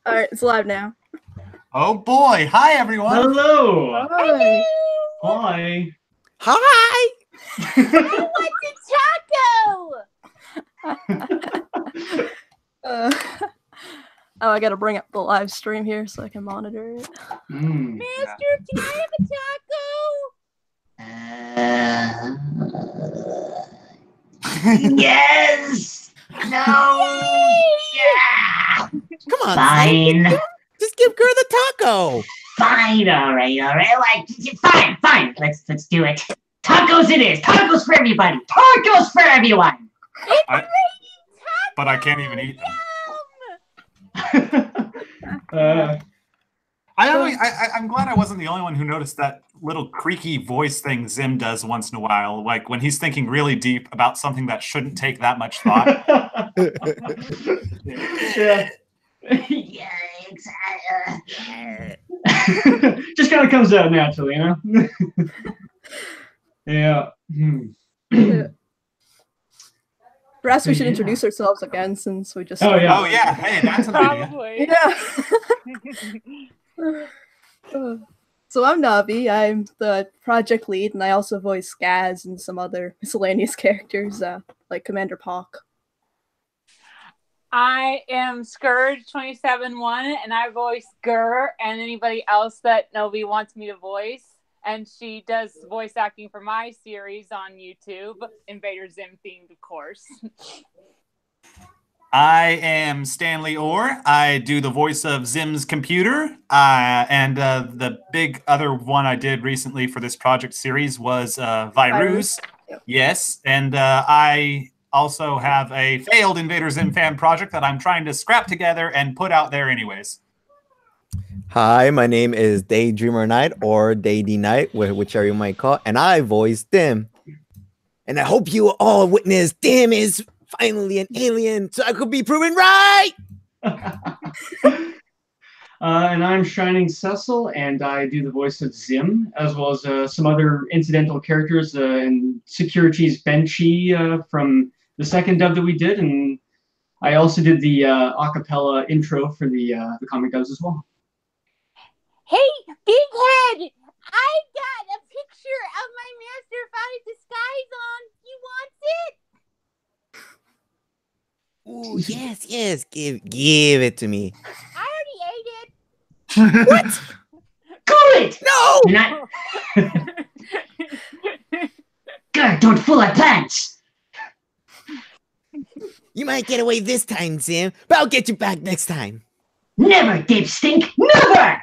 All right, it's live now. Oh boy! Hi everyone. Hello. Hi. Hi. Hi. I want the taco. Oh, I gotta bring up the live stream here so I can monitor it. Master, can I have a taco? Yes. No. Yeah. Come on, Fine. son. Just give Girl the taco. Fine. All right. Like, fine. Let's do it. Tacos it is. Tacos for everybody. Tacos for everyone. But I can't even eat them. I'm glad I wasn't the only one who noticed that little creaky voice thing Zim does once in a while, like when he's thinking really deep about something that shouldn't take that much thought. Yeah. Yeah. Just kind of comes out naturally, you know? Yeah. Perhaps we should introduce ourselves again since we just. Oh yeah. Oh yeah. Hey, that's an idea. Probably. Yeah. So I'm Novi. I'm the project lead, and I also voice Gaz and some other miscellaneous characters, like Commander Pock. I am Scourge271, and I voice Gur and anybody else that Novi wants me to voice. And she does voice acting for my series on YouTube, Invader Zim themed, of course. I am Stanley Orr. I do the voice of Zim's computer, and the big other one I did recently for this project series was Virus. Yep. Yes, and I also have a failed Invader Zim fan project that I'm trying to scrap together and put out there anyways. Hi, my name is Daydreamer Knight or Daydy Knight, whichever you might call it, and I voice Dim. And I hope you all witness Dim is finally an alien, so I could be proven right. And I'm Shining Cecil, and I do the voice of Zim, as well as some other incidental characters and Security's Benchy from the second dub that we did, and I also did the acapella intro for the comic dubs as well. Hey, Big Head! I got a picture of my Master Fight disguise on. You want it? Ooh, yes, give it to me. I already ate it. What? Cool it. No! Not. God, don't fool our plans. You might get away this time, Zim, but I'll get you back next time. Never, Dave Stink. Never.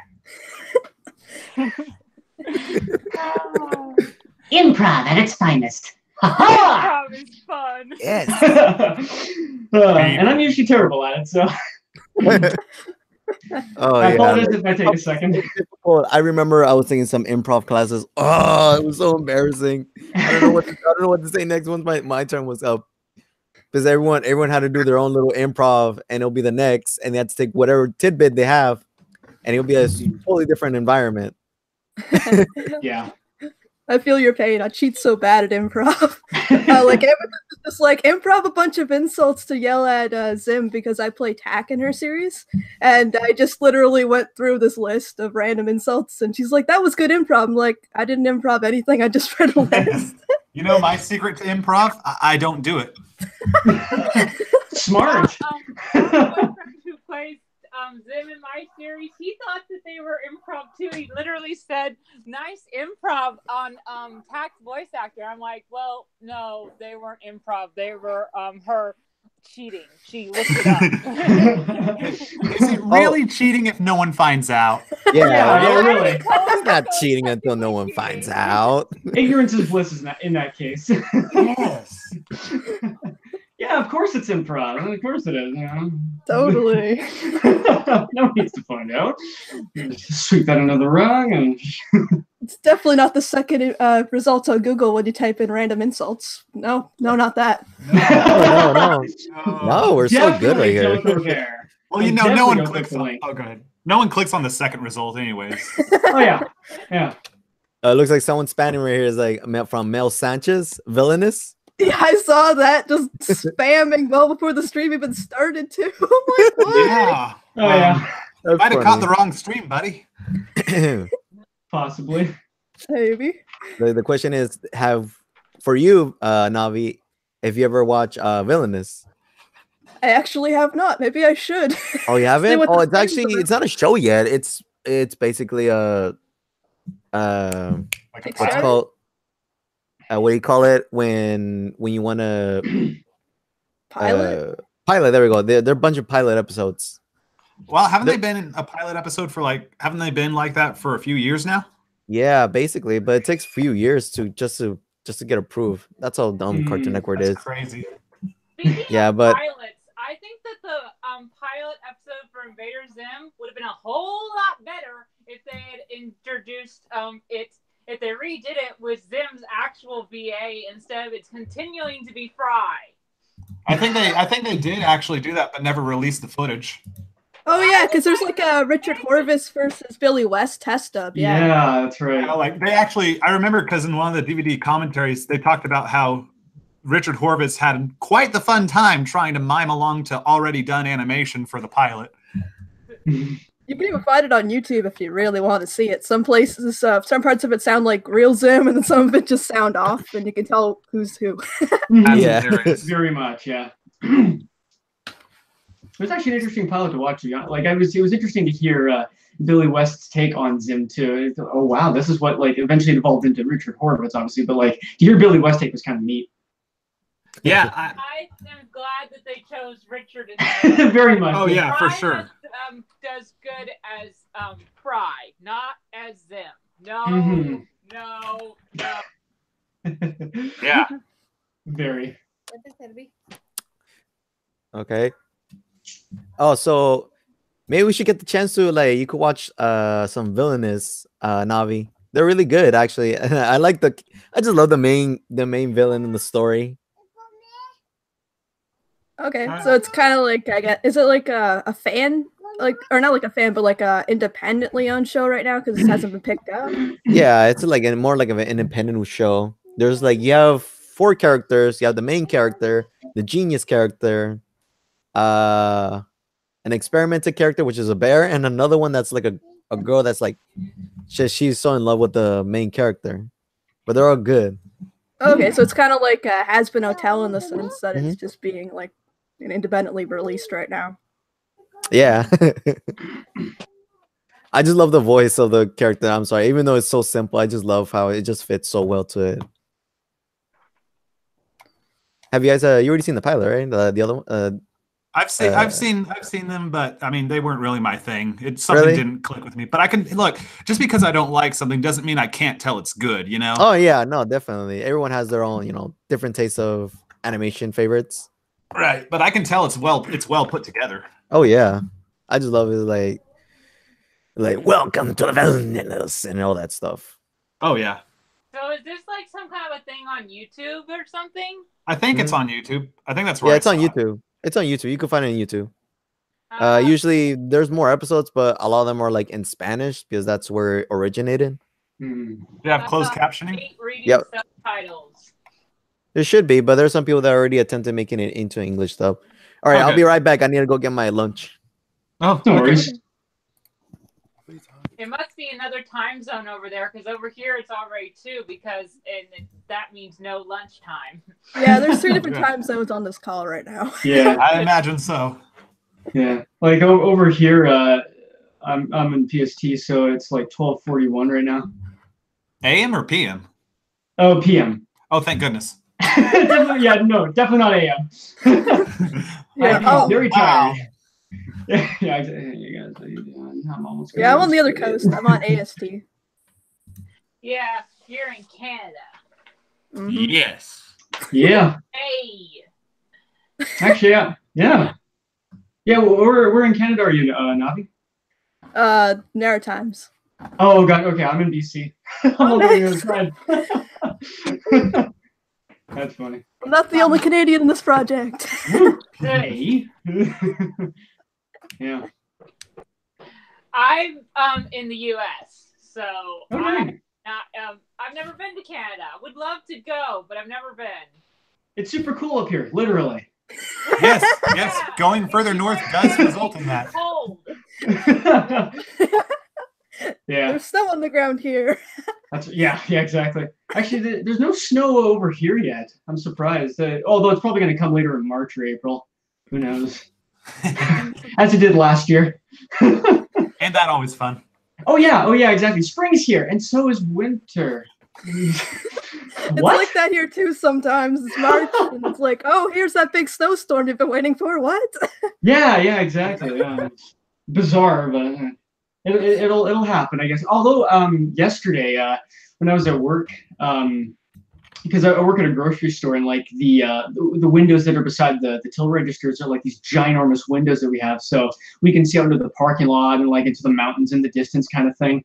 Improv at its finest. Ha Improv is fun. Yes. And I'm usually terrible at it, so Oh, I yeah. apologize if I take a second. I remember I was taking some improv classes. Oh, it was so embarrassing. I don't know what to say next once my turn was up. Because everyone had to do their own little improv, and it'll be the next, and they had to take whatever tidbit they have, and it'll be a totally different environment. Yeah. I feel your pain. I cheat so bad at improv. Just improv a bunch of insults to yell at Zim because I play Tack in her series, and I just literally went through this list of random insults, and she's like, "That was good improv." I'm like, "I didn't improv anything. I just read a list." You know my secret to improv? I don't do it. Smart. My boyfriend who plays Zim in my series, he thought that they were improv too. He literally said, "Nice improv" on Tack's voice actor. I'm like, well, no, they weren't improv. They were her cheating. She looked it up. Is it really cheating if no one finds out? Yeah, really. It's not cheating until no one finds out. Ignorance is bliss in that case. Yes. Yeah, of course it's improv. Of course it is. You know? Totally. No one needs to find out. Just sweep that under the rug and. It's definitely not the second results on Google when you type in random insults. No, not that. No, we're so good right here. Don't go there. Well, no one clicks on. Oh, go ahead. No one clicks on the second result, anyways. Oh yeah. It Looks like someone spamming right here is like from Mel Sanchez, villainous. Yeah, I saw that just spamming well before the stream even started too. I'm like, what? Yeah. Oh yeah, You might have caught the wrong stream, buddy. possibly. Maybe. The question is, for you, Navi, if you ever watch Villainous? I actually have not. Maybe I should. Oh, you See haven't? what Oh, the it's actually streams it's not a show yet. It's basically a Like a Kickstarter? what's pilot? called what do you call it when you want to pilot. pilot? There we go. They're a bunch of pilot episodes. Well, haven't they been in a pilot episode for haven't they been like that for a few years now? Yeah, basically, but it takes a few years to just to get approved. That's how dumb Cartoon Network That's is. crazy. Speaking Yeah, of but- pilots, I think that the pilot episode for Invader Zim would have been a whole lot better if they had introduced it. If they redid it with Zim's actual VA instead of it's continuing to be Fry. I think they did actually do that, but never released the footage. Oh yeah, because there's like a Richard Horvitz versus Billy West test up. Yeah. That's right. Like they actually, I remember because in one of the DVD commentaries, they talked about how Richard Horvitz had quite the fun time trying to mime along to already done animation for the pilot. You can even find it on YouTube if you really want to see it. Some places, some parts of it sound like real Zim, and then some of it just sound off, and you can tell who's who. That's Yeah. hilarious. Very much, yeah. It was actually an interesting pilot to watch. Like it was interesting to hear Billy West's take on Zim too. Oh wow, this is what like eventually evolved into Richard Horvitz, obviously. But like to hear Billy West's take was kind of neat. Yeah. I am glad that they chose Richard instead. Very much. Oh yeah, for Fry sure. does good as Fry, not as Zim. No, Mhm. no. Yeah. Very. Okay. Oh, so maybe we should get the chance to you could watch some Villainous, Navi. They're really good actually. I just love the main villain in the story. Okay, so it's kind of like, I guess, is it like a fan, or not like a fan, but like a independently owned show right now because it hasn't been picked up? Yeah, it's more like of an independent show. There's you have 4 characters. You have the main character, the genius character, an experimental character, which is a bear, and another one that's like a girl that's like she's so in love with the main character. But they're all good. Okay, so it's kind of like a Has Been Hotel in the sense that it's just being like independently released right now. Yeah. I just love the voice of the character. I'm sorry, even though it's so simple, I just love how it just fits so well to it. Have you guys you already seen the pilot, right? The other one? I've seen them, but I mean they weren't really my thing. Something didn't click with me. But I can look, just because I don't like something doesn't mean I can't tell it's good, you know? Oh yeah, no, definitely. Everyone has their own, different tastes of animation favorites. Right. But I can tell it's well put together. Oh yeah. I just love it like welcome to the Villainous and all that stuff. Oh yeah. So is this like some kind of a thing on YouTube or something? I think it's on YouTube. I think that's where Yeah, I it's on saw it. YouTube. It's on YouTube. You can find it on YouTube. Usually there's more episodes, but a lot of them are like in Spanish because that's where it originated. You have closed captioning? Reading Yep. subtitles. There should be, but there's some people that already attempted making it into English stuff. All right, I'll Okay. be right back. I need to go get my lunch. Oh, No okay. worries. It must be another time zone over there because over here it's already 2 that means no lunchtime. Yeah, there's 3 different Yeah. time zones on this call right now. Yeah. I imagine so. Yeah. Like over here, I'm in PST, so it's like 12:41 right now. AM or PM? Oh, PM. Oh, thank goodness. Definitely, definitely not AM. Yeah, I'm very wow. tired. Yeah, exactly. You guys, how you doing? I'm almost. Yeah, I'm on the other coast. I'm on AST. Yeah, you're in Canada. Mhm. Yes. Yeah. Hey. Actually, yeah. Well, we're in Canada. Are you, Navi? Narrow times. Oh God. Okay, I'm in BC. I'm Oh, over the nice. other side. That's funny. I'm not the only Canadian in this project. Hey. Yeah. I'm in the US, so Okay. I've never been to Canada. Would love to go, but I've never been. It's super cool up here, literally. Yes, yes. Going further north does result in that. Cold. Yeah. There's snow on the ground here. Yeah, exactly. Actually, there's no snow over here yet. I'm surprised. Although it's probably going to come later in March or April. Who knows? As it did last year. And that always fun. Oh yeah, exactly. Spring's here, and so is winter. It's What? like that here too sometimes. It's March, and it's like, oh, here's that big snowstorm you've been waiting for. What? Yeah, exactly. Yeah. It's bizarre, but it'll happen, I guess. Although yesterday, when I was at work, because I work at a grocery store, and like the windows that are beside the till registers are like these ginormous windows that we have, so we can see out into the parking lot and like into the mountains in the distance, kind of thing.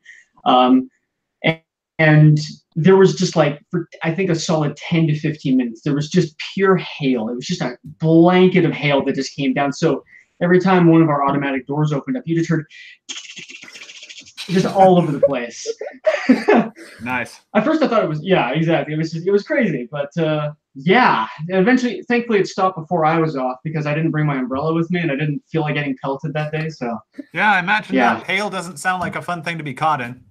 And there was just like, for I think a solid 10 to 15 minutes, there was just pure hail. It was just a blanket of hail that just came down. So every time one of our automatic doors opened up, you just heard just all over the place. Nice. At first I thought it was, yeah, exactly. It was crazy, but yeah, eventually, thankfully it stopped before I was off because I didn't bring my umbrella with me and I didn't feel like getting pelted that day. So Yeah, I imagine Yeah. that. Hail doesn't sound like a fun thing to be caught in.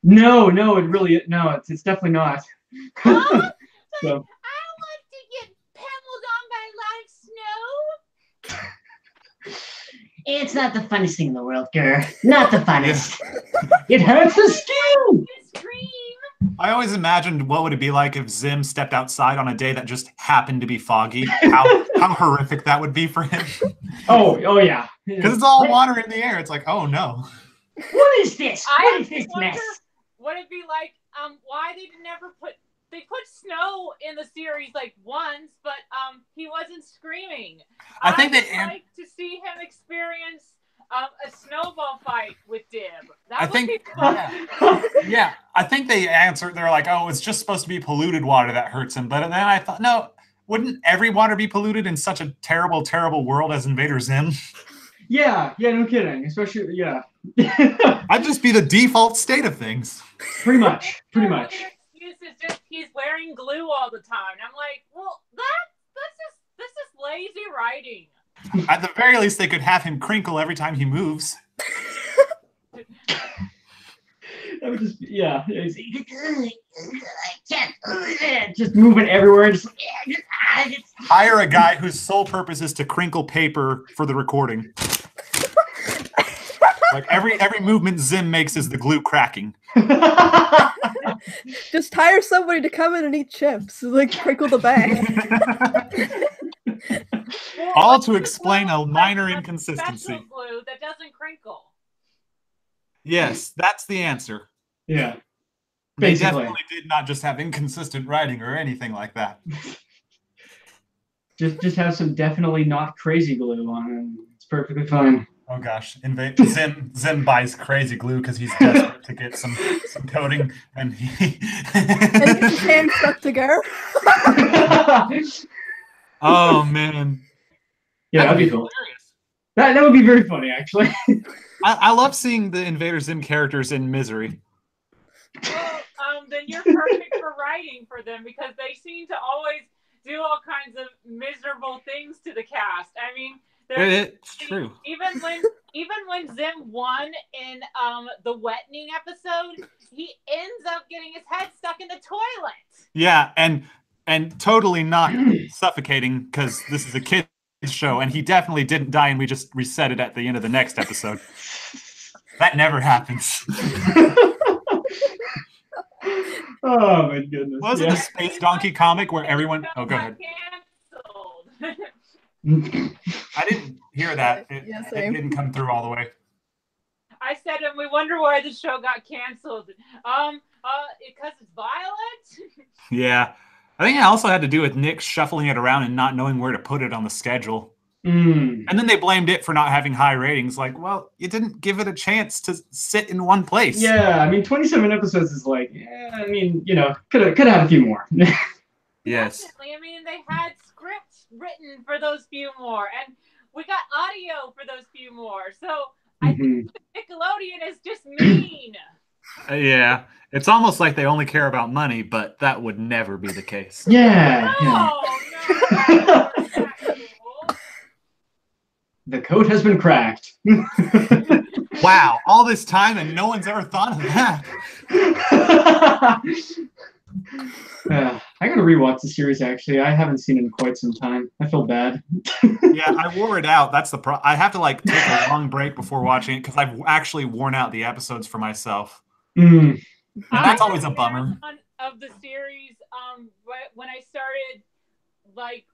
no, it's definitely not. Oh, So I want to get pummeled on by live snow. It's not the funnest thing in the world, girl. Not the funnest. It hurts the skin. Scream. I always imagined what would it be like if Zim stepped outside on a day that just happened to be foggy. How horrific that would be for him. oh yeah. Because it's all water in the air. It's like, oh no. What is this? I What is this wonder mess? what it'd be like. Why they never put snow in the series like once, but he wasn't screaming. I think I'd they like to see him experience a snowball fight with Dib. That I would think- be fun. Yeah, I think they answered. They're like, oh, it's just supposed to be polluted water that hurts him. But then I thought, no, wouldn't every water be polluted in such a terrible, terrible world as Invader Zim? Yeah, no kidding. Especially, yeah. That'd just be the default state of things. Pretty much. Their excuse is just he's wearing glue all the time. I'm like, well, that's just lazy writing. At the very least, they could have him crinkle every time he moves. That would just, yeah. I can't. Just moving everywhere. Just, Hire a guy whose sole purpose is to crinkle paper for the recording. Like every movement Zim makes is the glue cracking. Just hire somebody to come in and eat chips, like crinkle the bag. All to explain a minor inconsistency. Special glue that doesn't crinkle. Yes, that's the answer. yeah. They Basically. definitely did not just have inconsistent writing or anything like that. Just have some definitely not crazy glue on it. It's perfectly fine. Oh gosh, Zim buys crazy glue because he's desperate to get some coating, and he. And his hand stuck together. Oh man, Yeah, that'd be cool. That would be very funny, actually. I love seeing the Invader Zim characters in misery. Well, then you're perfect for writing for them because they seem to always do all kinds of miserable things to the cast. I mean, It's true. Even when Zim won in the wetning episode, he ends up getting his head stuck in the toilet. Yeah, and totally not suffocating because this is a kid's show, and he definitely didn't die, and we just reset it at the end of the next episode. That never happens. Oh my goodness. Wasn't a Space Donkey comic where everyone? Oh, go ahead. Canceled. I didn't hear that. It same. didn't come through all the way. I said, and we wonder why the show got canceled. Because it's violent. Yeah. I think it also had to do with Nick shuffling it around and not knowing where to put it on the schedule. Mm. And then they blamed it for not having high ratings. Like, well, you didn't give it a chance to sit in one place. Yeah, I mean, 27 episodes is like, I mean, could have had a few more. Yes. Definitely. I mean, they had scripts written for those few more, and we got audio for those few more. So I think Nickelodeon is just mean. Yeah. It's almost like they only care about money, but that would never be the case. Yeah. No, The code has been cracked. Wow, all this time and no one's ever thought of that. I gotta rewatch the series. Actually, I haven't seen it in quite some time. I feel bad. Yeah, I wore it out. That's the I have to like take a long break before watching it because I've actually worn out the episodes for myself. Mm. And that's always a bummer. Of the series, when I started like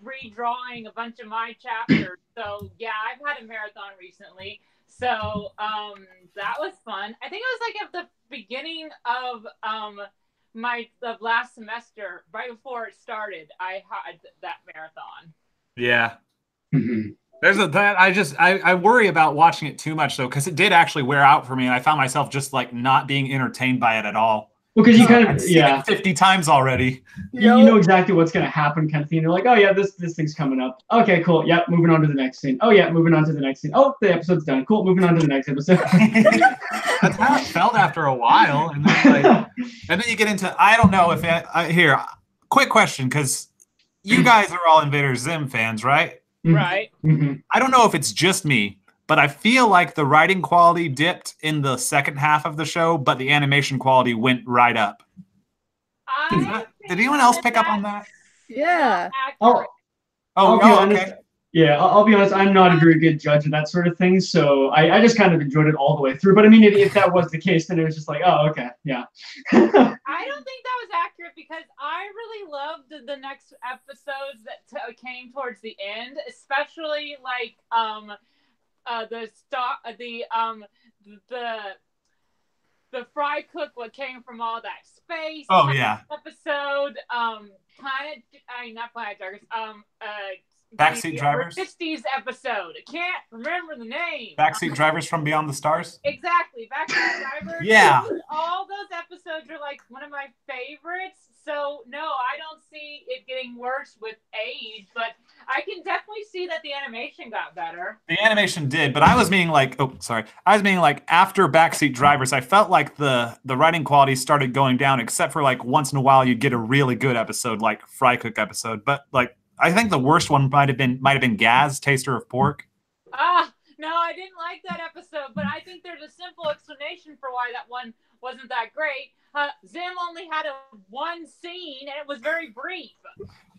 redrawing a bunch of my chapters. So yeah, I've had a marathon recently. So that was fun. I think it was like at the beginning of of last semester, right before it started, I had that marathon. Yeah. Mm-hmm. There's I worry about watching it too much though, because it did actually wear out for me, and I found myself just like not being entertained by it at all. Well, because you kind of I've seen it 50 times already. You know exactly what's going to happen, kind of thing. You're like, oh yeah, this thing's coming up. Okay, cool. Yep, moving on to the next scene. Oh yeah, moving on to the next scene. Oh, the episode's done. Cool, moving on to the next episode. That's how it felt after a while, and then you get into I don't know if here. Quick question, because you guys are all Invader Zim fans, right? Right. Mm-hmm. I don't know if it's just me, but I feel like the writing quality dipped in the second half of the show, but the animation quality went right up. Did anyone else pick up on that? Yeah. Okay. Yeah, I'll be honest. I'm not a very good judge of that sort of thing, so I just kind of enjoyed it all the way through. But I mean, if that was the case, then it was just like, oh, okay, yeah. I don't think that was accurate because I really loved the next episodes that came towards the end, especially like the fry cook what came from all that space. Oh yeah. Episode not Planet Drivers. Backseat Drivers. Christie's episode. I can't remember the name. Backseat Drivers from Beyond the Stars. Exactly, Backseat Drivers. Yeah. All those episodes are like one of my favorites. So no, I don't see it getting worse with age, but I can definitely see that the animation got better. The animation did, but I was being like, after Backseat Drivers, I felt like the writing quality started going down, except for like once in a while you'd get a really good episode, like Fry Cook episode. But like I think the worst one might have been Gaz, Taster of Pork. No, I didn't like that episode, but I think there's a simple explanation for why that one wasn't that great. Zim only had one scene, and it was very brief.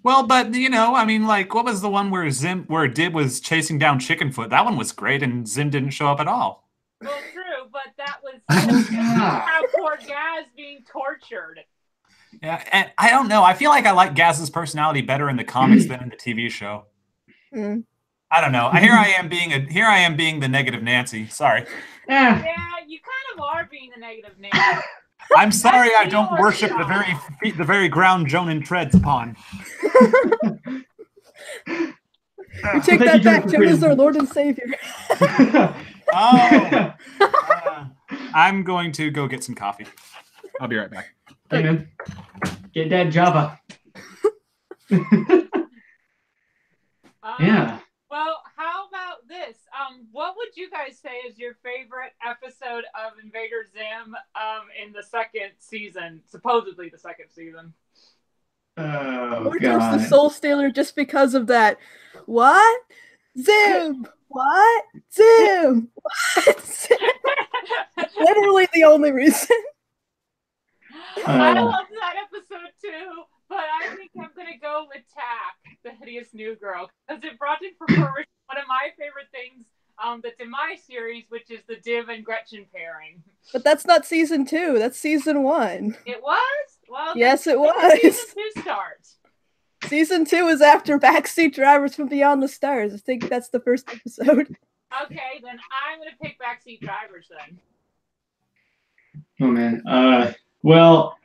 Well, but I mean, like, what was the one where Dib was chasing down Chickenfoot? That one was great, and Zim didn't show up at all. Well, true, but that was how poor Gaz being tortured. Yeah, and I don't know. I feel like I like Gaz's personality better in the comics than in the TV show. Mm. I don't know. Here I am being the negative Nancy. Sorry. Yeah, you kind of are being the negative Nancy. I'm sorry I don't worship the very ground Jonan treads upon. We take that back. Joan is our Lord and Savior. I'm going to go get some coffee. I'll be right back. Hey, man. Get that Java. Yeah. Well, how about this? What would you guys say is your favorite episode of Invader Zim in the second season? Supposedly the second season. Oh, God. The Soul Stealer just because of that. What? Zim! What? Zim! What? Zim! Literally the only reason. I loved that episode too, but I think I'm going to go with Tack, the hideous new girl, because it brought in fruition one of my favorite things that's in my series, which is the Div and Gretchen pairing. But that's not season 2. That's season 1. It was? Well, yes, it was. Season 2 starts. Season 2 is after Backseat Drivers from Beyond the Stars. I think that's the first episode. Okay, then I'm going to pick Backseat Drivers then. Oh, man. Well,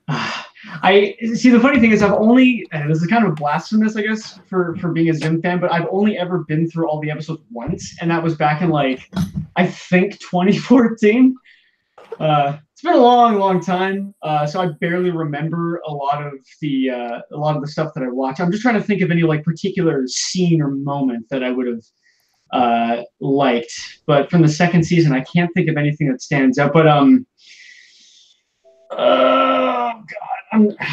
I see. The funny thing is, I've only, and this is kind of blasphemous, I guess, for being a Zim fan, but I've only ever been through all the episodes once, and that was back in I think 2014. It's been a long time, so I barely remember a lot of the stuff that I watch. I'm just trying to think of any particular scene or moment that I would have liked, but from the second season, I can't think of anything that stands out. But oh God,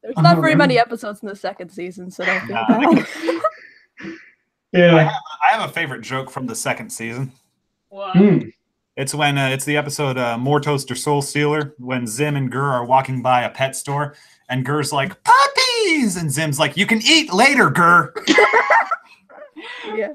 There's not very many episodes in the second season, so don't feel bad. Yeah. I have a favorite joke from the second season. What? It's when it's the episode More Toaster Soul Stealer, when Zim and Gur are walking by a pet store, and Gur's like, puppies! And Zim's like, you can eat later, Gur. Yeah.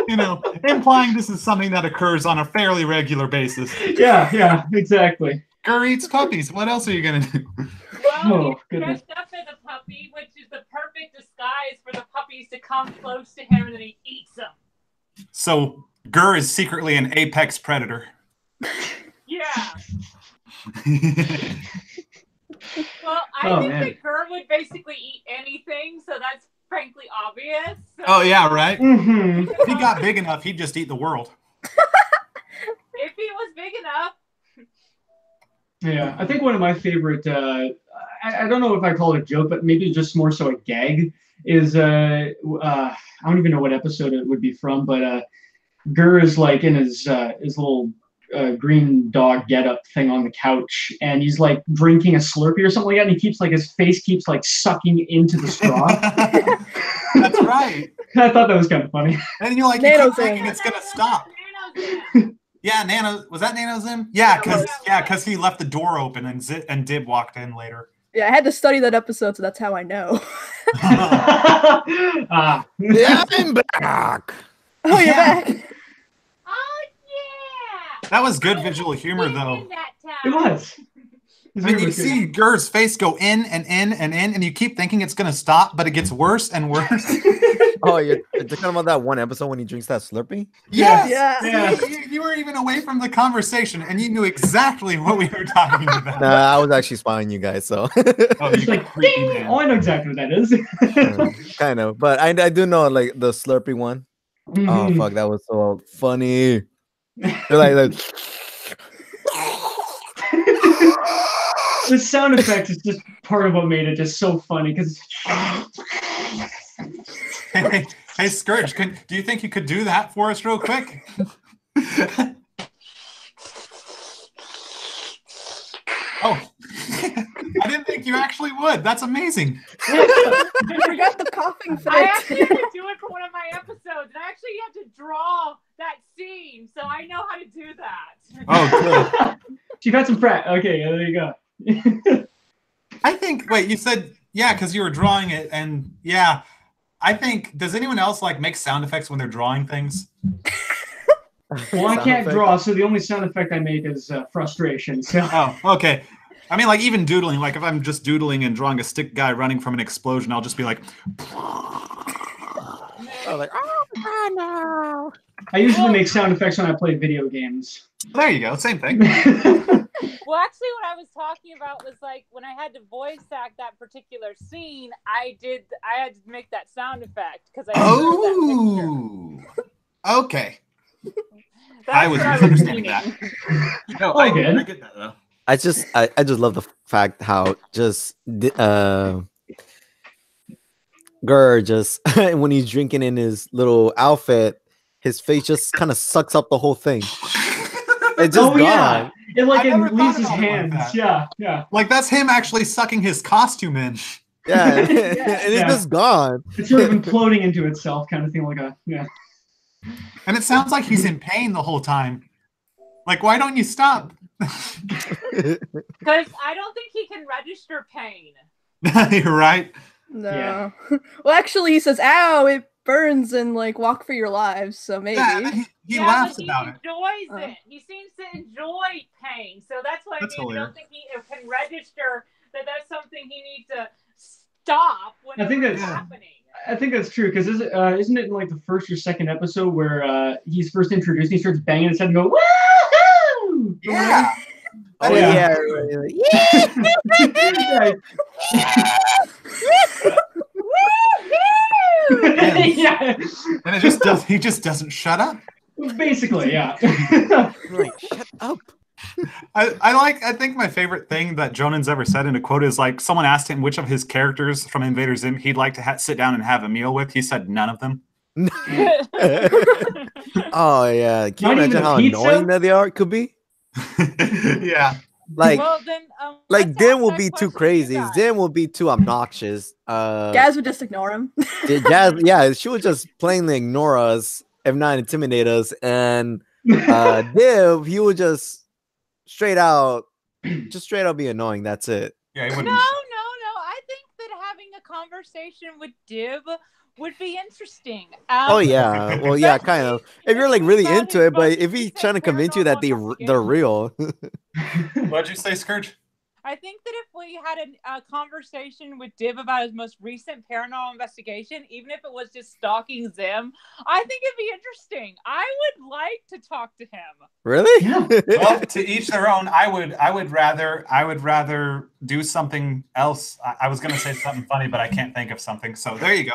You know, implying this is something that occurs on a fairly regular basis. Yeah, exactly. Gur eats puppies. What else are you going to do? Well, he's dressed up as a puppy, which is the perfect disguise for the puppies to come close to him and then he eats them. So, Gur is secretly an apex predator. Yeah. Well, I think that Gur would basically eat anything, so that's frankly obvious. So Oh, yeah, right? Mm-hmm. If he got big enough, he'd just eat the world. If he was big enough. Yeah, I think one of my favorite, I don't know if I call it a joke, but maybe just more so a gag, is, I don't even know what episode it would be from, but Gur is like in his little green dog getup thing on the couch, and he's like drinking a Slurpee or something like that, and he keeps like, his face keeps like sucking into the straw. That's right. I thought that was kind of funny. And you're like, you keep thinking it's going to stop. Yeah, Nano, was that Nano Zim? Yeah, because he left the door open and Dib walked in later. Yeah, I had to study that episode, so that's how I know. Yeah, I'm back. Oh, you're back. Oh, yeah. That was good visual humor, though. It was. I mean, you see Gur's face go in and in and in, and you keep thinking it's going to stop, but it gets worse and worse. Oh, you're talking about that one episode when he drinks that Slurpee? Yes. Yeah. You were even away from the conversation, and you knew exactly what we were talking about. Nah, I was actually spying you guys, so. Oh, It's like, ding! Oh, I know exactly what that is. Kind of, but I do know like the Slurpee one. Oh fuck, that was so funny. They're like The sound effect is just part of what made it just so funny because. Hey, Scourge, do you think you could do that for us real quick? Oh, I didn't think you actually would. That's amazing. I forgot the coughing fit. I actually had to do it for one of my episodes, and I actually had to draw that scene, so I know how to do that. Oh, good. You've had some practice. Okay, there you go. I think, wait, you said, yeah, because you were drawing it, and yeah, I think, does anyone else like make sound effects when they're drawing things? Well, I can't draw, so the only sound effect I make is frustration. So. Oh, okay. I mean, like even doodling, like if I'm just doodling and drawing a stick guy running from an explosion, I'll just be like, oh, like, oh no. I usually make sound effects when I play video games. There you go, same thing. Well, actually, what I was talking about was like when I had to voice act that particular scene, I had to make that sound effect because I. Oh, okay. I was misunderstanding that. No, I get that though. I just love the fact how just Gur just when he's drinking in his little outfit, his face just kind of sucks up the whole thing. It's just gone. Yeah. It like I never it leaves thought his about it like hands. that. Yeah. Like that's him actually sucking his costume in. Yeah, and it's just gone. It's sort of imploding into itself, kind of thing. Like a And it sounds like he's in pain the whole time. Like, why don't you stop? Because I don't think he can register pain. You're right. No. Yeah. Well, actually, he says, "Ow, it burns," and like walk for your lives. So maybe. Yeah, he Yeah, laughs but about it. He enjoys it. He seems to enjoy pain. So that's what That's I mean. I hilarious. don't think he can register that that's something he needs to stop when I think it's that's- happening. I think that's true because isn't it in like the first or second episode where he's first introduced and he starts banging his head and go woohoo? Yeah. Oh Yeah. Yeah. And he just doesn't shut up. Basically, yeah. Like, shut up. I think my favorite thing that Jonan's ever said in a quote is like someone asked him which of his characters from Invader Zim he'd like to sit down and have a meal with. He said none of them. Oh yeah, can you Not even imagine a how pizza? annoying that they could be? Yeah. Like, well, then, like let's Dim ask will that be too question to you crazy. guys. Dim will be too obnoxious. Gaz would just ignore him. Jazz, yeah, she would just plainly ignore us, if not intimidate us. And Div, he would just straight out be annoying. That's it. Yeah, he No, wouldn't. I think that having a conversation with Div would be interesting. Oh yeah, well yeah, kind of. If you're like we really got into his it, but most if he's recent trying to convince you that paranormal they're real, What'd you say, Scourge? I think that if we had a conversation with Div about his most recent paranormal investigation, even if it was just stalking Zim, I think it'd be interesting. I would like to talk to him. really? Yeah. Well, to each their own. I would rather do something else. I was gonna say something funny, but I can't think of something. So there you go.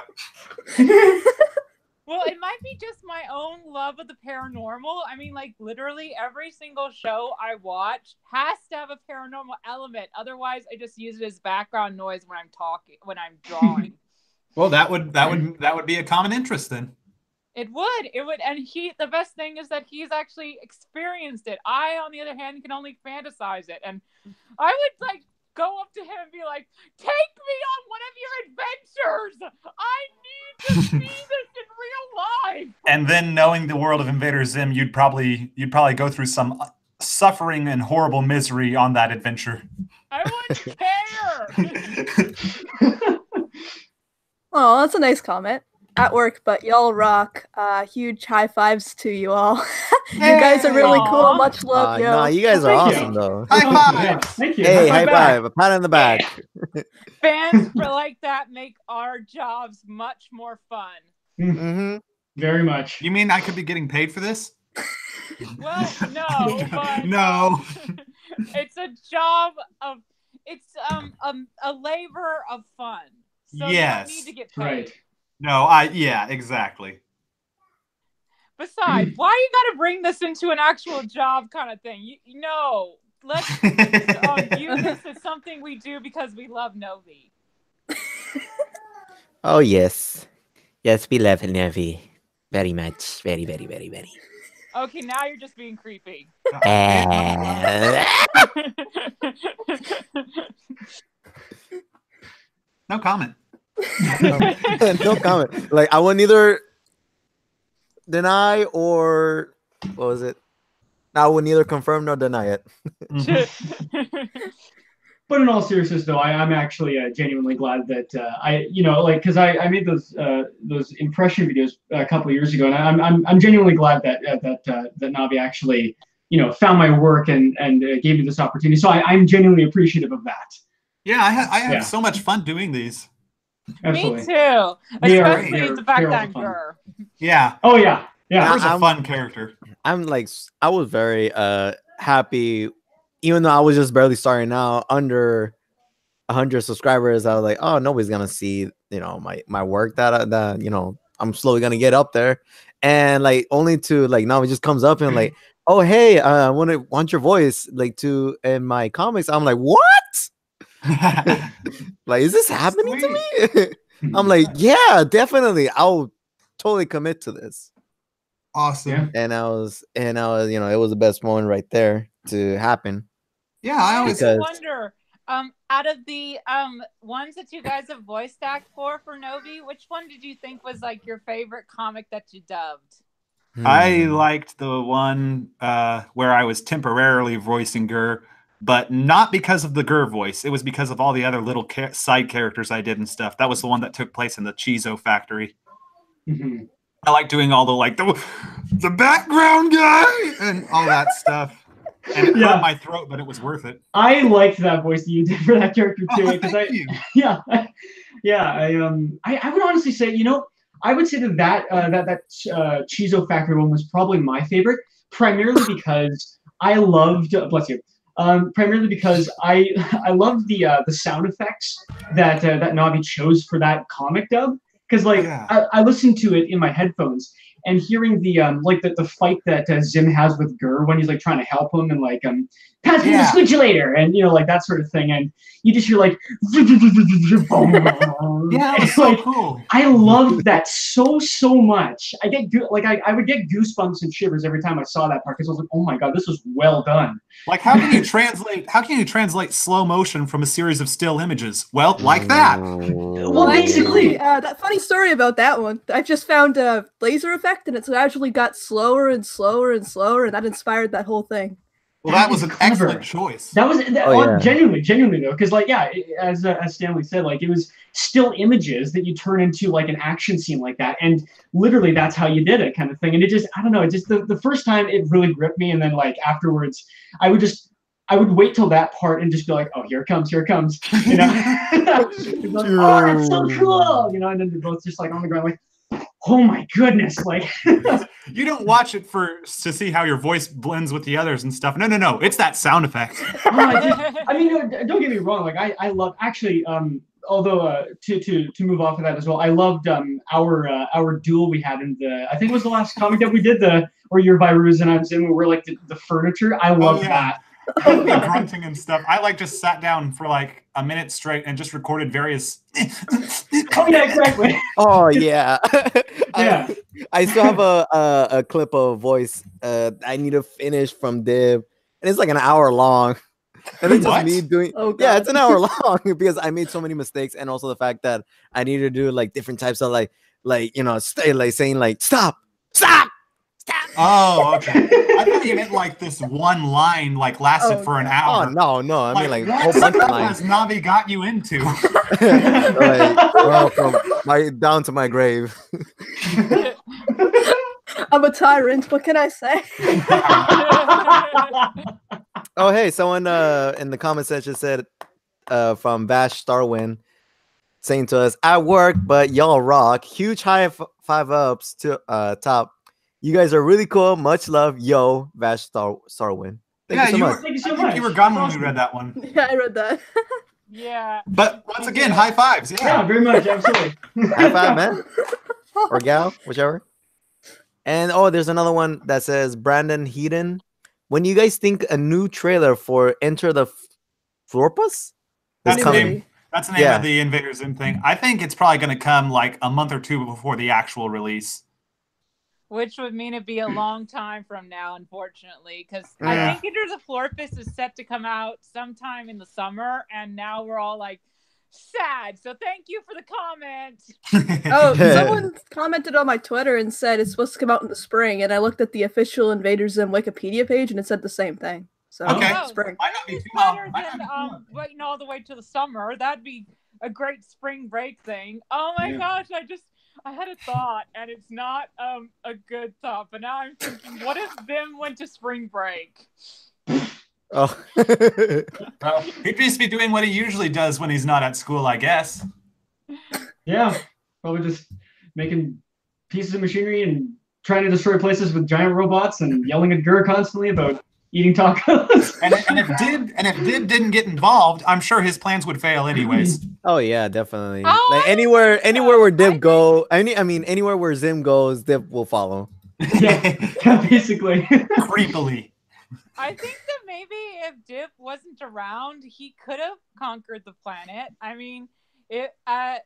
Well, it might be just my own love of the paranormal. I mean, like, literally every single show I watch has to have a paranormal element. Otherwise, I just use it as background noise when I'm drawing. Well, that would be a common interest then. It would, and the best thing is that he's actually experienced it. I, on the other hand, can only fantasize it, and I would like go up to him and be like, "Take me on one of your adventures. I need to see this in real life." And then, knowing the world of Invader Zim, you'd probably go through some suffering and horrible misery on that adventure. I wouldn't care. Oh, that's a nice comment. At work, but y'all rock. Huge high fives to you all. You guys are really cool. Much love, yo. No, you guys are Thank awesome you. though. High five! Yeah, thank you. Hey, high five! A pat on the back. Fans like that make our jobs much more fun. Mm-hmm. Very much. You mean I could be getting paid for this? Well, no, but No. It's a job of a labor of fun. So Yes. you don't need to get paid. Right. No, yeah, exactly. Besides, why you gotta bring this into an actual job kind of thing? You know, let's view this as something we do because we love Novi. Oh yes, yes, we love Novi very much, very, very, very, very. Okay, now you're just being creepy. No comment. No comment. Like I would neither deny or what was it? I would neither confirm nor deny it. But in all seriousness, though, I'm actually genuinely glad that because I made those impression videos a couple of years ago, and I'm genuinely glad that Novi actually found my work and gave me this opportunity. So I'm genuinely appreciative of that. Yeah, I have so much fun doing these. Absolutely. Me too. Especially the fact that I'm Gur. Yeah. Oh yeah. Yeah. Gur's a fun character. I was very happy, even though I was just barely starting out under 100 subscribers. I was like, oh, nobody's gonna see my work that I'm slowly gonna get up there, and like only to like now it just comes up and like, oh hey, I want your voice like to in my comics. I'm like, what? Like, is this happening to me? I'm like, yeah, definitely. I'll totally commit to this. Awesome. Yeah. And I was, it was the best moment right there to happen. Yeah, I always wonder, out of the ones that you guys have voice acted for Novi, which one did you think was like your favorite comic that you dubbed? I liked the one where I was temporarily voicing Gur, but not because of the Gur voice. It was because of all the other little side characters I did and stuff. That was the one that took place in the Chizo factory. Mm-hmm. I like doing all the background guy and all that stuff. And it hurt my throat, but it was worth it. I liked that voice that you did for that character too. Thank you. I would honestly say, I would say that Chizo Factory one was probably my favorite, primarily because I loved primarily because I loved the sound effects that Navi chose for that comic dub. because like Yeah. I listened to it in my headphones and hearing the like the fight that Zim has with Gur when he's like trying to help him and like pass me the Yeah. squidulator and like that sort of thing, and you just hear like Yeah, that was so like, cool. I loved that so much. I get I would get goosebumps and shivers every time I saw that part because I was like, oh my god, this was well done. Like, how can you translate slow motion from a series of still images? Well, like that. Well, basically, that funny story about that one. I just found a laser effect, and it's actually got slower and slower and slower, and that inspired that whole thing. Well, that was is an clever. excellent choice. That was yeah. genuinely though, because like as Stanley said, like it was still images that you turn into like an action scene like that, and literally that's how you did it, kind of thing. And it just, I don't know, it just the first time it really gripped me, and then like afterwards, I would wait till that part and just be like, oh, here it comes, you know. Like, oh, that's so cool, you know. And then they're both just like on the ground, like, oh my goodness, like. You don't watch it to see how your voice blends with the others and stuff. No, it's that sound effect. I mean, don't get me wrong. Like I love actually. Although to move off of that as well, I loved our duel we had in I think it was the last comic that we did, where you're Virus and I'm Zim, where we're like the furniture. I love that. The grunting and stuff. I like just sat down for like a minute straight and just recorded various. Oh yeah, exactly. Oh yeah. Yeah. I still have a clip of voice I need to finish from Div, and it's like an hour long. And it's just me doing. Oh, yeah, God. it's an hour long because I made so many mistakes, and also the fact that I need to do like different types of like you know, saying like stop. Oh, okay. I thought you meant like this one line like lasted for an hour. Oh no, I mean like a whole what bunch of stuff lines. has Novi got you into? Well, from my down to my grave. I'm a tyrant. What can I say? Oh hey, someone in the comment section said from Bash Starwin saying to us, "I work, but y'all rock. Huge high five ups to top. You guys are really cool. Much love, yo, Vash Starwin." Thank you so much. Thank you so I think much. you were gone when we read that one. Yeah, I read that. Yeah. But once again, high fives. Yeah, Yeah. very much, absolutely. High five, man. Or gal, whichever. And oh, there's another one that says Brandon Heaton. When you guys think a new trailer for Enter the Florpus? That's the coming. name. That's the name of the Invader Zim thing. I think it's probably going to come like a month or two before the actual release. Which would mean it'd be a long time from now, unfortunately, because I think Enter the Florpus is set to come out sometime in the summer, and now we're all like sad. So thank you for the comment. Oh, someone commented on my Twitter and said it's supposed to come out in the spring, and I looked at the official Invader Zim Wikipedia page, and it said the same thing. So Okay. spring. Might not be It's too better long. than waiting all the way to the summer. That'd be a great spring break thing. Oh my gosh, I had a thought, and it's not a good thought, but now I'm thinking, what if Zim went to spring break? Oh. Well, he'd just be doing what he usually does when he's not at school, I guess. Yeah, probably just making pieces of machinery and trying to destroy places with giant robots and yelling at Gur constantly about eating tacos. And if Dib didn't get involved, I'm sure his plans would fail anyways. Oh yeah, definitely. Oh, like anywhere where Div go, I mean anywhere where Zim goes, Div will follow. yeah, basically. Creepily. I think that maybe if Dip wasn't around, he could have conquered the planet. I mean, I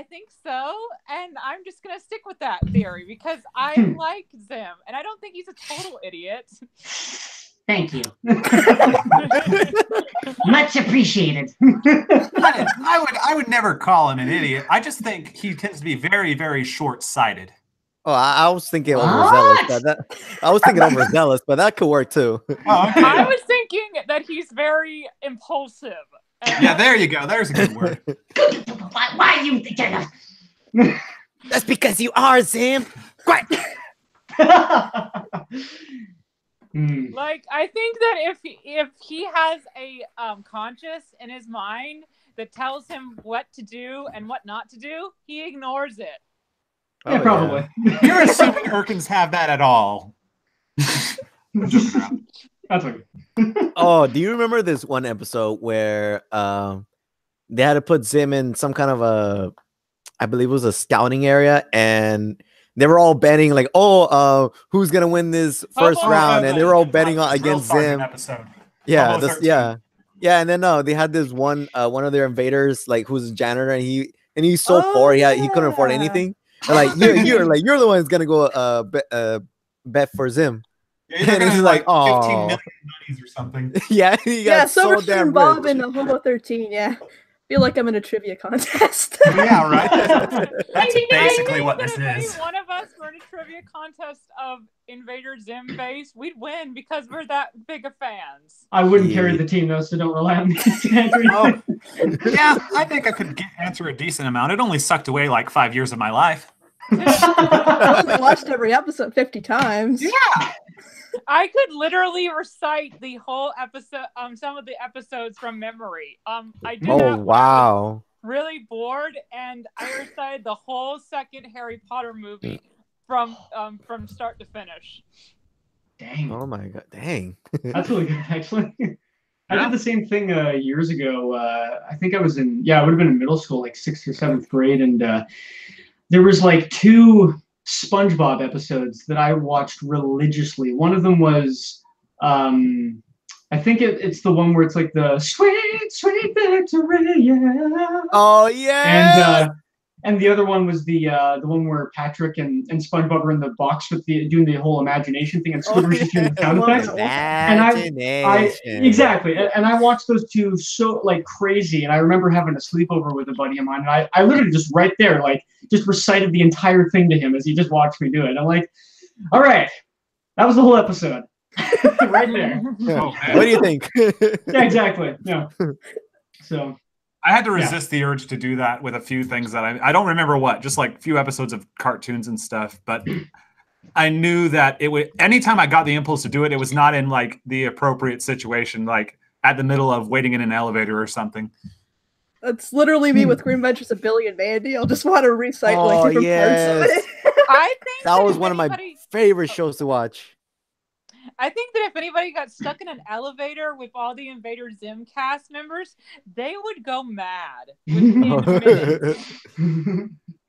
think so, and I'm just gonna stick with that theory because I like Zim, and I don't think he's a total idiot. Thank you. Much appreciated. I would never call him an idiot. I just think he tends to be very, very short-sighted. Oh, I was thinking overzealous. I was thinking overzealous, but that could work too. Oh, okay. I was thinking that he's very impulsive. Yeah, there you go. There's a good word. Why you think you're That's because you are, Zim. Quiet. Like, I think that if he has a conscience in his mind that tells him what to do and what not to do, he ignores it. Yeah, probably. You're assuming Urkins have that at all. That's okay. Oh, do you remember this one episode where they had to put Zim in some kind of I believe it was a scouting area, and they were all betting like, who's gonna win this first round, and they were all betting on against Zim. Episode. Yeah, Hobo this, 13. yeah, and then they had this one of their invaders like who's a janitor, and he's so poor he couldn't afford anything. And, like you're the one who's gonna go bet for Zim. Yeah, and he's like 15 million monies or something. Yeah, he got so Silverstone damn Bob rich. in the Hobo 13. Yeah, feel like I'm in a trivia contest. Yeah, right. That's basically what this if any is. one of us were in a trivia contest of Invader Zim base, we'd win because we're that big of fans. I wouldn't carry the team though, so don't rely on me. Oh, yeah, I think I could answer a decent amount. It only sucked away like 5 years of my life. I only watched every episode 50 times. Yeah. I could literally recite the whole episode, some of the episodes from memory. I did that Wow. really bored, and I recited the whole second Harry Potter movie from start to finish. Dang. Oh my god. Dang. That's really good, actually. I did the same thing years ago. I think I was I would have been in middle school, like 6th or 7th grade, and there was like 2 SpongeBob episodes that I watched religiously. One of them was, I think it's the one where it's like the sweet, sweet victory, yeah. Oh yeah. And the other one was the one where Patrick and SpongeBob are in the box with doing the whole imagination thing, and Squidward's just doing the sound effects. And I exactly. And I watched those 2 so like crazy. And I remember having a sleepover with a buddy of mine, and I literally just right there, like, just recited the entire thing to him as he just watched me do it. I'm like, all right, that was the whole episode. Right there. Oh, what do you think? Yeah, exactly. Yeah. So I had to resist the urge to do that with a few things that I don't remember what, just like a few episodes of cartoons and stuff. But I knew that it would, anytime I got the impulse to do it, it was not in like the appropriate situation, like at the middle of waiting in an elevator or something. That's literally me with Green Adventures of Billy and Mandy. I'll just want to recite like different parts of it. I think that was one of my favorite shows to watch. I think that if anybody got stuck in an elevator with all the Invader Zim cast members, they would go mad within minutes.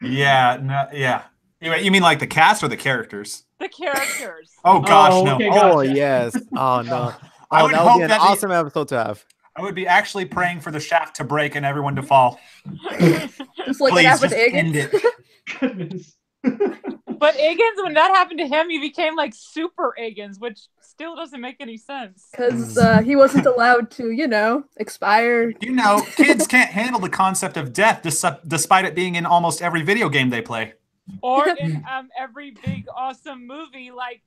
Yeah, no, yeah. You mean like the cast or the characters? The characters. Oh gosh, no. Okay, Oh gotcha. yes. Oh no. I would that hope would be an that awesome episode to have. I would be actually praying for the shaft to break and everyone to fall. Just like Please, that happened just to end Higgins. it. Goodness. But Higgins, when that happened to him, he became like Super Higgins, which still doesn't make any sense. Because he wasn't allowed to, expire. You know, kids can't handle the concept of death despite it being in almost every video game they play. Or in every big awesome movie like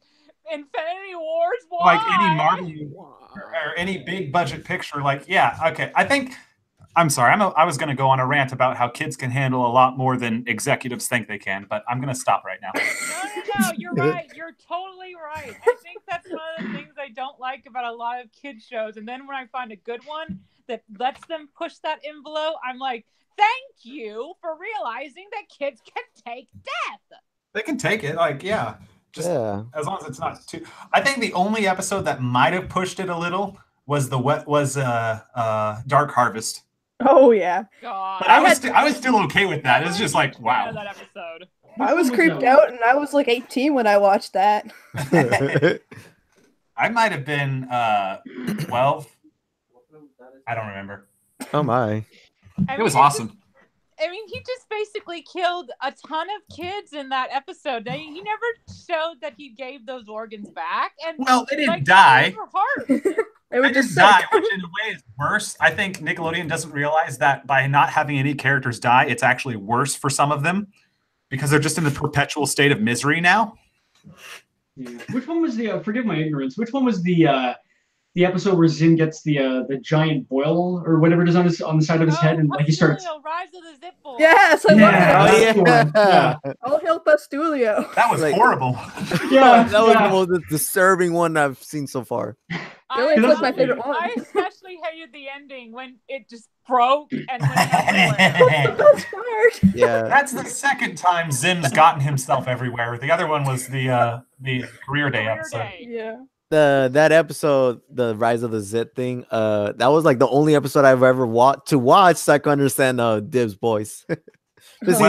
Infinity Wars. Why? Like any Marvel or any big budget picture. Like, yeah, okay. I'm sorry. I was going to go on a rant about how kids can handle a lot more than executives think they can, but I'm going to stop right now. No. You're right. You're totally right. I think that's one of the things I don't like about a lot of kids shows. And then when I find a good one that lets them push that envelope, I'm like, thank you for realizing that kids can take death. They can take it. Like, yeah. As long as it's not too. I think the only episode that might have pushed it a little was Dark Harvest. Oh yeah. God. But I was still okay with that. It's just like, wow. That episode. I was creeped out, and I was like 18 when I watched that. I might have been 12. I don't remember. Oh my. It was awesome. He just basically killed a ton of kids in that episode. He never showed that he gave those organs back. And well, they didn't die. They were just die, which in a way is worse. I think Nickelodeon doesn't realize that by not having any characters die, it's actually worse for some of them because they're just in the perpetual state of misery now. Yeah. Which one was the? Forgive my ignorance. Which one was the episode where Zim gets the giant boil or whatever it is on the side of his head, and like he starts. Rise of the Zip Boy. Yes, I love that. Yeah. All hail Pastulio. That was horrible. Yeah, that was the most disturbing one I've seen so far. Really, it's my favorite one. I especially hated the ending when it just broke and went everywhere. That's part. Yeah, that's the second time Zim's gotten himself everywhere. The other one was the career day episode. Yeah. That episode, the Rise of the Zit thing, that was like the only episode I've ever watched so I could understand Div's voice. Because Wow.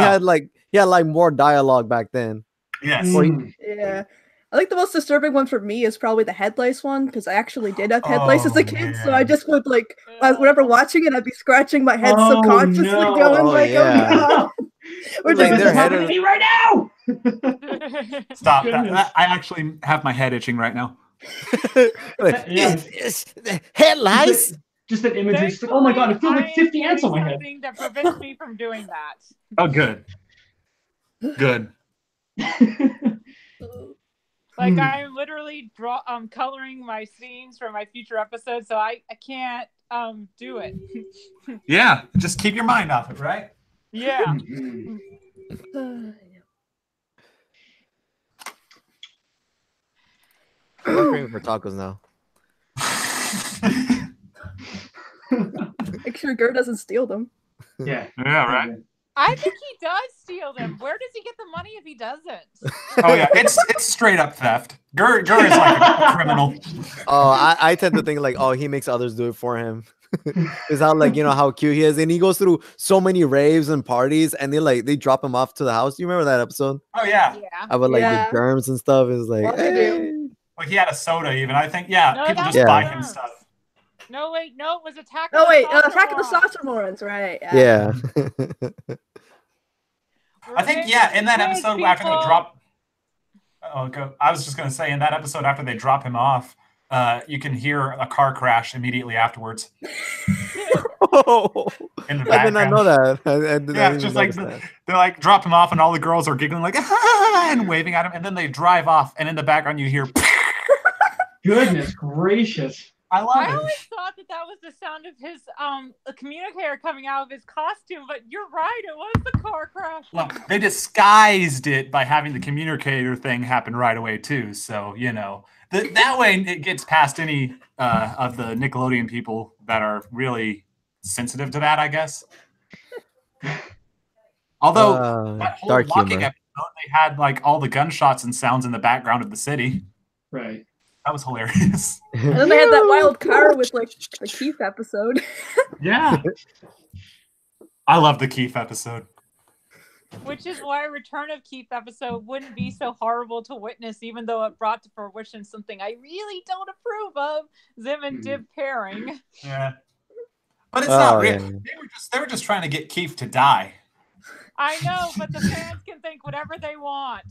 he had like more dialogue back then. Yes. Yeah. I think the most disturbing one for me is probably the head lice one, because I actually did have head lice as a kid, so I man. just would like whenever watching it, I'd be scratching my head Oh, subconsciously, no. going Oh, like, yeah. "Oh god." Or Like, just their This is head happening is- to me right now. Stop Goodness. that. I actually have my head itching right now. like, Yeah. head lice. Just that imagery. It's like, oh my god, it feels like Thankfully, 50 I am ants on my doing head. something that prevents me from doing that. Oh, good. Good. Like I'm literally coloring my scenes for my future episodes, so I can't do it. Yeah. Just keep your mind off it, right? Yeah. I'm craving for tacos now. make sure Gur doesn't steal them. Yeah. Yeah, right. I think he does steal them. Where does he get the money if he doesn't? Oh yeah, it's straight up theft. Gur is like a criminal. Oh, I tend to think like, oh, he makes others do it for him. Is how like, you know, how cute he is, and he goes through so many raves and parties, and they drop him off to the house. You remember that episode Oh yeah. Yeah. about like Yeah. the germs and stuff? Is like, Well, they do. hey. Like he had a soda even. I think yeah, No, people that just was buy germs. him stuff. No, wait, no, it was Attack. Oh wait, Saucer Attack of the Morons. Saucer Morons, right? Yeah. I think yeah, in that Revenge, episode after they people. drop. Oh, go. I was just gonna say in that episode after they drop him off, you can hear a car crash immediately afterwards Oh, in the I did not background. know that. I did Yeah, not it's even just like notice that. they like drop him off and all the girls are giggling like and waving at him, and then they drive off, and in the background you hear. Goodness gracious. I love I it. always thought that was the sound of his a communicator coming out of his costume, but you're right, it was the car crash. Well, they disguised it by having the communicator thing happen right away too. So you know that way it gets past any of the Nickelodeon people that are really sensitive to that, I guess. Although that whole dark walking humor. episode, they had like all the gunshots and sounds in the background of the city. Right. That was hilarious. And then they had that wild car with like the Keith episode. Yeah. I love the Keith episode. Which is why Return of Keith episode wouldn't be so horrible to witness, even though it brought to fruition something I really don't approve of, Zim and Dib pairing. Yeah. But it's not real. yeah. They were just trying to get Keith to die. I know, but the fans can think whatever they want.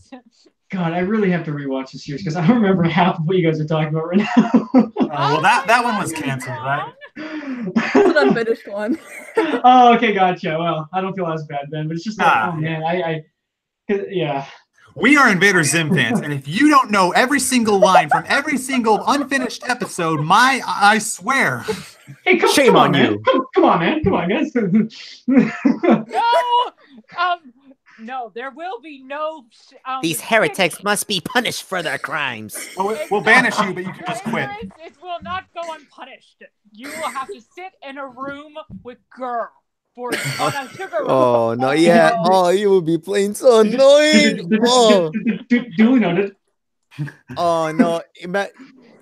God, I really have to rewatch the series because I don't remember half of what you guys are talking about right now. Well, that one was canceled, right? It's an unfinished one. Oh, okay, gotcha. Well, I don't feel as bad then, but it's just like, Nah, oh man, yeah. We are Invader Zim fans, and if you don't know every single line from every single unfinished episode, I swear. Hey, Shame come on on, man. you. Come on, man. Come on, guys. No, there will be no. These heretics must be punished for their crimes. We'll banish you, but you can just quit. It will not go unpunished. You will have to sit in a room with girl for on a sugar. Oh no, yeah. Oh, you would be playing so annoying. Oh, Duly noted. oh no.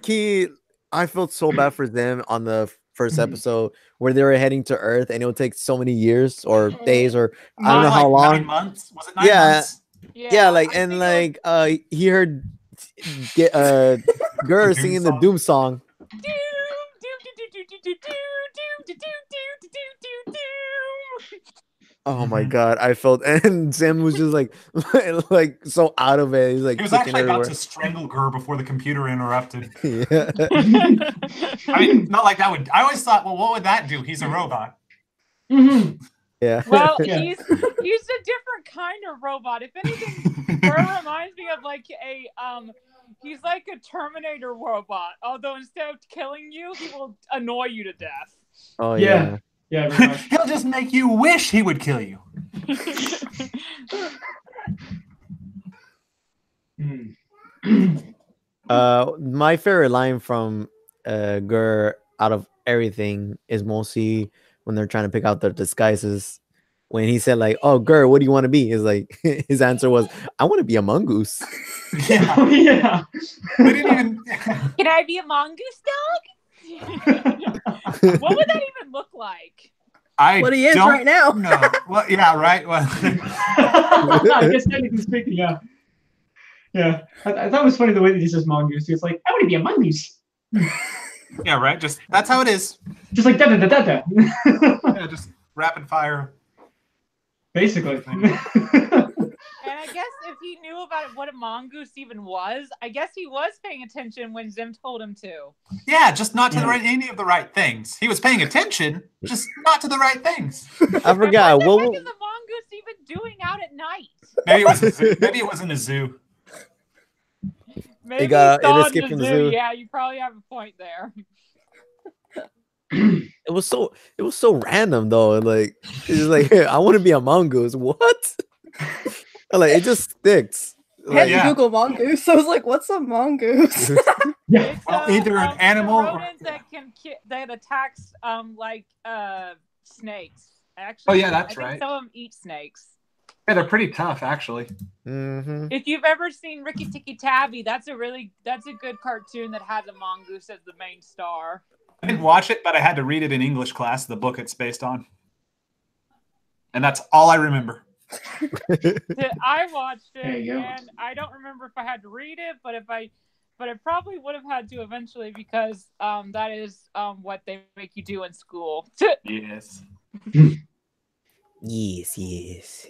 Key, I felt so bad for them on the first episode where they were heading to Earth, and it would take so many years or days or I don't know how long. 9 months? Was it 9 Yeah. months? Yeah, like I and think like he heard Gur Doom singing the song. Doom song. Oh my god, I felt and Sam was just like like so out of it. He's like He was kicking actually about everywhere. to strangle Gur before the computer interrupted. Yeah. I mean, not like that would. I always thought, well, what would that do? He's a robot. Yeah. Well, Yeah. he's a different kind of robot. If anything, Burr reminds me of like a he's like a Terminator robot. Although instead of killing you, he will annoy you to death. Oh Yeah. yeah. Yeah, very much. He'll just make you wish he would kill you. My favorite line from Gur out of everything is mostly when they're trying to pick out their disguises. When he said like, "Oh, Gur, what do you want to be?" Is like his answer was, "I want to be a mongoose." Yeah. Oh, yeah. They didn't even. Can I be a mongoose dog? What would that even look like? What he is right now. No. Well, yeah, right. Well, I guess technically speaking, yeah. Yeah. I thought it was funny the way that he says mongoose. It's like, I want to be a mongoose. yeah, right. Just that's how it is. Just like da da da da da. Yeah, just rapid fire. Basically. And I guess if he knew about what a mongoose even was, I guess he was paying attention when Zim told him to. Yeah, just not to any of the right things. He was paying attention, just not to the right things. I forgot. What the heck is a mongoose even doing out at night? Maybe it was a zoo. Maybe it was in a zoo. Maybe it saw escaped in from the zoo. Yeah, you probably have a point there. It was so random though. Like it's like, hey, I want to be a mongoose. What? Like it just sticks. I had Yeah. to Google mongoose. So I was like, "What's a mongoose?" Yeah. It's, Well, either an animal the or- rodents that attacks snakes. Actually, Oh, yeah, that's I think right. some of them eat snakes. Yeah, they're pretty tough, actually. Mm-hmm. If you've ever seen Ricky Tikki Tavi, that's a good cartoon that has a mongoose as the main star. I didn't watch it, but I had to read it in English class, the book it's based on. And that's all I remember. I watched There you it, go. and I don't remember if I had to read it, but I probably would have had to eventually because that is what they make you do in school. Yes. Yes.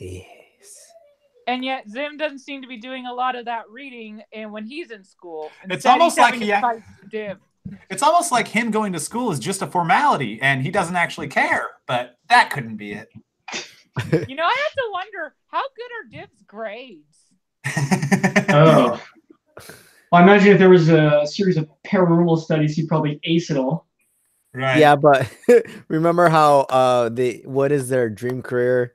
And yet Zim doesn't seem to be doing a lot of that reading, and when he's in school, It's Instead, almost he's like having he to fight Div. It's almost like him going to school is just a formality, and he doesn't actually care. But that couldn't be it. You know, I have to wonder how good are Div's grades. Oh. Well, I imagine if there was a series of paranormal studies, he'd probably ace it all. Right. Yeah, but remember how what is their dream career?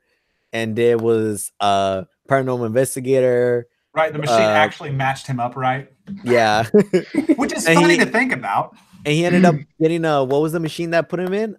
And there was paranormal investigator. Right. The machine actually matched him up right. Yeah. Which is And funny he- to think about. And he ended up getting what was the machine that put him in?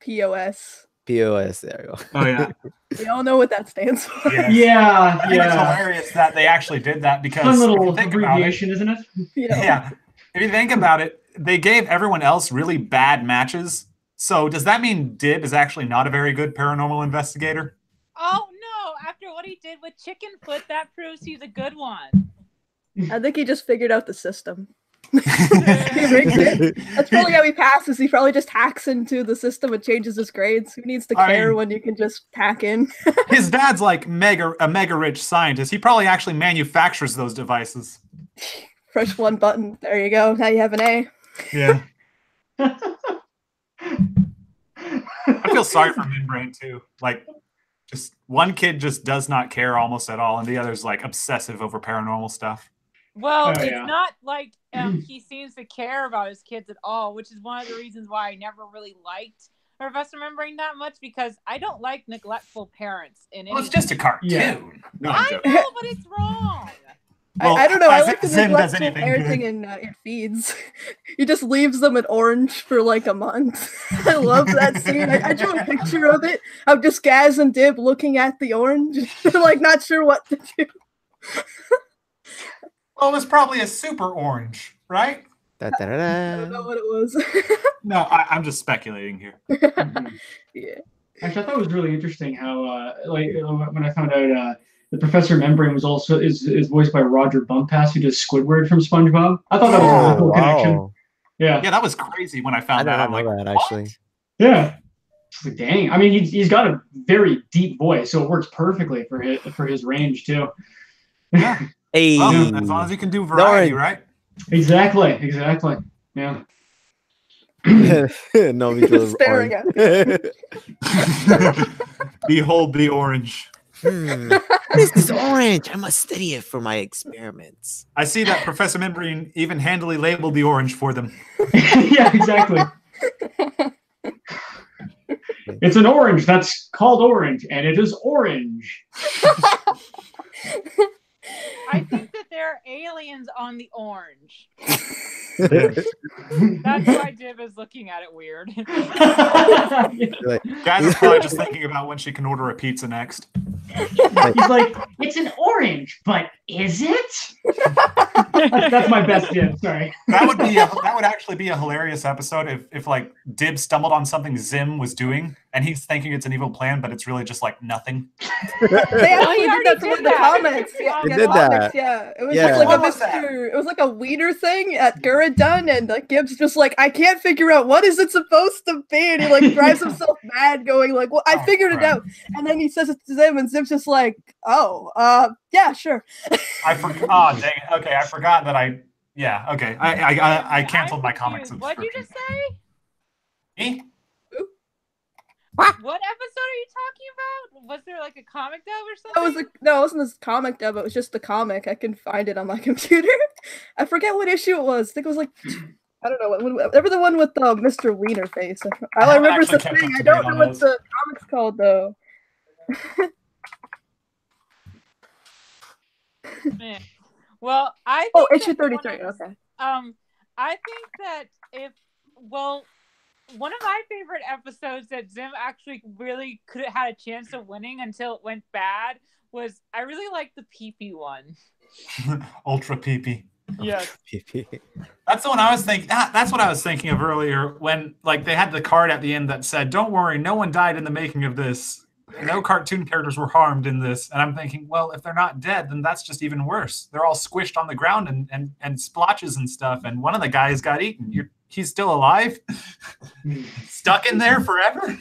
POS. POS. There you go. Oh, yeah. We all know what that stands for. Yeah. Yeah, I think it's yeah. hilarious that they actually did that because Fun if little you think about it, abbreviation, isn't it? yeah. If you think about it, they gave everyone else really bad matches. So does that mean Dib is actually not a very good paranormal investigator? Oh no! After what he did with Chickenfoot, that proves he's a good one. I think he just figured out the system. He rigged it. That's probably how he passes. He probably just hacks into the system and changes his grades. Who needs to care when you can just hack in? His dad's like a mega rich scientist. He probably actually manufactures those devices. Push one button. There you go. Now you have an A. Yeah. I feel sorry for Membrane too. Like, just one kid just does not care almost at all, and the other's like obsessive over paranormal stuff. Well, Oh, it's yeah. not like he seems to care about his kids at all, which is one of the reasons why I never really liked Professor Membrane that much, because I don't like neglectful parents in Well, it's anything. just a cartoon. Yeah. No, I'm I joking. know, but it's wrong. Well, I don't know. I as like if the Zim does neglectful anything parenting good. in feeds. He just leaves them at orange for like a month. I love that scene. I drew a picture of it of just Gaz and Dib looking at the orange, like not sure what to do. Well, it was probably a super orange, right? I don't know what it was. No, I'm just speculating here. Yeah. Actually, I thought it was really interesting how, when I found out the Professor Membrane was also is voiced by Roger Bumpass, who does Squidward from SpongeBob. I thought that was a really cool connection. Yeah, Yeah, that was crazy when I I found did that. not I'm know like, that what? actually. yeah. It's like, dang. I mean, he's got a very deep voice, so it works perfectly for his range too. Yeah. Hey, Well, as long as you can do variety, worry. right? Exactly. Yeah. Novi goes Staring orange. Behold the orange. What is this orange? I must study it for my experiments. I see that Professor Membrane even handily labeled the orange for them. Yeah, exactly. It's an orange that's called orange, and it is orange. I think that there are aliens on the orange. That's why Div is looking at it weird. Like, Guys is probably just thinking about when she can order a pizza next. He's like, it's an orange, but is it? That's my best dib. Sorry. That would actually be a hilarious episode if like Dib stumbled on something Zim was doing and he's thinking it's an evil plan, but it's really just like nothing. They actually did that for the comics. Yeah, They did that. Yeah, it was Yeah. like What a was that? Mr. It was like a wiener thing at Gurren done, and like Gibbs just like, I can't figure out what is it supposed to be, and he like drives himself mad, going like, well, I figured it out, and then he says it to Zim, and Zim's just like, oh, yeah, sure. I forgot. Oh, dang it. Okay, I forgot that I. Yeah. Okay. I canceled my comic confused. subscription. What'd you just say? Me? What episode are you talking about? Was there like a comic dub or something? That was no, it wasn't this comic dub. It was just the comic. I can find it on my computer. I forget what issue it was. I think it was like, I don't know, whatever the one with Mr. Wiener face. All I remember is the thing. I don't know what the comic's called though. Man. Well, I think Oh, issue that one 33. of- Okay. I think that one of my favorite episodes that Zim actually really could have had a chance of winning until it went bad was, I really liked the pee-pee one. Ultra peepee. Yes. That's the one I was thinking. That's what I was thinking of earlier when like they had the card at the end that said, "Don't worry, no one died in the making of this. No cartoon characters were harmed in this." And I'm thinking, well, if they're not dead, then that's just even worse. They're all squished on the ground and splotches and stuff. And one of the guys got eaten. He's still alive, stuck in there forever.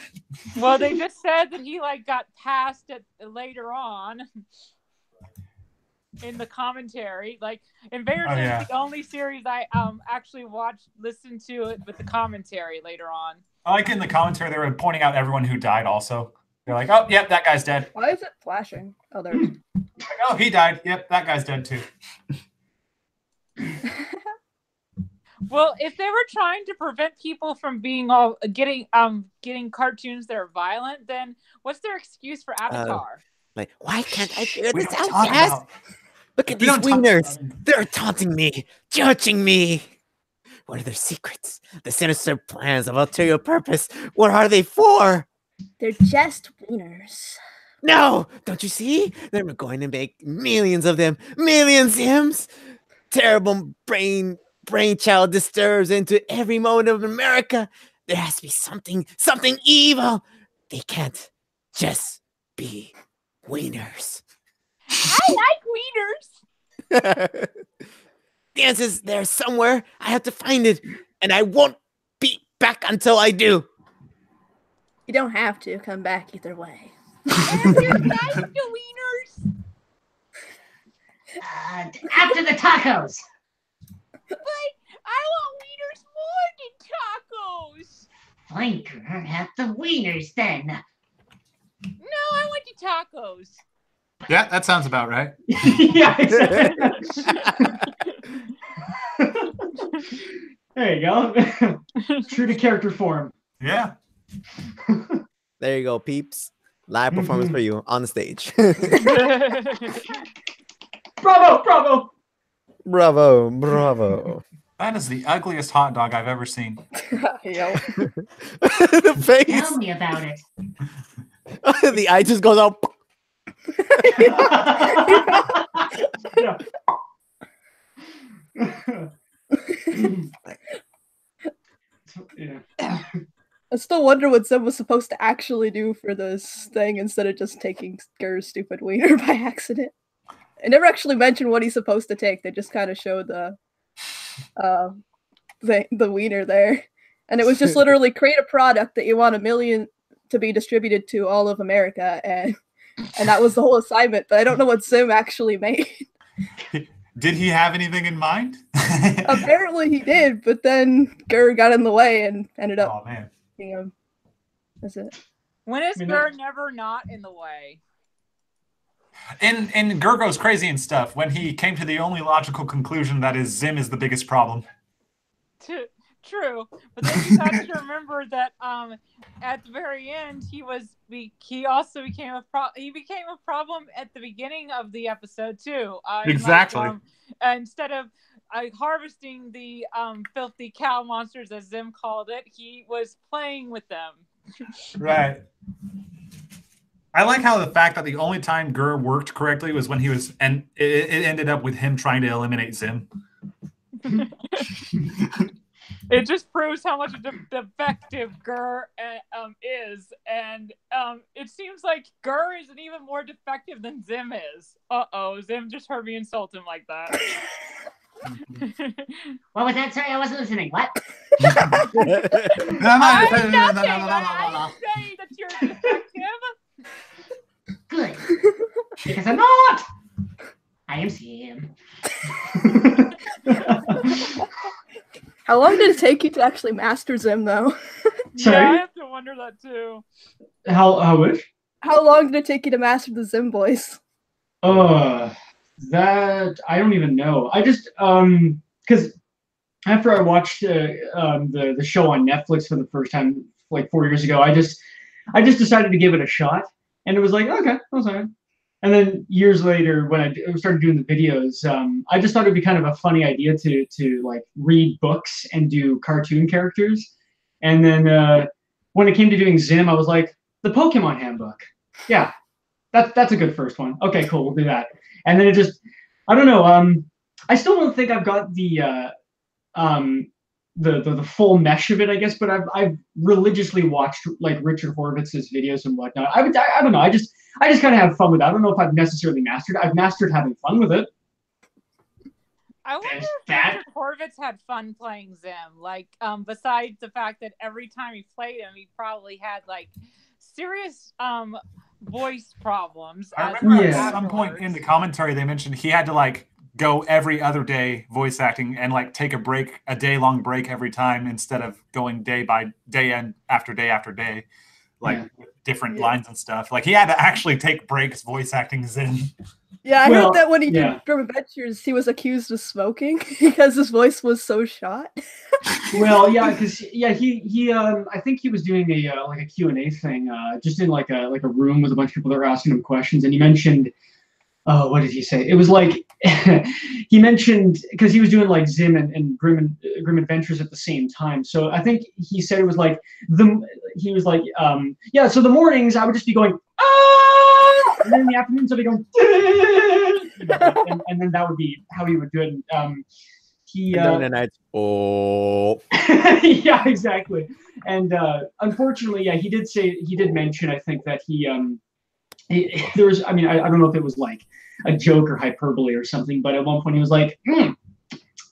Well, they just said that he like got passed later on in the commentary. Like Invader Zim is the only series I actually listened to it with the commentary later on. I like in the commentary they were pointing out everyone who died also. They're like, oh, yep, that guy's dead. Why is it flashing? Oh, there. Like, oh, he died. Yep, that guy's dead too. Well, if they were trying to prevent people from being getting cartoons that are violent, then what's their excuse for Avatar? Like, why can't I figure We this don't out, talk Jazz? about- Look at we these don't talk wieners. about- They're taunting me, judging me. What are their secrets? The sinister plans of ulterior purpose. What are they for? They're just wieners. No, don't you see? They're going to make millions of them, millions hymns. Terrible brainchild disturbs into every moment of America. There has to be something evil. They can't just be wieners. I like wieners. The answer's there somewhere. I have to find it, and I won't be back until I do. You don't have to come back either way. I like the wieners. After the tacos. But I want wieners more than tacos. Fine, girl, have the wieners then. No, I want the tacos. Yeah, that sounds about right. Yeah, exactly. There you go. True to character form. Yeah. There you go, peeps. Live performance for you on the stage. Bravo, bravo. Bravo, bravo. That is the ugliest hot dog I've ever seen. Yo. The face. Tell me about it. The eye just goes out. Yeah. I still wonder what Zim was supposed to actually do for this thing instead of just taking Gur's stupid wiener by accident. I never actually mentioned what he's supposed to take. They just kind of showed the wiener there, and it was just literally create a product that you want 1 million to be distributed to all of America, and that was the whole assignment. But I don't know what Zim actually made. Did he have anything in mind? Apparently he did, but then Gur got in the way and ended up. Oh man. That's it. When is I mean, Gur never not in the way? And Gur goes crazy and stuff when he came to the only logical conclusion that is Zim is the biggest problem. True, but then you have to remember that at the very end he also became a problem at the beginning of the episode too. Exactly. Instead of harvesting the filthy cow monsters, as Zim called it, he was playing with them. Right. I like how the fact that the only time Gur worked correctly was when he was, and it ended up with him trying to eliminate Zim. It just proves how much defective Gur is, and it seems like Gur is even more defective than Zim is. Zim just heard me insult him like that. What was that? Sorry, I wasn't listening. What? I'm saying that you're defective. Good. Because I'm not. I am Sam. How long did it take you to actually master Zim, though? Sorry? Yeah, I have to wonder that too. How much? How long did it take you to master the Zim voice? That I don't even know. I just because after I watched the show on Netflix for the first time like 4 years ago, I just decided to give it a shot, and it was like, okay, that's all right. And then years later, when I started doing the videos, I just thought it'd be kind of a funny idea to like read books and do cartoon characters. And then when it came to doing Zim, I was like, the Pokemon Handbook. Yeah, that's a good first one. Okay, cool, we'll do that. And then it just, I don't know. I still don't think I've got the full mesh of it, I guess. But I've religiously watched like Richard Horowitz's videos and whatnot. I don't know. I just kind of have fun with it. I don't know if I've necessarily mastered it. I've mastered having fun with it. I wonder if Richard Horvitz had fun playing Zim. Like, besides the fact that every time he played him, he probably had like serious voice problems. I remember at some point in the commentary they mentioned he had to like go every other day voice acting and like take a break, a day-long break every time instead of going day by day and after day after day, like with different lines and stuff. Like he had to actually take breaks voice acting Zim. Yeah, I heard that when he did Grim Adventures, he was accused of smoking because his voice was so shot. Well, yeah, because he I think he was doing a like a Q&A thing, just in like a room with a bunch of people that were asking him questions, and he mentioned, oh, what did he say? It was like he mentioned because he was doing like Zim and Grim Adventures at the same time. So I think he said it was like so the mornings I would just be going and then in the afternoons I'd be going and then that would be how he would do it. And then the nights, yeah, exactly. And unfortunately, yeah, he did mention, I think, that there was, I mean, I don't know if it was like a joke or hyperbole or something, but at one point he was like,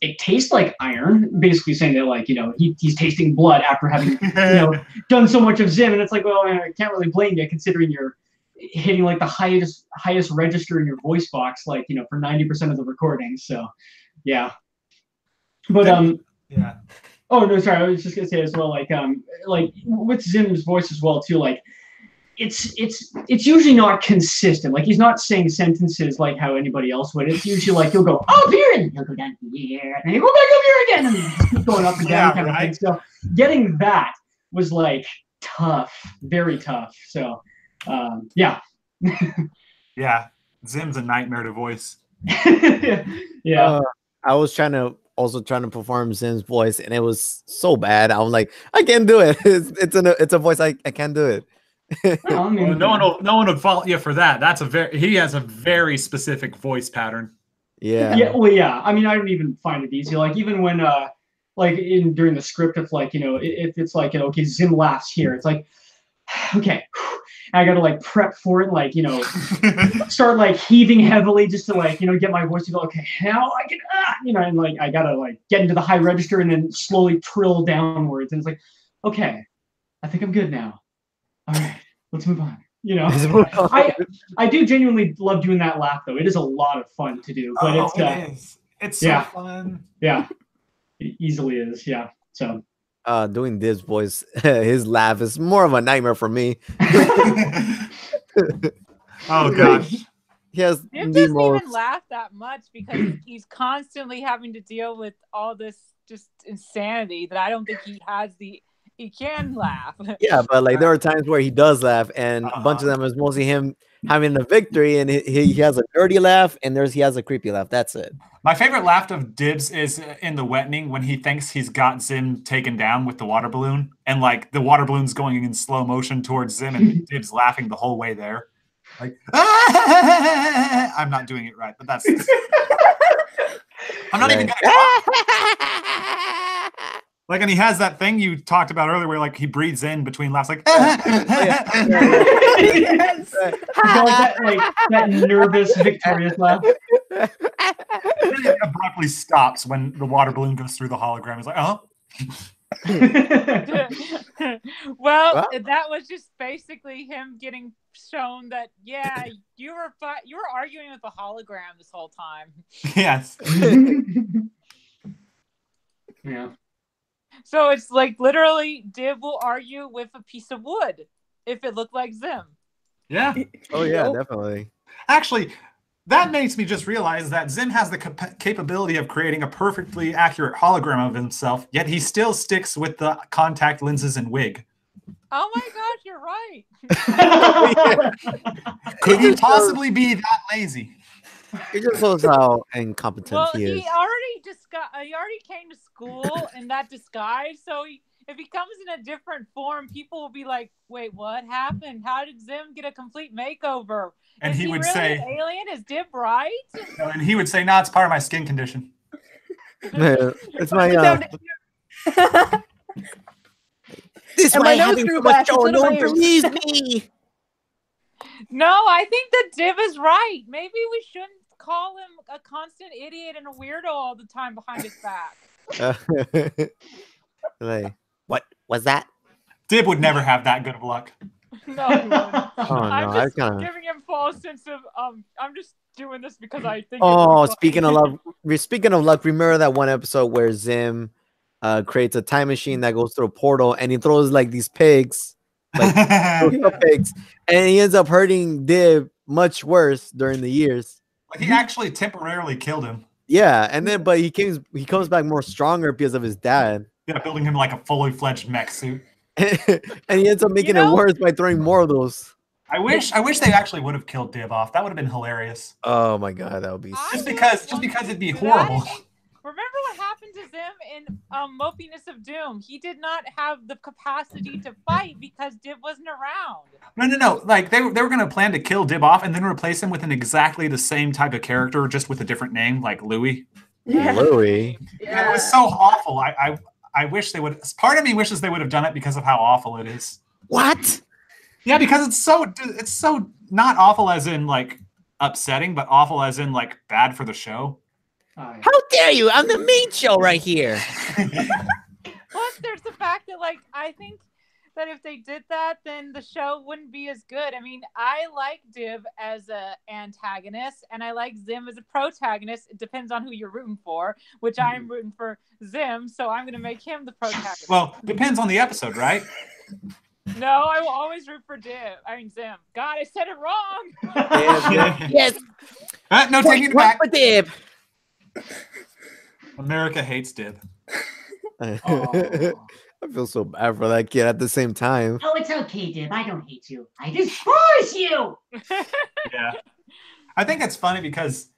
it tastes like iron, basically saying that, like, you know, he's tasting blood after having, you know, done so much of Zim. And it's like, well, I can't really blame you considering you're hitting like the highest register in your voice box, like, you know, for 90% of the recording. So, yeah. But, yeah. Oh, no, sorry. I was just going to say as well, like with Zim's voice as well, too, like, it's usually not consistent. Like he's not saying sentences like how anybody else would. It's usually like he'll go up here and he'll go down here and he'll go back up here again and keep going up and down kind of thing. So getting that was like tough, very tough. So yeah. Yeah, Zim's a nightmare to voice. Yeah. I was trying to perform Zim's voice and it was so bad. I'm like, I can't do it. It's a voice I can't do it. Well, no one would fault you for that. He has a very specific voice pattern. Yeah. Well, yeah. I mean, I don't even find it easy. Like even when like during the script, if like, you know, if it's like, you know, okay, Zim laughs here, it's like, okay, I gotta like prep for it, like, you know, start like heaving heavily just to like, you know, get my voice to go, okay, how I can, you know, and like I gotta like get into the high register and then slowly trill downwards, and it's like, okay, I think I'm good now. All right, let's move on. You know, I do genuinely love doing that laugh though. It is a lot of fun to do, but it is. It's so fun. Yeah, it easily is. Yeah. So doing this voice, his laugh is more of a nightmare for me. Oh gosh. He has Jim doesn't even laugh that much because he's constantly having to deal with all this just insanity that I don't think he can laugh. Yeah, but like there are times where he does laugh, and a bunch of them is mostly him having a victory, and he has a dirty laugh, and he has a creepy laugh. That's it. My favorite laugh of Dibs is in the Wetning when he thinks he's got Zim taken down with the water balloon, and like the water balloon's going in slow motion towards Zim, and Dibs laughing the whole way there. Like, I'm not doing it right, but that's. I'm not even gonna. Like, and he has that thing you talked about earlier, where like he breathes in between laughs, like. Yes. Like that nervous, victorious laugh. It abruptly stops when the water balloon goes through the hologram. It's like, oh. Well, that was just basically him getting shown that you were arguing with the hologram this whole time. Yes. Yeah. So it's like literally Dib will argue with a piece of wood if it looked like Zim. Yeah. Oh yeah, definitely. Actually, that makes me just realize that Zim has the capability of creating a perfectly accurate hologram of himself, yet he still sticks with the contact lenses and wig. Oh my gosh, you're right. Could he possibly be that lazy? It just shows how incompetent he is. He already came to school in that disguise, so if he comes in a different form, people will be like, wait, what happened? How did Zim get a complete makeover? And is he would really say, an alien? Is Dib right? And he would say, "No, it's part of my skin condition." It's my this And why my nose having grew so much back, show, it's no one in my ears. believes me. No, I think that Dib is right. Maybe we shouldn't call him a constant idiot and a weirdo all the time behind his back. Like, what was that? Dib would never have that good of luck. No, he wouldn't. Oh no, I'm I just kind of. giving him false sense of I'm just doing this because I think. Oh, speaking of luck, remember that one episode where Zim creates a time machine that goes through a portal, and he throws like these pigs, like pigs, and he ends up hurting Dib much worse during the years. Like he actually temporarily killed him. Yeah, and then but he comes back more stronger because of his dad. Yeah, building him like a fully fledged mech suit. And he ends up making it worse by throwing more of those. I wish they actually would have killed Dib off. That would have been hilarious. Oh my god, that would be just because it'd be horrible. Remember what happened to Zim in Mopiness of Doom? He did not have the capacity to fight because Dib wasn't around. No. Like they were going to plan to kill Dib off and then replace him with an exactly the same type of character, just with a different name, like Louis. Yeah. Louis. Yeah. It was so awful. I wish they would. Part of me wishes they would have done it because of how awful it is. What? Yeah, because it's so not awful as in like upsetting, but awful as in like bad for the show. How dare you? I'm the main show right here. Plus, there's the fact that like I think that if they did that, then the show wouldn't be as good. I mean, I like Dib as an antagonist, and I like Zim as a protagonist. It depends on who you're rooting for, which I'm rooting for Zim, so I'm going to make him the protagonist. Well, depends on the episode, right? No, I will always root for Zim. God, I said it wrong. Yes. No, taking it back. For Dib. America hates Dib. I feel so bad for that kid at the same time. Oh, it's okay, Dib. I don't hate you. I despise you. Yeah. I think it's funny because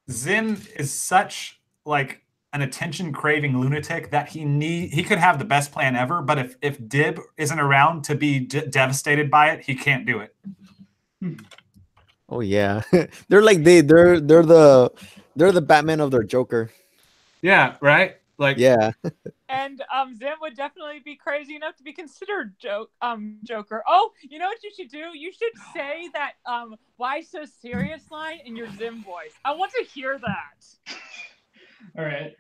Zim is such like an attention-craving lunatic that he could have the best plan ever, but if Dib isn't around to be devastated by it, he can't do it. Oh yeah, they're like they're the Batman of their Joker. Yeah, right. Like yeah. And Zim would definitely be crazy enough to be considered Joker. Oh, you know what you should do? You should say that "Why so serious" line in your Zim voice. I want to hear that. All right.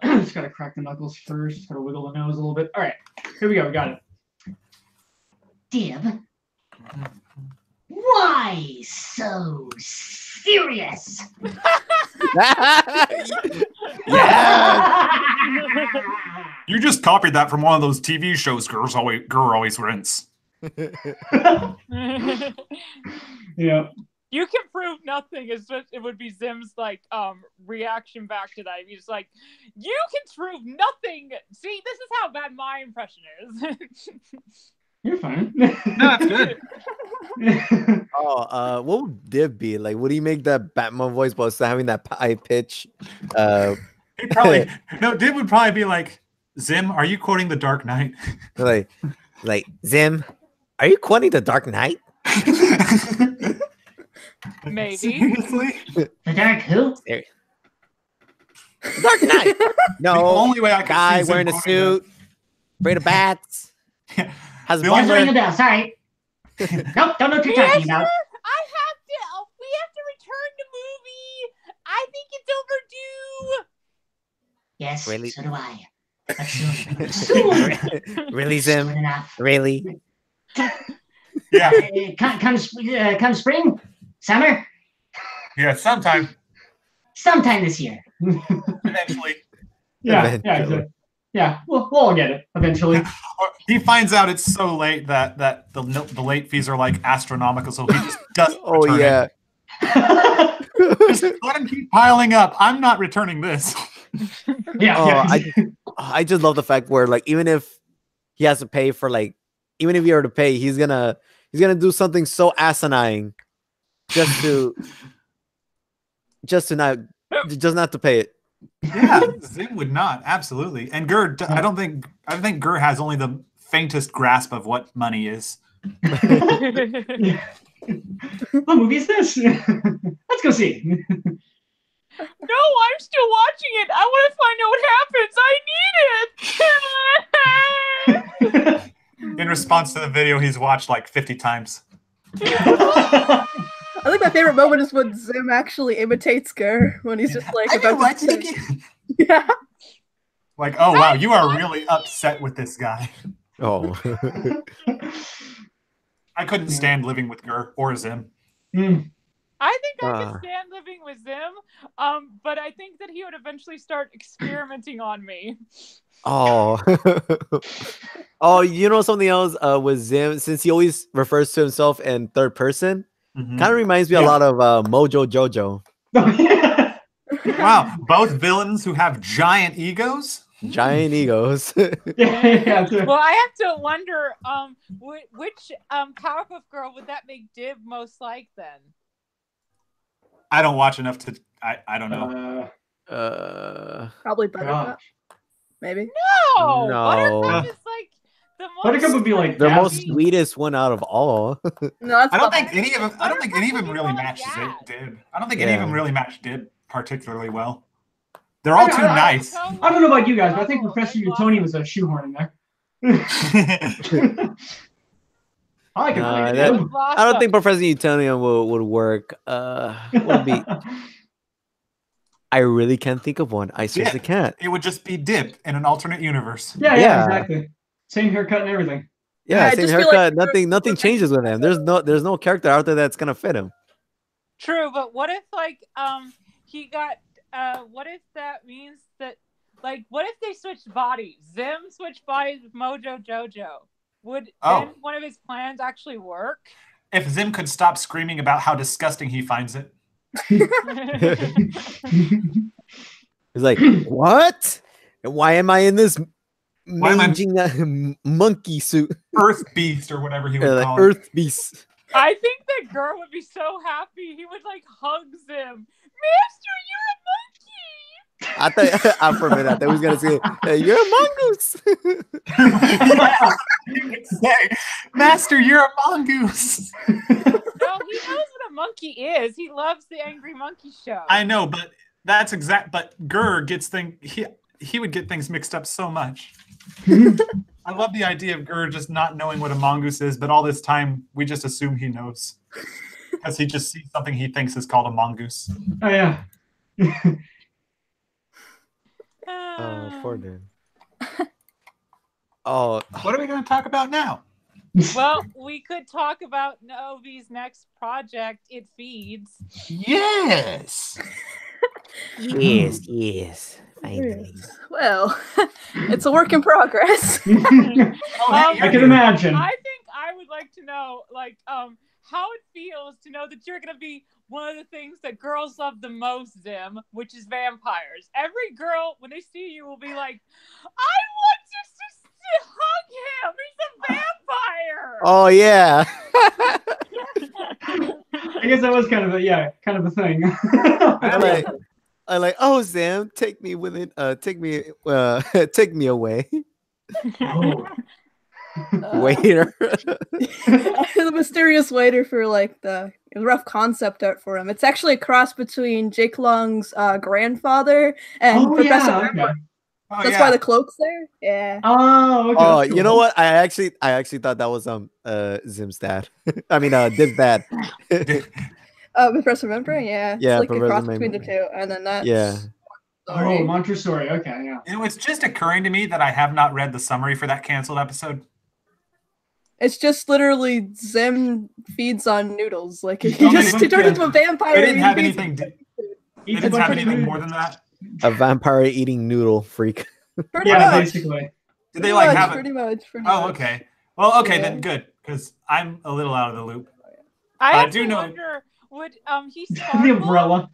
Just gotta crack the knuckles first. Just gotta wiggle the nose a little bit. All right. Here we go. We got it. Dib, why so serious? Yeah. You just copied that from one of those TV shows girl always wins. Yeah. You can prove nothing. It's just it would be Zim's like reaction back to that. He's like, you can prove nothing. See, this is how bad my impression is. You're fine. No, that's good. Oh, what would Dib be like? Would he make that Batman voice while still having that high pitch? He'd probably Dib would probably be like, Zim, are you quoting The Dark Knight? like Zim, are you quoting The Dark Knight? Maybe. Seriously? The Dark who? Dark Knight. The No, only way I could guy see Zim wearing a quoting suit, afraid of bats, that- has a The only Doesn't ring a butler. bell. Sorry. Nope. Don't know what you're talking about. We have to return the movie. I think it's overdue. Yes, Really? so do I. But soon. Really, Soon Zim? enough. Really? Yeah, Come spring, summer, yeah, sometime sometime this year. eventually. Yeah, Eventually. yeah, exactly. Yeah, we'll all get it eventually. Or he finds out it's so late that the late fees are like astronomical, so he just doesn't. Oh return yeah. it. Just let him keep piling up. I'm not returning this. Yeah, Oh, yeah. I just love the fact where like even if he has to pay for like even if he were to pay, he's gonna do something so asinine just not to pay it. Yeah, Zim would not absolutely. And Gur, I don't think Gur has only the faintest grasp of what money is. What movie is this? Let's go see. No, I'm still watching it. I want to find out what happens. I need it. In response to the video he's watched like 50 times. I think my favorite moment is when Zim actually imitates Gur when he's just like about to say- Yeah. Like, oh wow, you are really upset with this guy. Oh. I couldn't stand living with Gur or Zim. I think I could stand living with Zim, but I think that he would eventually start experimenting on me. Oh. Oh, you know something else with Zim, since he always refers to himself in third person, kind of reminds me a lot of Mojo Jojo. Wow, both villains who have giant egos. Giant egos. Yeah, Well, I have to wonder, which Powerpuff Girl would that make Div most like then? I don't watch enough to. I don't know. Probably Buttercup. gosh. Maybe. No, No. Buttercup is like the most. Buttercup would be like The Daffy. most sweetest one out of all. No, that's I don't not think any of them. I don't think any of them really match Yeah. Dib. I don't think any of Yeah. them really match Dib particularly well. They're all too nice. I don't know about you guys, but I think Professor Utoni was a shoehorn in there. I like it. Nah, that- I don't think Professor Utonium would work. Would be. I really can't think of one. I seriously can't. It would just be Dib in an alternate universe. Yeah, Yeah. exactly. Same haircut and everything. Yeah, I same just feel like haircut. Professor Nothing changes with him. There's no character out there that's gonna fit him. True, but what if he got what if that means that what if they switched bodies? Zim switched bodies with Mojo Jojo. Would then one of his plans actually work? If Zim could stop screaming about how disgusting he finds it. He's like, what? And why am I in this Why am I- managing monkey suit? Earth Beast or whatever he would Like call it. Earth Beast. I think that Gur would be so happy. He would hug Zim. Master, you're a monkey. I thought for a minute I thought he was gonna say, hey, "You're a mongoose." He would say, Master, you're a mongoose. No, he knows what a monkey is. He loves the Angry Monkey Show. I know, but that's exact. But Gur gets things. He would get things mixed up so much. I love the idea of Gur just not knowing what a mongoose is, but all this time we just assume he knows because he just sees something he thinks is called a mongoose. Oh yeah. Oh, poor dude. Oh, What are we going to talk about now? Well, we could talk about Novi's next project, It Feeds. Yes. yes. Finally. Well, it's a work in progress. I can imagine. I think I would like to know, how it feels to know that you're going to be one of the things that girls love the most, Zim, which is vampires. Every girl, when they see you, will be like, I want to hug him. He's a vampire. oh yeah. I guess that was kind of a thing. I like. Oh, Sam, take me with it. Take me away. Oh. Waiter. The mysterious waiter for like the rough concept art for him. It's actually a cross between Jake Long's grandfather and Professor Pepper. Oh, That's why the cloak's there. Yeah. Oh, okay. Oh, that's you know cool. what? I actually thought that was Zim's dad. I mean Dib's dad. Professor Membrane, yeah. Yeah, It's like a Professor cross between the Membrane. two. And then that's Yeah. Oh, Montessori. Okay, yeah. You know, it's just occurring to me that I have not read the summary for that canceled episode. It's just literally Zim feeds on noodles. Like he Okay, just turned into a vampire. They didn't have and he feeds- anything. They Eats a didn't bunch have of anything food. more than that. A vampire eating noodle freak. Pretty Yeah, much. basically. Did they like have it? Pretty much. Oh, okay. Well, okay, Yeah. then good, because I'm a little out of the loop. I I actually do know- wonder, would he The sparkle? umbrella.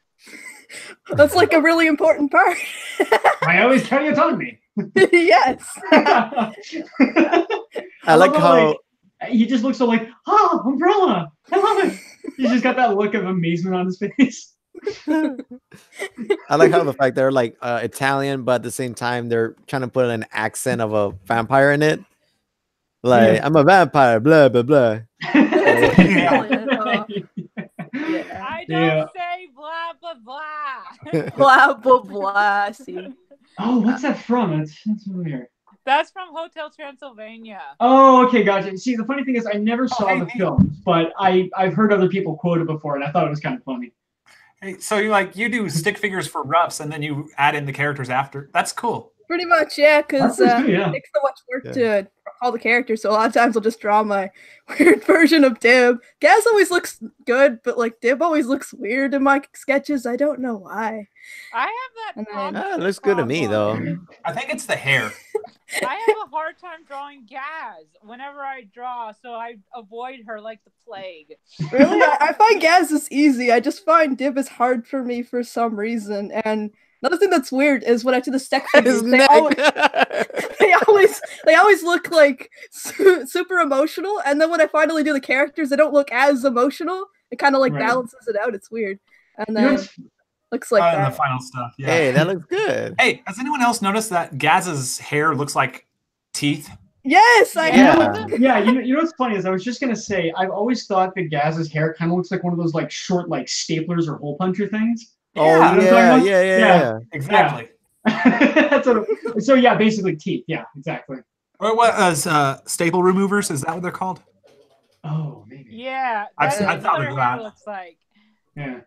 That's like a really important part. I always carry autonomy. Yes. I love like how he just looks so like, oh, umbrella. I love it. He's just got that look of amazement on his face. I like how the fact they're like Italian, but at the same time they're trying to put an accent of a vampire in it. Like Yeah. I'm a vampire, blah blah blah. Yeah. I don't Yeah. say blah blah blah. Blah blah blah. See. Oh, what's that from? That's weird. That's from Hotel Transylvania. Oh, okay, gotcha. See, the funny thing is, I never saw hey, the neat. film, but I've heard other people quote it before, and I thought it was kind of funny. Hey, so you do stick figures for roughs, and then you add in the characters after. That's cool. Pretty much, yeah, because That's good, yeah. it takes so much work to call the characters, so a lot of times I'll just draw my weird version of Dib. Gaz always looks good, but like Dib always looks weird in my sketches. I don't know why. I have that And then- problem. It looks good to me though. I think it's the hair. I have a hard time drawing Gaz whenever I draw, so I avoid her like the plague. Really, I find Gaz is easy. I just find Dib is hard for me for some reason. And another thing that's weird is when I do the stick figures, His neck. they always look like super emotional, and then when I finally do the characters, they don't look as emotional. It kind of like Right. balances it out. It's weird, and You know then what's- looks like And the that. final stuff. Yeah. Hey, that looks good. Hey, has anyone else noticed that Gaz's hair looks like teeth? Yes, I Yeah. have. Yeah, you know what's funny is I was just gonna say I've always thought that Gaz's hair kind of looks like one of those like short like staplers or hole puncher things. Oh You know what I'm yeah, talking yeah, about? yeah. Exactly. That's what so yeah, basically teeth. Yeah, exactly. Or what staple removers? Is that what they're called? Oh, maybe. Yeah, I've that's seen- what I've thought her of hair that. looks like. Yeah.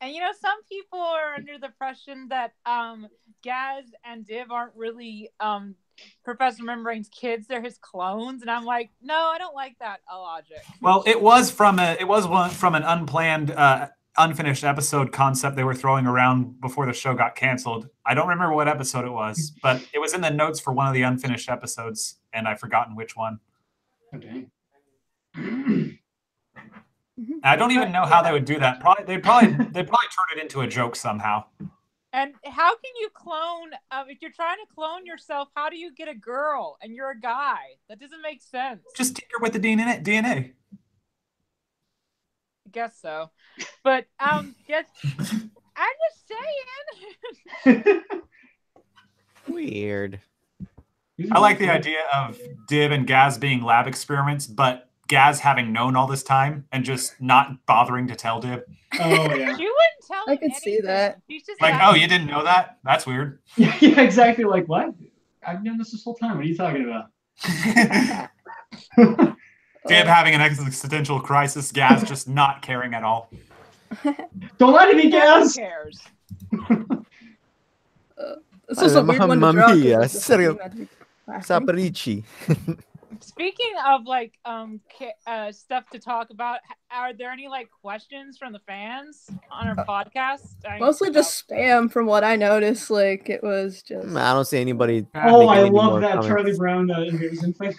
And you know, some people are under the impression that Gaz and Div aren't really Professor Membrane's kids; they're his clones. And I'm like, no, I don't like that logic. Well, it was from an unplanned, unfinished episode concept they were throwing around before the show got canceled. I don't remember what episode it was, but it was in the notes for one of the unfinished episodes, and I've forgotten which one. Oh, dang. And I don't even know how they would do that. They'd probably turn it into a joke somehow. And how can you clone? If you're trying to clone yourself, how do you get a girl and you're a guy? That doesn't make sense. Just tinker with the DNA. I guess so. But just I'm just saying. Weird. I like the idea of Dib and Gaz being lab experiments, but Gaz having known all this time and just not bothering to tell Dib. Oh yeah. She wouldn't tell I him could see anything. that. She's just Like, oh, you didn't know that? That's weird. Yeah, exactly. Like what? I've known this whole time. What are you talking about? Dib having an existential crisis, Gaz just not caring at all. Don't lie to me, Who Gaz. cares? This was a weird one to Mamma draw. 'cause mia, it's just serio. meant to be classic. Saperici. Speaking of like stuff to talk about, are there any like questions from the fans on our podcast? Mostly just spam from what I noticed. Like it was just I don't see anybody. Oh, making I any love more that comments. Charlie Brown invasion thing.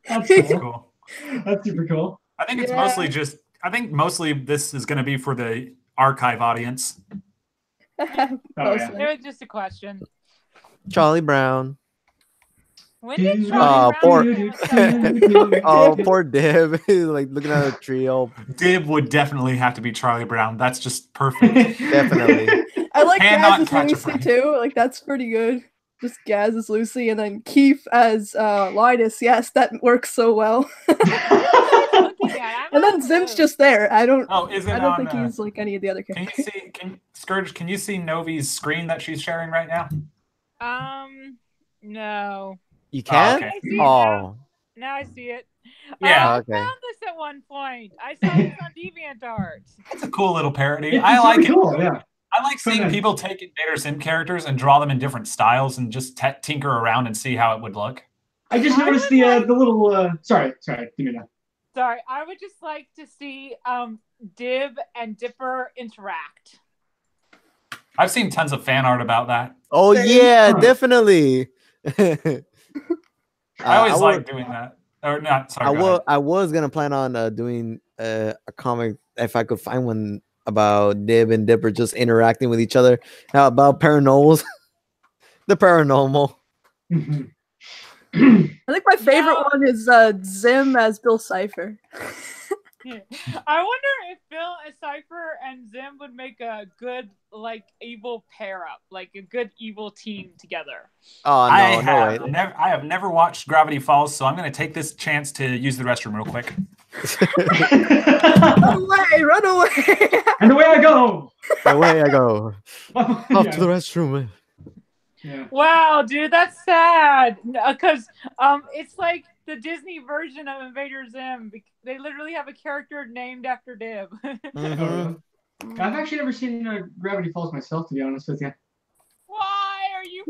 That's That's cool. cool. That's super cool. I think it's Yeah. mostly this is going to be for the archive audience. yeah. mostly. It was just a question. Charlie Brown. When did Oh, Charlie poor- Brown become a Oh, poor Dib. He's like looking at a tree. Oh, Dib would definitely have to be Charlie Brown. That's just perfect. definitely. I like Cannot Gaz's catch a voice break. too. Like that's pretty good. Just Gaz as Lucy, and then Keith as Linus. Yes, that works so well. And then Zim's just there. I don't think he's like any of the other characters. Scourge, can you see Novi's screen that she's sharing right now? No. You can? I see it Oh. now I see it. Yeah. I Okay. found this at one point. I saw this on DeviantArt. It's a cool little parody. It's I like really it. cool, yeah. I like seeing people take Invader Zim characters and draw them in different styles and just tinker around and see how it would look. I just noticed the little. Sorry, give me that. Sorry, I would just like to see Dib and Dipper interact. I've seen tons of fan art about that. Oh yeah, definitely. I always like doing that. Or not? Sorry. I was gonna plan on doing a comic if I could find one about Dib and Dipper just interacting with each other. How about paranormals? The paranormal. I think my favorite one is Zim as Bill Cipher. I wonder if Bill as Cypher and Zim would make a good, like, evil pair up, like a good evil team together. Oh no, I have never watched Gravity Falls, so I'm going to take this chance to use the restroom real quick. Run away! And away I go. Away I go. Off to the restroom. Yeah. Wow, dude, that's sad. Because it's like the Disney version of Invader Zim. They literally have a character named after Dib. I've actually never seen Gravity Falls myself, to be honest with you. Why are you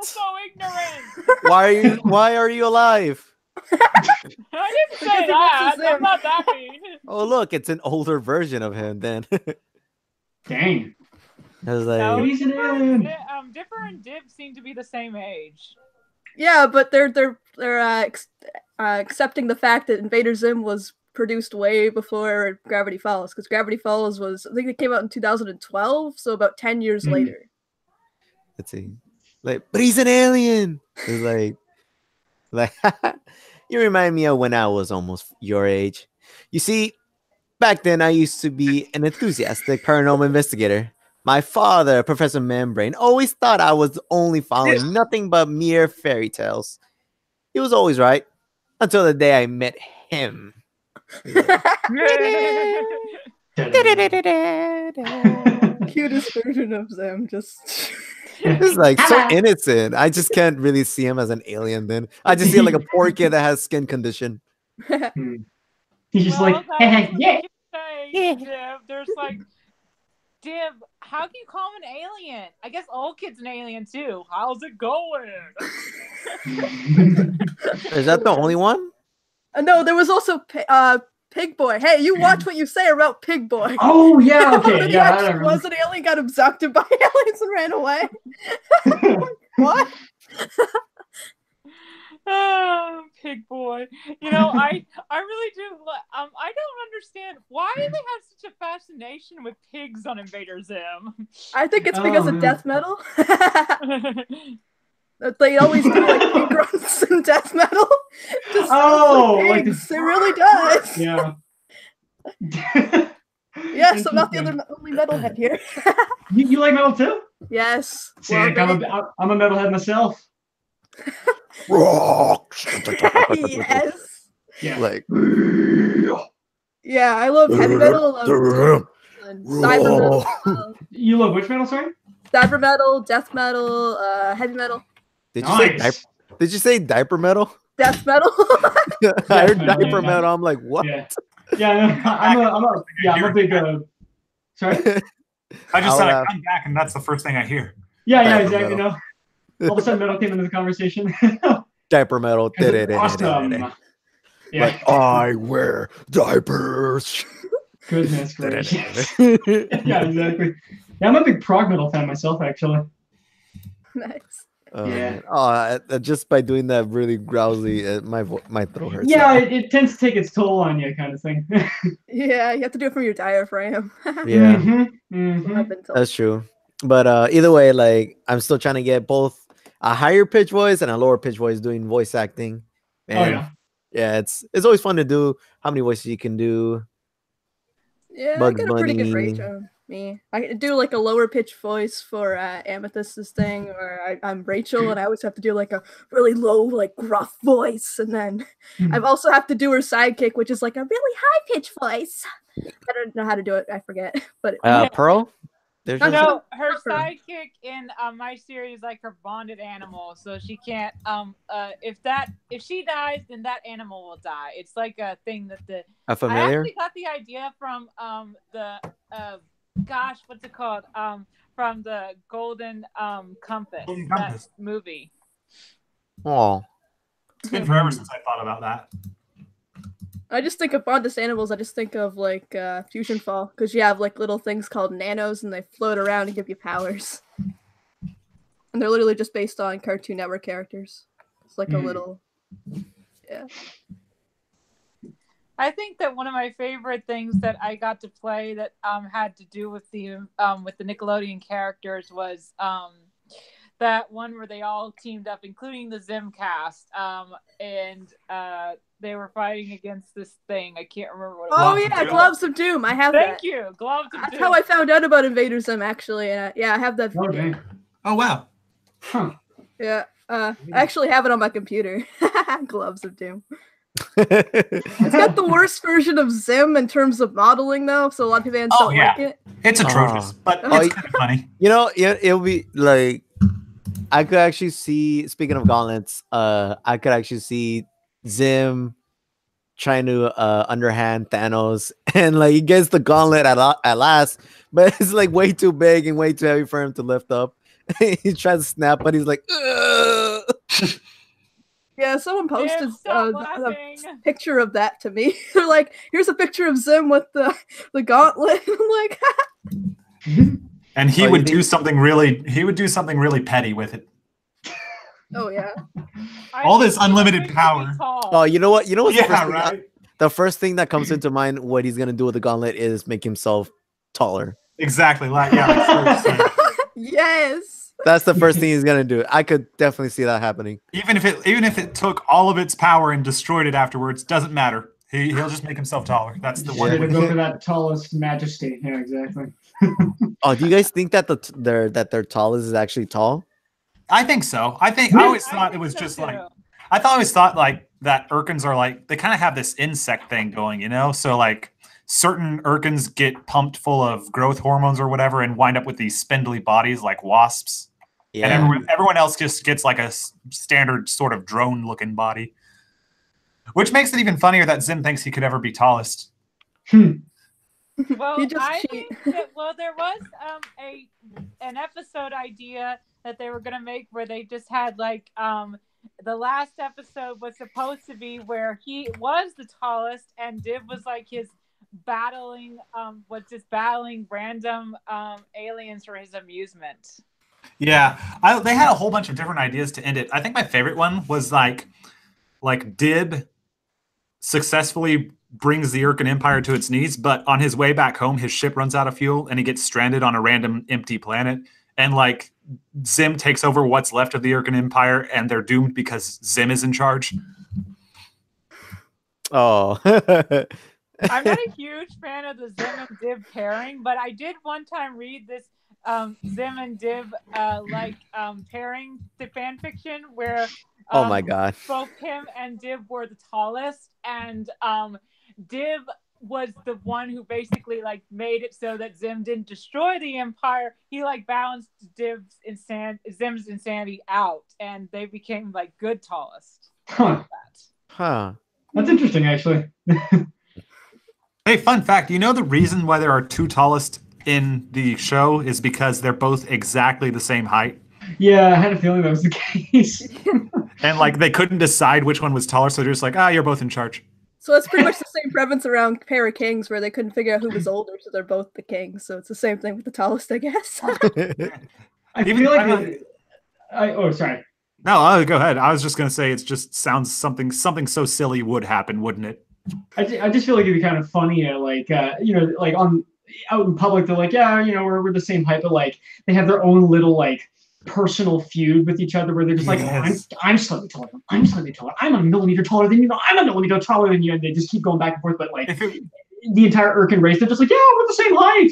so ignorant? Why are you alive? I didn't say that. I'm not that mean. Oh look, it's an older version of him then. Dang. I was like, he's an alien. Dipper and Dib seem to be the same age. Yeah, but they're accepting the fact that Invader Zim was produced way before Gravity Falls, because Gravity Falls was, I think it came out in 2012, so about 10 years later. Let's see, like, but he's an alien. It's like you remind me of when I was almost your age. You see, back then I used to be an enthusiastic paranormal investigator. My father, Professor Membrane, always thought I was only following nothing but mere fairy tales. He was always right, until the day I met him. Cutest version of them, just... It's like so innocent. I just can't really see him as an alien then. I just see him like a poor kid that has skin condition. He's just like, yeah. There's like, Dib, how can you call him an alien? I guess old kid's an alien too. How's it going? Is that the only one? No, there was also Pig Boy. Hey, you watch what you say about Pig Boy. Oh yeah, okay, He actually was an alien, got abducted by aliens and ran away. What? Oh, Pig Boy. You know, I really do. I don't understand why do they have such a fascination with pigs on Invader Zim. I think it's because of death metal. They always do like pig grunts in death metal. Just like pigs. It really does. Yeah. Yes, I'm not the only metalhead here. You like metal too? Yes. See, I'm a metalhead myself. Yes. Yeah. Like. Yeah, I love heavy metal. Cyber metal. You love which metal? Sorry. Cyber metal, death metal, heavy metal. Did you say diaper metal? Death metal. I heard diaper metal. I'm like, what? Yeah, I'm a big. Sorry. I just said I come back, and that's the first thing I hear. Yeah, exactly. No. All of a sudden, metal came into the conversation. Diaper metal. Awesome. Yeah. Like, I wear diapers. Goodness gracious. Yeah, exactly. Yeah, I'm a big prog metal fan myself, actually. Nice. Just by doing that really growly, my throat hurts. Yeah, it tends to take its toll on you, kind of thing. Yeah, you have to do it from your diaphragm. Yeah, that's true. But either way, like, I'm still trying to get both a higher pitch voice and a lower pitch voice doing voice acting. And yeah, it's always fun to do. How many voices you can do? Yeah, I got a pretty good range. Me. I could do like a lower pitch voice for Amethyst's thing, or I'm Rachel, and I always have to do like a really low, like gruff voice, and then I also have to do her sidekick, which is like a really high pitch voice. I don't know how to do it. I forget. But Pearl. There's No, just- no. No, her sidekick in my series like her bonded animal, so she can't. If she dies, then that animal will die. It's like a thing that a I familiar. actually got the idea from gosh, what's it called? From the Golden Compass, Golden that Compass. movie. Oh, It's been forever since I thought about that. I just think of bonded animals. I just think of like Fusion Fall, because you have like little things called nanos, and they float around and give you powers. And they're literally just based on Cartoon Network characters. It's like a little, yeah. I think that one of my favorite things that I got to play that had to do with the Nickelodeon characters was that one where they all teamed up, including the Zim cast, and they were fighting against this thing. I can't remember what it Oh was. Gloves of yeah, Doom. Gloves of Doom. I have Thank that. you, Gloves of That's Doom. how I found out about Invader Zim, actually. And yeah, I have that Oh, video. dang. Oh wow. Huh. Yeah, I actually have it on my computer. Gloves of Doom. it's It's got the worst version of Zim in terms of modeling, though, so a lot of fans Oh, don't yeah. like it. It's atrocious, but Oh, it's kind of funny. You know, it'll be like I could actually see. Speaking of gauntlets, I could actually see Zim trying to underhand Thanos, and like he gets the gauntlet at last, but it's like way too big and way too heavy for him to lift up. He tries to snap, but he's like, ugh. Yeah, someone posted stop a laughing. picture of that to me. They're like, "Here's a picture of Zim with the gauntlet." I'm like, And he Oh, you would do think- something really petty with it. "Oh yeah." All think this he unlimited was power. tall. Oh, you know what? You know what's the first Yeah, thing right. the first thing that comes into mind what he's gonna do with the gauntlet is make himself taller. Exactly. Like, yeah. So- Yes. That's the first thing he's gonna do. I could definitely see that happening. even if it took all of its power and destroyed it afterwards, doesn't matter. He'll just make himself taller. That's the Just one. to go for that tallest majesty. Yeah, exactly. Oh, do you guys think that their tallest is actually tall? I think so. I always thought it was just like I always thought like that Urkins are like they kind of have this insect thing going, you know? So like certain Urkins get pumped full of growth hormones or whatever and wind up with these spindly bodies like wasps. Yeah. And everyone else just gets like a standard sort of drone looking body. Which makes it even funnier that Zim thinks he could ever be tallest. Well, You just I cheat. think that there was an episode idea that they were gonna make where they just had like the last episode was supposed to be where he was the tallest and Div was like his battling random aliens for his amusement. Yeah, they had a whole bunch of different ideas to end it. I think my favorite one was like Dib successfully brings the Urkin Empire to its knees, but on his way back home, his ship runs out of fuel and he gets stranded on a random empty planet. And like Zim takes over what's left of the Urkin Empire, and they're doomed because Zim is in charge. Oh. I'm not a huge fan of the Zim and Div pairing, but I did one time read this Zim and Div pairing to fan fiction where Oh my god. both him and Div were the tallest, and Div was the one who basically like made it so that Zim didn't destroy the Empire. He like balanced Zim's insanity out, and they became like good tallest. Huh. Huh. That's interesting, actually. Hey, fun fact, you know the reason why there are two tallest in the show is because they're both exactly the same height. Yeah, I had a feeling that was the case. And like they couldn't decide which one was taller, so they're just like, you're both in charge. So it's pretty much the same premise around Pair of Kings, where they couldn't figure out who was older, so they're both the kings. So it's the same thing with the tallest, I guess. I Even- feel I like oh, sorry. No, go ahead. I was just gonna say it just sounds something so silly would happen, wouldn't it? I just feel like it'd be kind of funny, like like out in public, they're like, yeah, we're the same height, but like they have their own little like personal feud with each other where they're just like, Yes. I'm slightly taller, I'm slightly taller, I'm a millimeter taller than you, I'm a millimeter taller than you, and they just keep going back and forth. But like If it, the entire Urkin race, they're just like, yeah, we're the same height.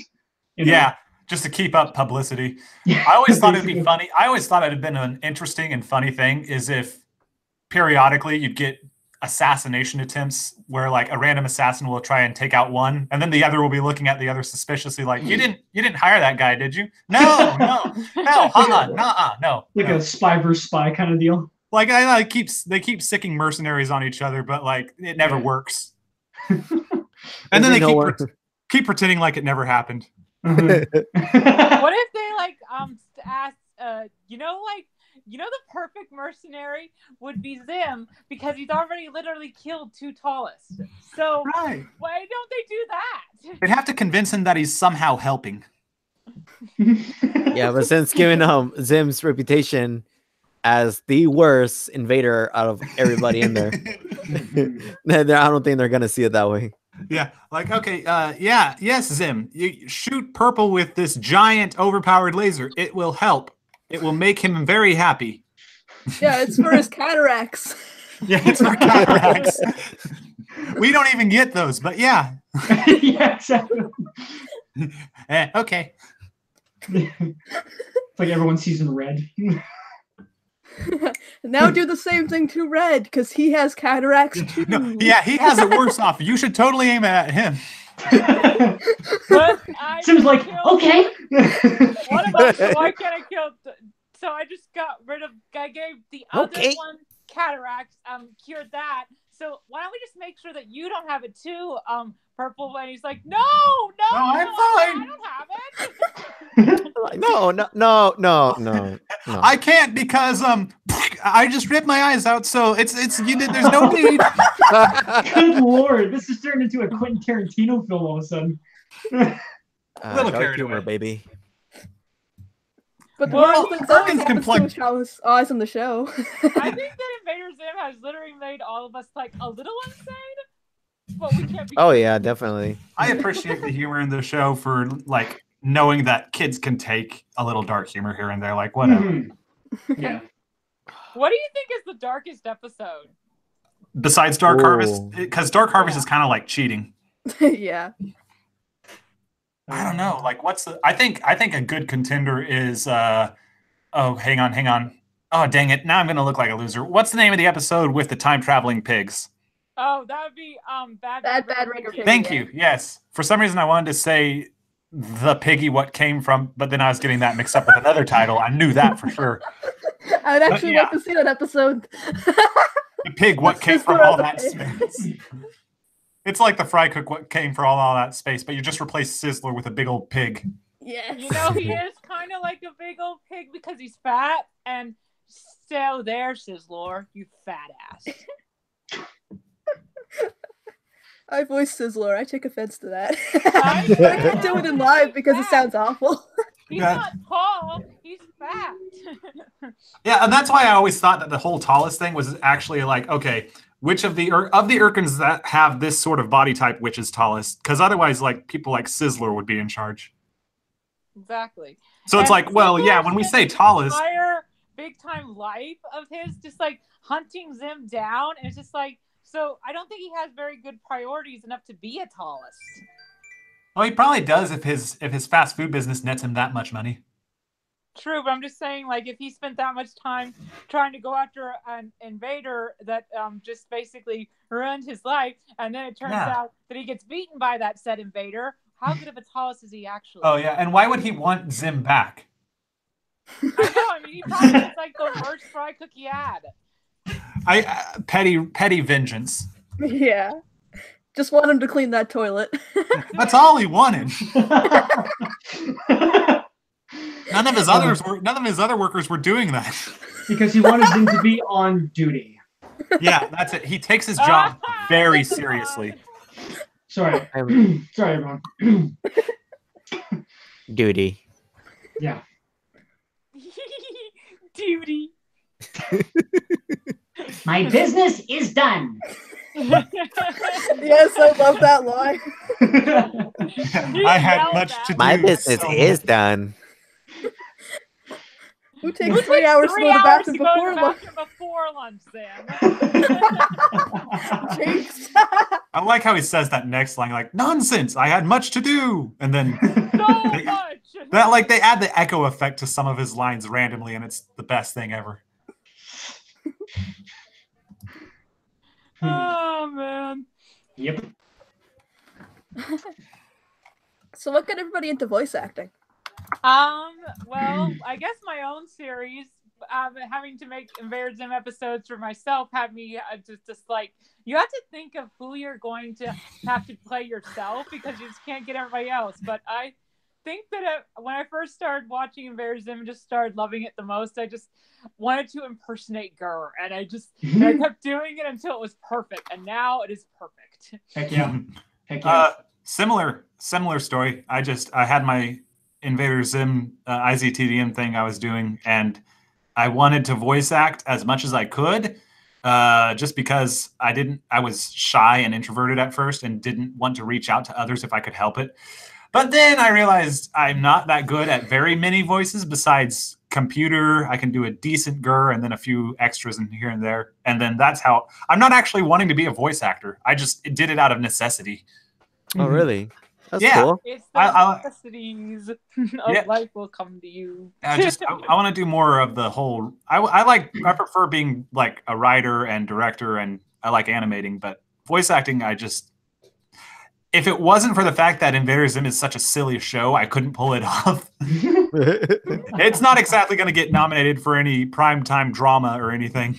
Yeah, just to keep up publicity. I always thought it'd be funny. I always thought it'd been an interesting and funny thing is if periodically you'd get assassination attempts where like a random assassin will try and take out one, and then the other will be looking at the other suspiciously like, you didn't hire that guy, did you? No, no. Like a spy versus spy kind of deal. Like they keep sicking mercenaries on each other, but like it never works. And then they keep pretending like it never happened. What if they like ask the perfect mercenary would be Zim because he's already literally killed 2 tallest. So why don't they do that? They'd have to convince him that he's somehow helping. Yeah, but since given Zim's reputation as the worst invader out of everybody in there, I don't think they're gonna see it that way. Yeah, like okay, yes, Zim, you shoot purple with this giant overpowered laser. It will help. It will make him very happy. Yeah, it's for his cataracts. Yeah, it's for cataracts. We don't even get those, but yeah. Yeah, exactly. Okay. It's like everyone sees in red. Now do the same thing to Red, because he has cataracts too. No, yeah, he has it worse off. You should totally aim at him. Sim's like, okay. What about why can't I kill? So I just got rid of. I gave the other one cataracts. Cured that. So why don't we just make sure that you don't have it too? Purple. And he's like, no, I'm fine. I don't have it. Like, no. I can't because I just ripped my eyes out, so it's there's no need. Good lord, this is turned into a Quentin Tarantino film all of a sudden. Little dark humor, baby. But the worst thing Perkins can play Charles eyes on the show. I think that Invader Zim has literally made all of us like a little insane, but we can't be. Oh yeah, definitely. I appreciate the humor in the show for like knowing that kids can take a little dark humor here and there, like whatever. Mm-hmm. Yeah. What do you think is the darkest episode? Besides Dark Harvest, because Dark Harvest is kind of like cheating. Yeah. I don't know. Like, what's the? I think a good contender is. Oh, hang on. Oh, dang it! Now I'm gonna look like a loser. What's the name of the episode with the time traveling pigs? Oh, that would be Bad Rigger Piggy. Thank you. Yes. For some reason, I wanted to say the piggy what came from, but then I was getting that mixed up with another title. I knew that for sure. I would actually like to see that episode. The pig what came from all that space. It's like the fry cook what came from all that space, but you just replace Sizzler with a big old pig. Yes. You know, he is kind of like a big old pig because he's fat. And so there, Sizzler, you fat ass. I voice Sizzler. I take offense to that. I can't do it in live because it sounds awful. He's not tall. He's fat. Yeah, and that's why I always thought that the whole tallest thing was actually like, okay, which of the Urkins that have this sort of body type, which is tallest? Because otherwise, like people like Sizzler would be in charge. Exactly. So it's like, well, yeah, when we say tallest, entire big time life of his just like hunting Zim down, and it's just like, so I don't think he has very good priorities enough to be a tallest. Well, he probably does if his fast food business nets him that much money. True, but I'm just saying, like, if he spent that much time trying to go after an invader that just basically ruined his life, and then it turns out that he gets beaten by that said invader, how good of a tallest is he actually? Oh, yeah, and why would he want Zim back? I know, I mean, he probably was like the worst fry cook he had. Petty vengeance. Yeah. Just want him to clean that toilet. That's all he wanted. None of his other workers were doing that. Because he wanted them to be on duty. Yeah, that's it. He takes his job very seriously. Sorry. Sorry, everyone. Duty. Yeah. Duty. My business is done. Yes, I love that line. I had much to do. My business is done. Who takes 3 hours to go to the bathroom before lunch, Sam? I like how he says that next line, like, nonsense, I had much to do. And then That like they add the echo effect to some of his lines randomly, and it's the best thing ever. Oh man. Yep. So what got everybody into voice acting? Well, I guess my own series, having to make Invader Zim episodes for myself had me just like, you have to think of who you're going to have to play yourself because you just can't get everybody else. But I think that when I first started watching Invader Zim and just started loving it the most, I just wanted to impersonate Gurr, and I kept doing it until it was perfect, and now it is perfect. Heck yeah. Heck yeah. Similar story. I had my Invader Zim IZTDM thing I was doing, and I wanted to voice act as much as I could, just because I was shy and introverted at first and didn't want to reach out to others if I could help it. But then I realized I'm not that good at very many voices besides computer. I can do a decent Gurr and then a few extras in here and there. And then that's how I'm not actually wanting to be a voice actor. I just did it out of necessity. Oh, really? That's Yeah. cool. It's the necessities of life will come to you. I want to do more of the whole. I prefer being like a writer and director, and I like animating. But voice acting, if it wasn't for the fact that Invader Zim is such a silly show, I couldn't pull it off. It's not exactly going to get nominated for any primetime drama or anything.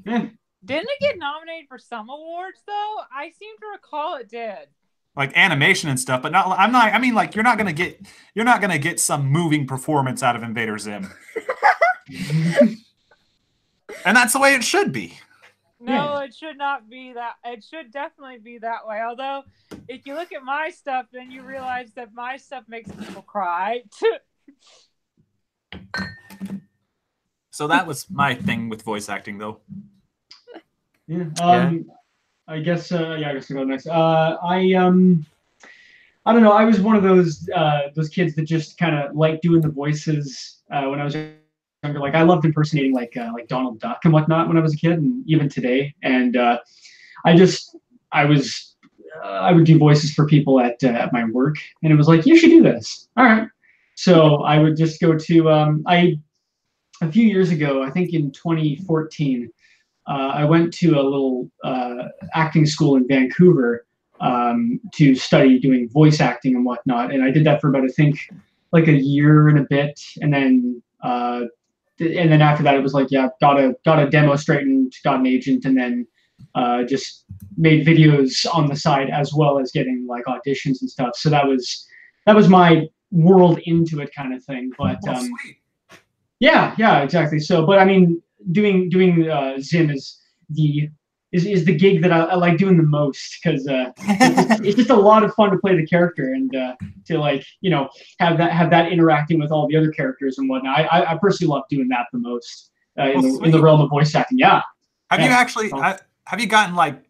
Didn't it get nominated for some awards though? I seem to recall it did. Like animation and stuff, but not. I mean, like you're not gonna get some moving performance out of Invader Zim, and that's the way it should be. No, it should not be that. It should definitely be that way. Although, if you look at my stuff, then you realize that my stuff makes people cry. So that was my thing with voice acting, though. Yeah. I guess I guess I'll go next. I don't know. I was one of those kids that just kind of liked doing the voices when I was younger. Like I loved impersonating like Donald Duck and whatnot when I was a kid, and even today. And I would do voices for people at my work, and it was like, you should do this. All right. So I would just go to a few years ago, I think in 2014. I went to a little acting school in Vancouver to study doing voice acting and whatnot, and I did that for about I think like a year and a bit, and then after that it was like got a demo straightened, got an agent, and then just made videos on the side as well as getting like auditions and stuff. So that was my world into it kind of thing. But yeah, exactly. So, but I mean, doing Zim is the gig that I like doing the most because it's just a lot of fun to play the character and to like have that interacting with all the other characters and whatnot. I personally love doing that the most in the realm of voice acting. Yeah. Have you gotten like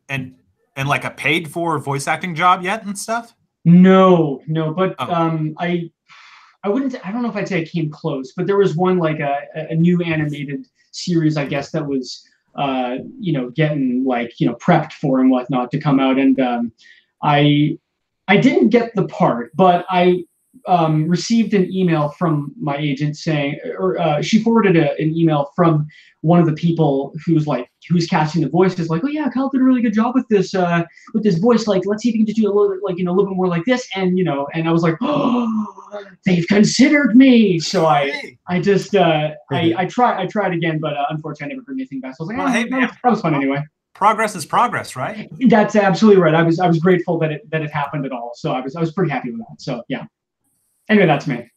like a paid for voice acting job yet and stuff? No, but I don't know if I'd say I came close, but there was one like a new animated series, I guess, that was getting like prepped for and whatnot to come out, and I didn't get the part, but I received an email from my agent saying, or she forwarded an email from one of the people who's casting the voices, like, oh yeah, Kyle did a really good job with this voice. Like, let's see if you can just do a little bit, like, a little bit more like this. And and I was like, oh, they've considered me. So I tried again, but unfortunately I never heard anything back. So I was like, hey, man, that was fun anyway. Progress is progress, right? That's absolutely right. I was grateful that it happened at all. So I was pretty happy with that. So yeah. Anyway, that's me.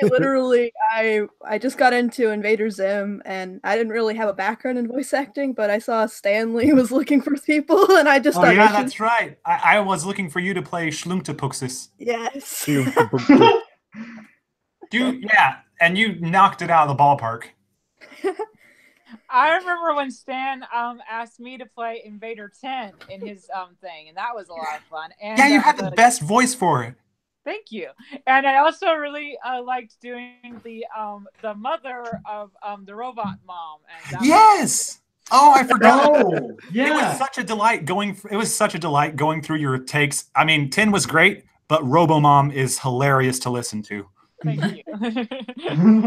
Literally, I just got into Invader Zim, and I didn't really have a background in voice acting, but I saw Stanley was looking for people, and I just auditioned. Yeah, that's right. I was looking for you to play Schlunktepuxis. Yes. And you knocked it out of the ballpark. I remember when Stan asked me to play Invader 10 in his thing, and that was a lot of fun. And yeah, you had the best voice for it. Thank you. And I also really liked doing the mother of the robot mom. And yes. Oh, I forgot. Yeah. It was such a delight going through your takes. I mean, 10 was great, but RoboMom is hilarious to listen to. Thank you.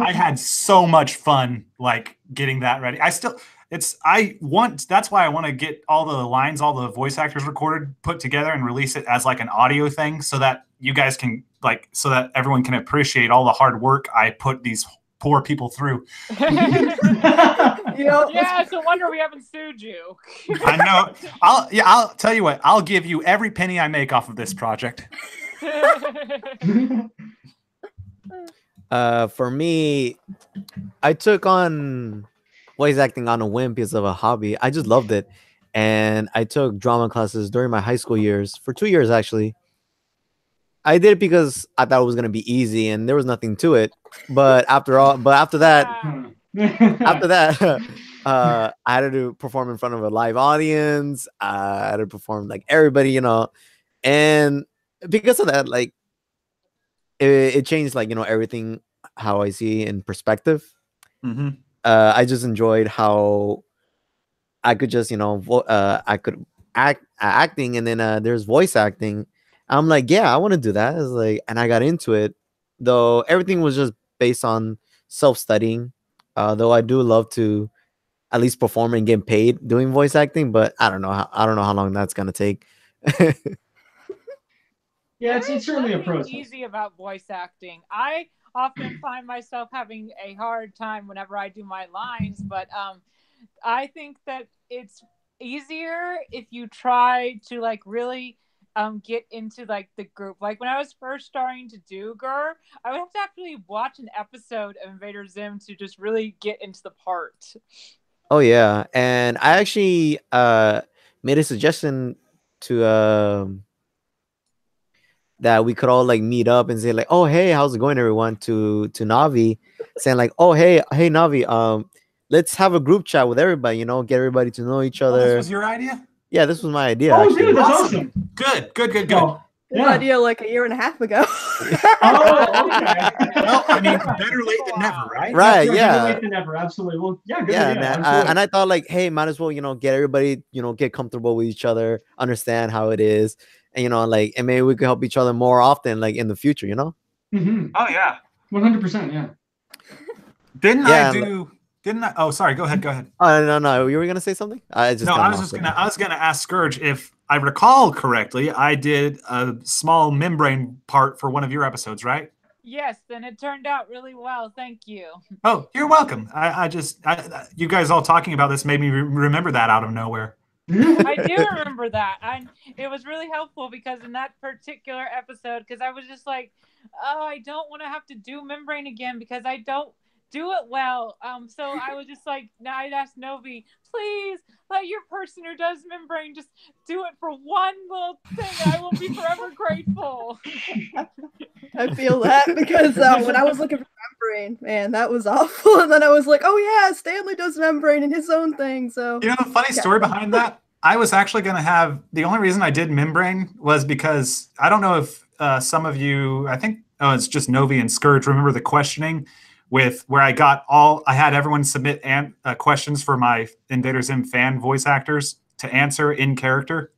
I had so much fun like getting that ready. That's why I want to get all the lines, all the voice actors recorded, put together and release it as like an audio thing so that you guys can so that everyone can appreciate all the hard work I put these poor people through. Yeah, it's a wonder we haven't sued you. I know. I'll tell you what, I'll give you every penny I make off of this project. For me, I took on voice acting on a whim because of a hobby. I just loved it. And I took drama classes during my high school years for 2 years, actually. I did it because I thought it was going to be easy and there was nothing to it. But after that, I had to perform in front of a live audience. I had to perform like everybody, and because of that, like it changed, like, everything, how I see in perspective. Mm-hmm. I just enjoyed how I could just, I could acting, and then there's voice acting. I'm like, yeah, I want to do that. It's like, and I got into it, though everything was just based on self-studying. Though I do love to at least perform and get paid doing voice acting, but I don't know how long that's gonna take. Yeah, it's certainly a process. Easy about voice acting. I often find myself having a hard time whenever I do my lines, but I think that it's easier if you try to like really get into like the group. Like when I was first starting to do GUR, I would have to actually watch an episode of Invader Zim to just really get into the part. Oh yeah, and I actually made a suggestion to that we could all like meet up and say like, oh hey, how's it going, everyone, to Novi, saying like, oh hey Novi, let's have a group chat with everybody, get everybody to know each other. This was your idea? Yeah, this was my idea. Oh, actually. dude, that's awesome. Good. Oh, Good idea, like a year and a half ago. Oh, okay. Well, I mean, better late than never, right? Right, Better yeah. late than never, absolutely. Well, yeah, good Yeah, idea, man. absolutely. And I thought like, hey, might as well, get everybody, get comfortable with each other, understand how it is, and like, and maybe we could help each other more often, like in the future, Mm-hmm. Oh yeah, 100%, yeah. Didn't I? Oh, sorry. Go ahead. Oh no, you were gonna say something? I was gonna ask Scourge if I recall correctly. I did a small membrane part for one of your episodes, right? Yes, and it turned out really well. Thank you. Oh, you're welcome. You guys all talking about this made me remember that out of nowhere. I do remember that, and it was really helpful because in that particular episode, because I was just like, oh, I don't want to have to do membrane again because I don't do it well. So I was just like, I'd ask Novi, please let your person who does membrane just do it for one little thing, and I will be forever grateful. I feel that because when I was looking for membrane, man, that was awful. And then I was like, oh yeah, Stanley does membrane in his own thing. So the funny story behind that, I was actually going to have, the only reason I did membrane was because I don't know if some of you, I think it's just Novi and Scourge, remember the questioning with where I had everyone submit questions for my Invader Zim fan voice actors to answer in character.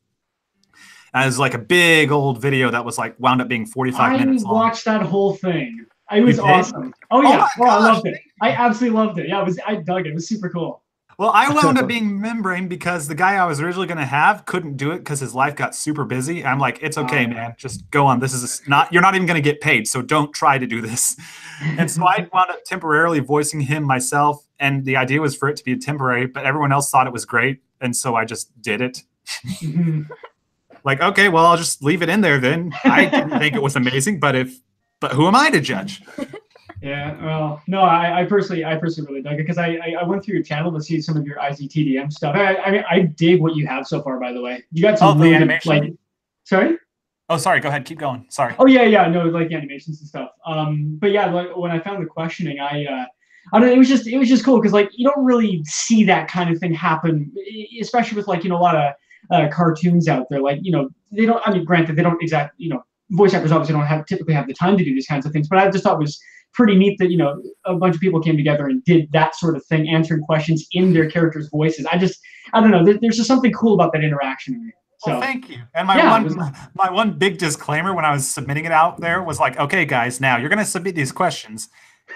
And it was like a big old video that was like wound up being 45 minutes long. I watched that whole thing. It was awesome. Oh yeah, I loved it. I absolutely loved it. Yeah, I dug it. It was super cool. Well, I wound up being membrane because the guy I was originally going to have couldn't do it because his life got super busy. I'm like, it's okay, man. Just go on. This is you're not even going to get paid, so don't try to do this. And so I wound up temporarily voicing him myself, and the idea was for it to be temporary, but everyone else thought it was great, and so I just did it. Like, okay, well, I'll just leave it in there then. I didn't think it was amazing, but who am I to judge? Yeah, well, no, I personally really dug it because I went through your channel to see some of your IZTDM stuff. I mean, I dig what you have so far, by the way. You got some the animation. Like, sorry? Oh, sorry. Go ahead. Keep going. Sorry. Oh yeah, no, like the animations and stuff. But yeah, like when I found the questioning, I don't know, it was just cool because like you don't really see that kind of thing happen, especially with like a lot of cartoons out there. Like they don't. I mean, granted, they don't exactly voice actors obviously don't typically have the time to do these kinds of things. But I just thought it was pretty neat that a bunch of people came together and did that sort of thing, answering questions in their characters' voices. I don't know. There's just something cool about that interaction. So Well, thank you. And my Yeah, my one big disclaimer when I was submitting it out there was like, okay, guys, now you're going to submit these questions,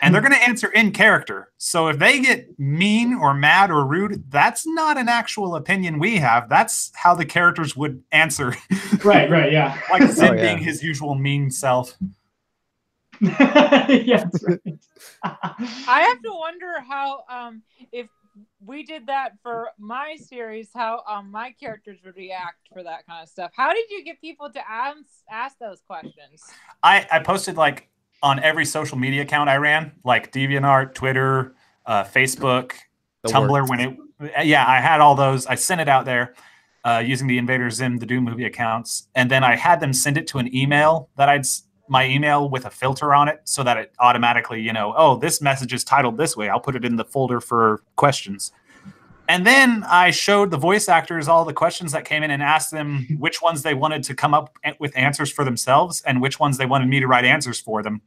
and they're going to answer in character. So if they get mean or mad or rude, that's not an actual opinion we have. That's how the characters would answer. right, yeah. Like Zim yeah. being his usual mean self. Yeah, that's right. I have to wonder how if we did that for my series, how my characters would react for that kind of stuff. How did you get people to ask those questions? I posted like on every social media account I ran, like DeviantArt, Twitter, Facebook, Tumblr. I had all those. I sent it out there using the Invader Zim, the Doom movie accounts, and then I had them send it to an email that my email with a filter on it so that it automatically, oh, this message is titled this way. I'll put it in the folder for questions. And then I showed the voice actors all the questions that came in and asked them which ones they wanted to come up with answers for themselves and which ones they wanted me to write answers for them.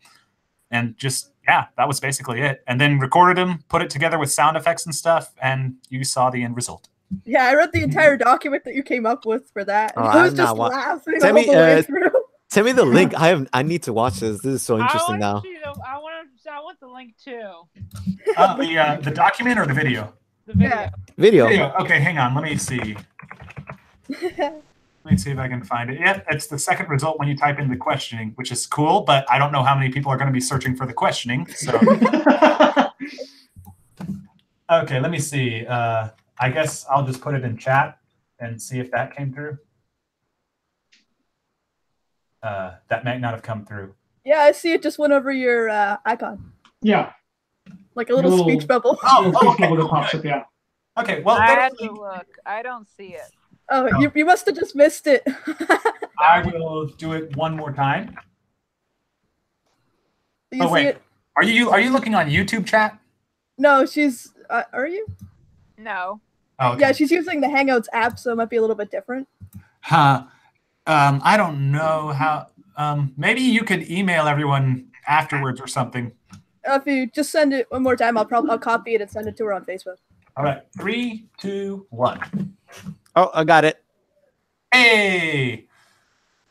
And just, that was basically it. And then recorded them, put it together with sound effects and stuff, and you saw the end result. Yeah, I read the entire document that you came up with for that. And I was just laughing all the way through. Send me the link. I need to watch this. This is so interesting now. I want the link too. The document or the video? The video. Yeah. Video. Okay, hang on. Let me see. Let me see if I can find it. Yep, it's the second result when you type in the questioning, which is cool, but I don't know how many people are going to be searching for the questioning. So, okay, let me see. I guess I'll just put it in chat and see if that came through. That might not have come through. Yeah, I see it just went over your icon. Yeah. Like a little speech bubble. Okay, that pops up, yeah. Okay, well, I had to look. I don't see it. Oh, no. You must have just missed it. I will do it one more time. You see it? Are you looking on YouTube chat? No, she's. Are you? No. Oh, okay. Yeah, she's using the Hangouts app, so it might be a little bit different. I don't know how. Maybe you could email everyone afterwards or something. If you just send it one more time, I'll copy it and send it to her on Facebook. All right, 3, 2, 1. Oh, I got it. Hey,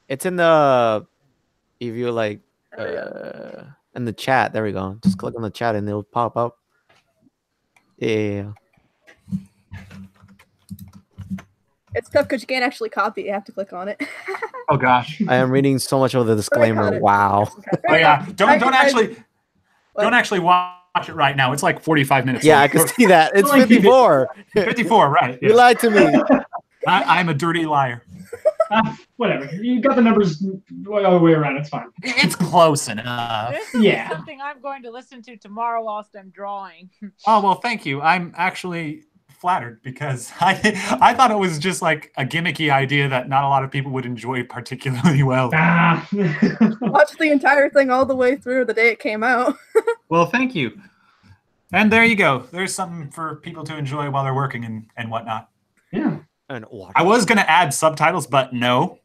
it's in the. If you like, in the chat. There we go. Just click on the chat and it'll pop up. Yeah. It's tough because you can't actually copy it. You have to click on it. Oh gosh. I am reading so much of the disclaimer. Wow. Oh yeah. Don't actually watch it right now. It's like 45 minutes. Yeah, I can see that. It's 54. 54, right. Yeah. You lied to me. I'm a dirty liar. Whatever. You got the numbers all the way around. It's fine. It's close enough. This is something I'm going to listen to tomorrow whilst I'm drawing. Oh, well, thank you. I'm actually flattered because I thought it was just like a gimmicky idea that not a lot of people would enjoy particularly well. Watched the entire thing all the way through the day it came out. Well, thank you. And there you go. There's something for people to enjoy while they're working and whatnot. Yeah. I was going to add subtitles, but no.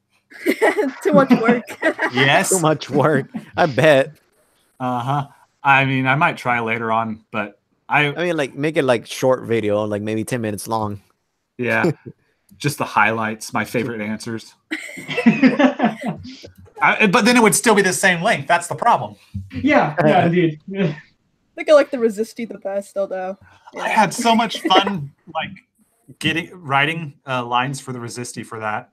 Too much work. Yes. Too much work. I bet. Uh-huh. I mean, I might try later on, but I mean, like, make it like short video, like maybe 10 minutes long. Yeah. Just the highlights, my favorite answers. But then it would still be the same length. That's the problem. Yeah, indeed. I think I like the Resisti the best, although. Yeah. I had so much fun, like, writing lines for the Resisti for that.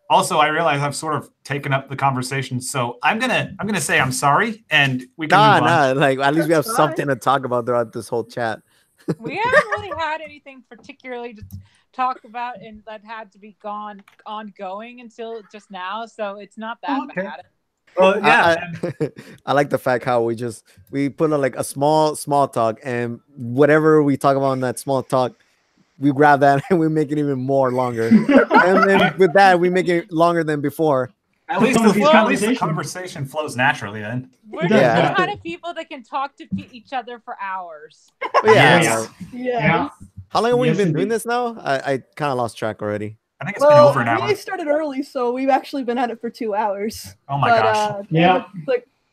Also, I realize I've sort of taken up the conversation, so I'm gonna say I'm sorry, and we can move on. Like at least we have something to talk about throughout this whole chat. We haven't really had anything particularly to talk about, and that had to be ongoing until just now, so it's not that bad. Well, yeah. I like the fact how we put like a small talk, and whatever we talk about in that small talk, we grab that and we make it even more longer. And then with that, we make it longer than before. At least the conversation flows naturally then. We're just the kind of people that can talk to each other for hours. Yeah. How long have we been indeed. doing this now? I kind of lost track already. I think it's been over an hour. We started early, so we've actually been at it for 2 hours. Oh my gosh.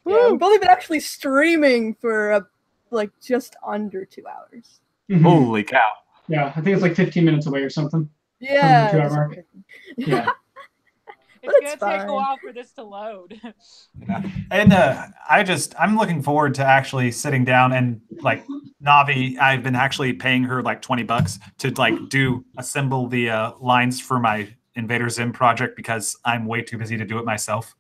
We've only been actually streaming for just under 2 hours. Mm-hmm. Holy cow. Yeah, I think it's like 15 minutes away or something. Yeah. 2 hour just- mark. Yeah. It's But it's gonna take a fine. while for this to load. Yeah. And I'm looking forward to actually sitting down and like Navi, I've been actually paying her like $20 to like assemble the lines for my Invader Zim project because I'm way too busy to do it myself.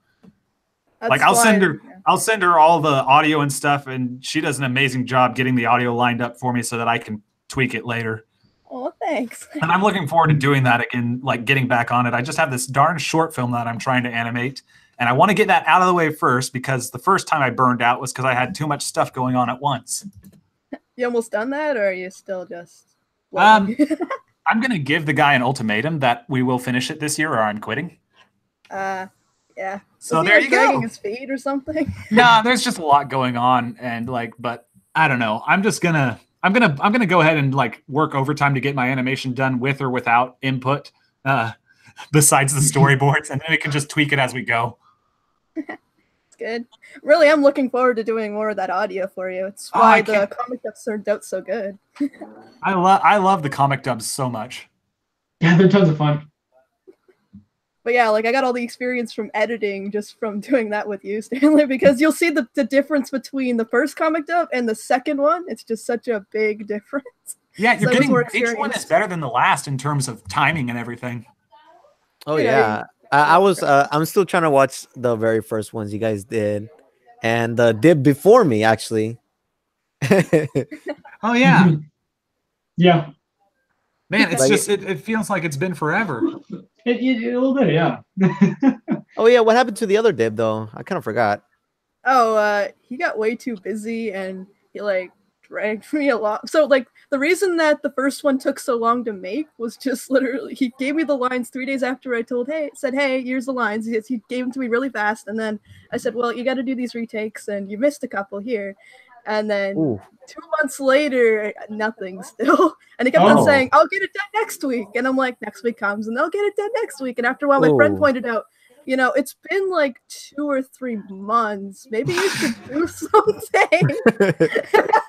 That's Like I'll send fine, her yeah. I'll send her all the audio and stuff, and she does an amazing job getting the audio lined up for me so that I can tweak it later. Oh, thanks. And I'm looking forward to doing that again, like getting back on it. I just have this darn short film that I'm trying to animate, and I want to get that out of the way first because the first time I burned out was because I had too much stuff going on at once. You almost done that, or are you still just? I'm going to give the guy an ultimatum that we will finish it this year or I'm quitting. Yeah. So Was he, there like, you dragging go. his feet or something? Nah, there's just a lot going on, and like, but I don't know. I'm gonna go ahead and like work overtime to get my animation done with or without input, besides the storyboards, and then we can just tweak it as we go. It's good. Really, I'm looking forward to doing more of that audio for you. It's Oh, why I the can't- comic dubs turned out so good. I love the comic dubs so much. Yeah, they're tons of fun. But yeah, like I got all the experience from editing just from doing that with you, Stanley, because you'll see the difference between the first comic dub and the second one. It's just such a big difference. Yeah, you're So getting more each one is experience. better than the last in terms of timing and everything. Oh Yeah, yeah, I'm still trying to watch the very first ones you guys did, and did before me actually. Oh yeah, Yeah. man, it's Like- just it feels like it's been forever. A little bit, yeah. Oh yeah, what happened to the other dib though? I kind of forgot. Oh, he got way too busy and he like dragged me along. So like the reason that the first one took so long to make was just literally he gave me the lines 3 days after I said, hey, here's the lines. He gave them to me really fast, and then I said, well, you got to do these retakes, and you missed a couple here. And then Ooh. 2 months later, nothing still. And he kept on Oh. saying, I'll get it done next week. And I'm like, next week comes and they'll get it done next week. And after a while, my friend Ooh. pointed out, you know, it's been like 2 or 3 months. Maybe you should do something.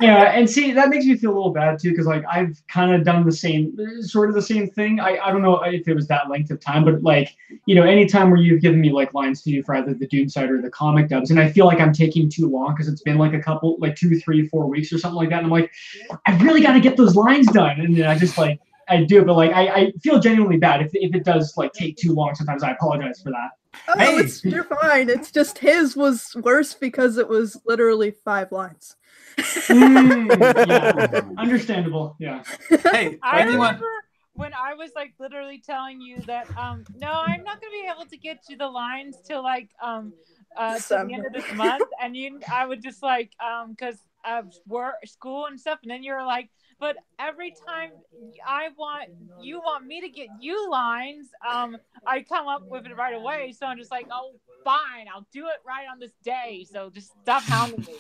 Yeah, and see, that makes me feel a little bad too, because like I've kind of done the same, sort of the same thing. I don't know if it was that length of time, but like, you know, anytime where you've given me like lines to do for either the Dune side or the comic dubs, and I feel like I'm taking too long because it's been like a couple, like 2, 3, 4 weeks or something like that. And I'm like, I really got to get those lines done. And then I just like, I do, but like, I feel genuinely bad if it does like take too long. Sometimes I apologize for that. Oh, Hey. you're fine. It's just his was worse because it was literally 5 lines. Yeah, understandable. Yeah. Hey, I anyone? remember when I was like literally telling you that no, I'm not gonna be able to get you the lines till like to the end of this month, and I would just like because of work, school, and stuff, and then you're like, but every time you want me to get you lines, I come up with it right away. So I'm just like, oh, fine, I'll do it right on this day. So just stop hounding me.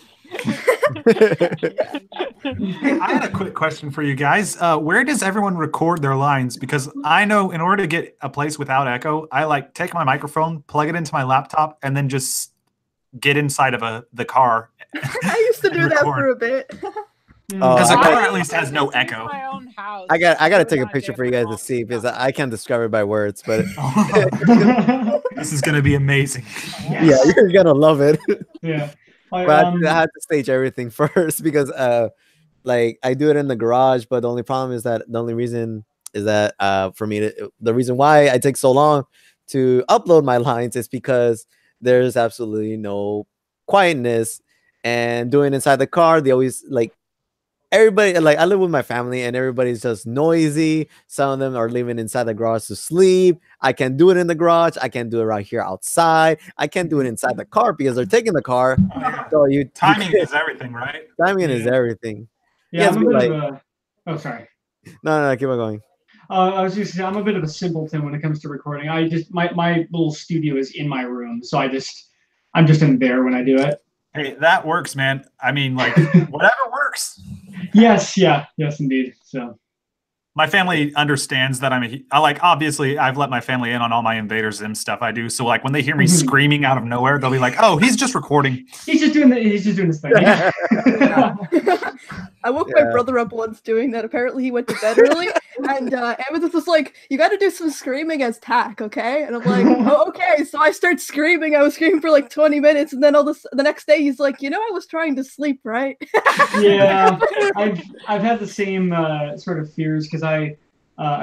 Hey, I had a quick question for you guys. Where does everyone record their lines? Because I know in order to get a place without echo, I like take my microphone, plug it into my laptop, and then just get inside of the car. I used to do that Record. for a bit. Because I the got- car at least has no It's echo. my own house. I gotta so take a not picture for you guys to different. see because I can't describe it by words, but This is going to be amazing. yeah, you're gonna love it. Yeah. But I had to stage everything first because like I do it in the garage, but the only problem is that the only reason is that for me the reason why I take so long to upload my lines is because there's absolutely no quietness, and doing inside the car they always like everybody, like I live with my family and everybody's just noisy. Some of them are living inside the garage to sleep. I can't do it in the garage. I can't do it right here outside. I can't do it inside the car because they're taking the car. So Timing is everything, right? timing is Yeah. everything. Yeah, Yes, I'm a but bit like- of a. Oh, sorry. No, keep on going. I was just saying, I'm a bit of a simpleton when it comes to recording. I just my little studio is in my room, so I'm just in there when I do it. Hey, that works, man. I mean, like, whatever works. Yes, indeed. So My family understands that obviously I've let my family in on all my Invader Zim stuff I do. So like when they hear me Mhm. screaming out of nowhere, they'll be like, "Oh, he's just recording." he's just doing this thing. I I woke my brother up once doing that. Apparently, he went to bed early, and Amethyst was like, "You got to do some screaming as Tack, okay?" And I'm like, "Oh, okay." So I start screaming. I was screaming for like 20 minutes, and then the next day, he's like, "You know, I was trying to sleep, right?" Yeah, I've had the same sort of fears because I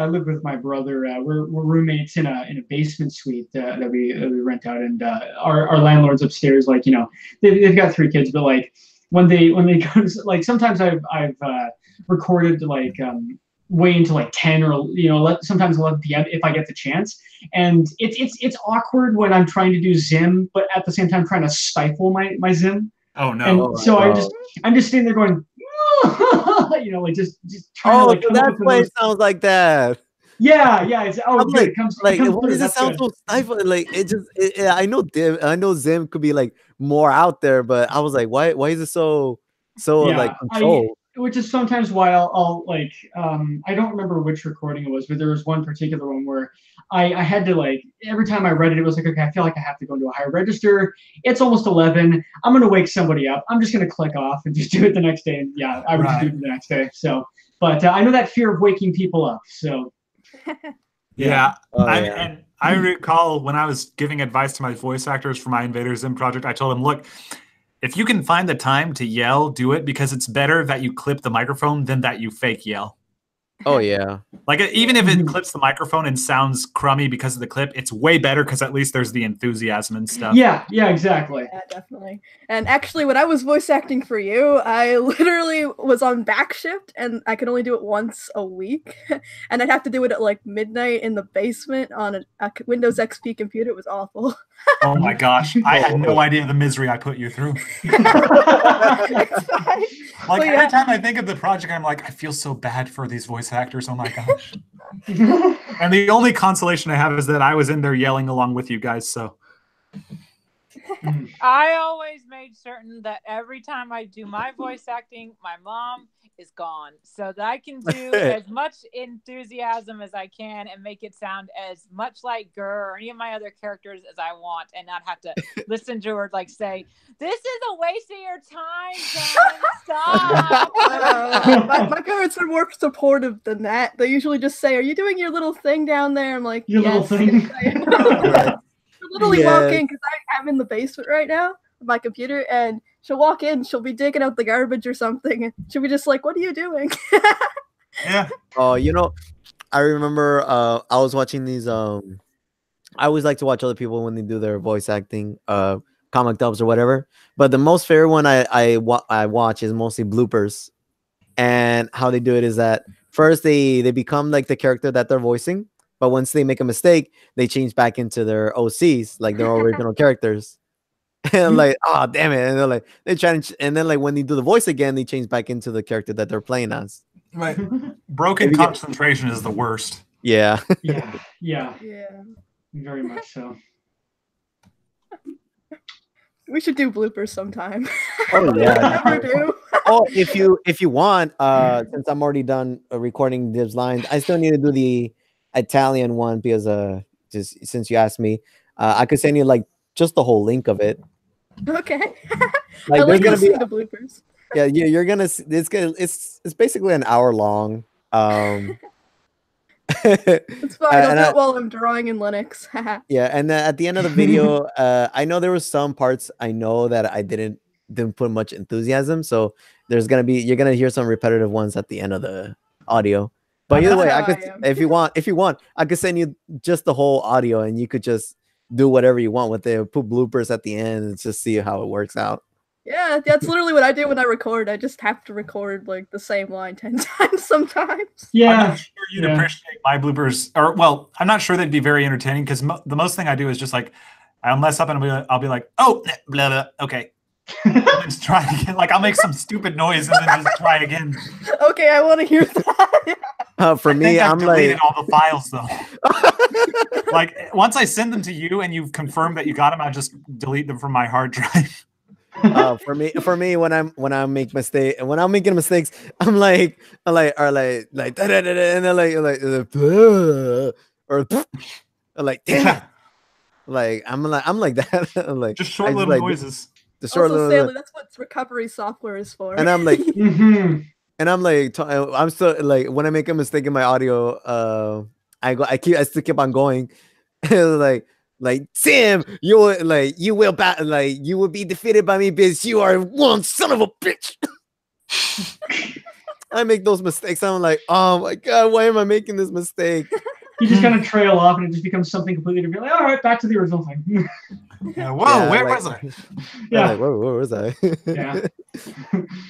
live with my brother. We're roommates in a basement suite that we rent out, and our landlord's upstairs. Like, you know, they've got 3 kids, but like when they go to, like, sometimes I've recorded like way into like 10 or, you know, sometimes 11 p.m. if I get the chance, and it's awkward when I'm trying to do Zim, but at the same time trying to stifle my Zim. Oh no! And so I'm just sitting there going, you know, like just trying to like. So that's why it sounds like that. Yeah. It's I'm like, it comes why through. does it sound so stifling? Like I know Zim could be like more out there, but I was like, why is it so like controlled? Which is sometimes why I'll like I don't remember which recording it was, but there was one particular one where I had to, like, every time I read it, it was like, okay, I feel like I have to go into a higher register. It's almost 11. I'm gonna wake somebody up. I'm just gonna click off and just do it the next day. And yeah, I would just do it the next day. So, but I know that fear of waking people up. So yeah. And I recall when I was giving advice to my voice actors for my Invader Zim project, I told them, look, if you can find the time to yell, do it, because it's better that you clip the microphone than that you fake yell. Oh yeah. Like, even if it clips the microphone and sounds crummy because of the clip, it's way better because at least there's the enthusiasm and stuff. Yeah, exactly. Yeah, definitely. And actually, when I was voice acting for you, I literally was on back shift, and I could only do it once a week, and I'd have to do it at like midnight in the basement on a Windows XP computer. It was awful. Oh my gosh, I had no idea the misery I put you through. Like, every time I think of the project, I'm like, I feel so bad for these voice actors. Oh my gosh. And the only consolation I have is that I was in there yelling along with you guys. So I always made certain that every time I do my voice acting, my mom is gone, so that I can do as much enthusiasm as I can and make it sound as much like Gur or any of my other characters as I want, and not have to listen to her like say, "This is a waste of your time, Jen. Stop." My parents are more supportive than that. They usually just say, "Are you doing your little thing down there?" I'm like, Your little thing. She'll literally walk in, because I'm in the basement right now with my computer, and she'll walk in, she'll be digging out the garbage or something, and she'll be just like, "What are you doing?" yeah. Oh, you know, I remember I was watching these I always like to watch other people when they do their voice acting, comic dubs or whatever. But the most favorite one I watch is mostly bloopers. And how they do it is that first they become like the character that they're voicing, but once they make a mistake, they change back into their OCs, like their original characters. And like, oh damn it! And they're like, they try and then like when they do the voice again, they change back into the character that they're playing as. Right. Broken concentration is the worst. Yeah. Yeah. Very much so. We should do bloopers sometime. Oh yeah. Never do. Oh, if you want, since I'm already done recording Dib's lines, I still need to do the Italian one because just since you asked me, I could send you like just the whole link of it. Okay. Like, I like there's listening gonna to bloopers. Yeah, you're gonna. It's basically an hour long. It's fine. I'll do it while I'm drawing in Linux. Yeah, and at the end of the video, I know there were some parts I know that I didn't put much enthusiasm. So you're gonna hear some repetitive ones at the end of the audio. But either way, if you want, I could send you just the whole audio, and you could just do whatever you want with it. Put bloopers at the end and just see how it works out. Yeah, that's literally what I do when I record. I just have to record like the same line 10 times sometimes. Yeah. I'm not sure you'd appreciate my bloopers, or well, I'm not sure they'd be very entertaining because the most thing I do is just like I'll mess up and I'll be like, oh, blah blah, okay. Let's try again. Like I'll make some stupid noise and then just try again. Okay, I want to hear that. For me, I'm deleted like all the files though. Like once I send them to you and you've confirmed that you got them, I'll just delete them from my hard drive. For me, when I'm making mistakes, I'm like, or like, da, da, da, da, and then or like, damn it. Like I'm like that. I'm like just short little noises. The short little. That's what recovery software is for. And I'm like, And I'm like, I'm still like, when I make a mistake in my audio, I still keep on going. like Tim, you will you will be defeated by me, bitch. You are one son of a bitch. I make those mistakes. I'm like, oh my god, why am I making this mistake? You just kind of trail off, and it just becomes something completely different. Like, all right, back to the original thing. Yeah, whoa, where was I? Yeah. Like, where was I? Yeah.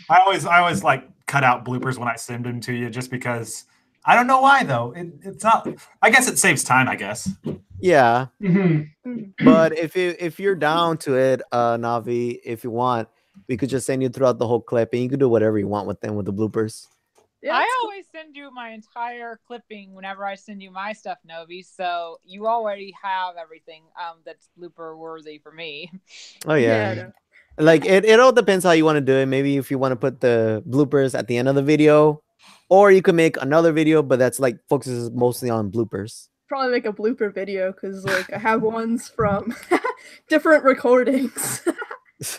I always like cut out bloopers when I send them to you, just because I don't know why though. It's not. I guess it saves time. I guess. Yeah. Mm-hmm. But if you're down to it, Navi, if you want, we could just send you throughout the whole clip, and you can do whatever you want with them with the bloopers. Yeah, I always send you my entire clipping whenever I send you my stuff, Novi. So you already have everything that's blooper worthy for me. Oh yeah. no. Like it all depends how you want to do it. Maybe if you want to put the bloopers at the end of the video, or you can make another video, but that's like focuses mostly on bloopers. Probably make a blooper video because like I have ones from different recordings.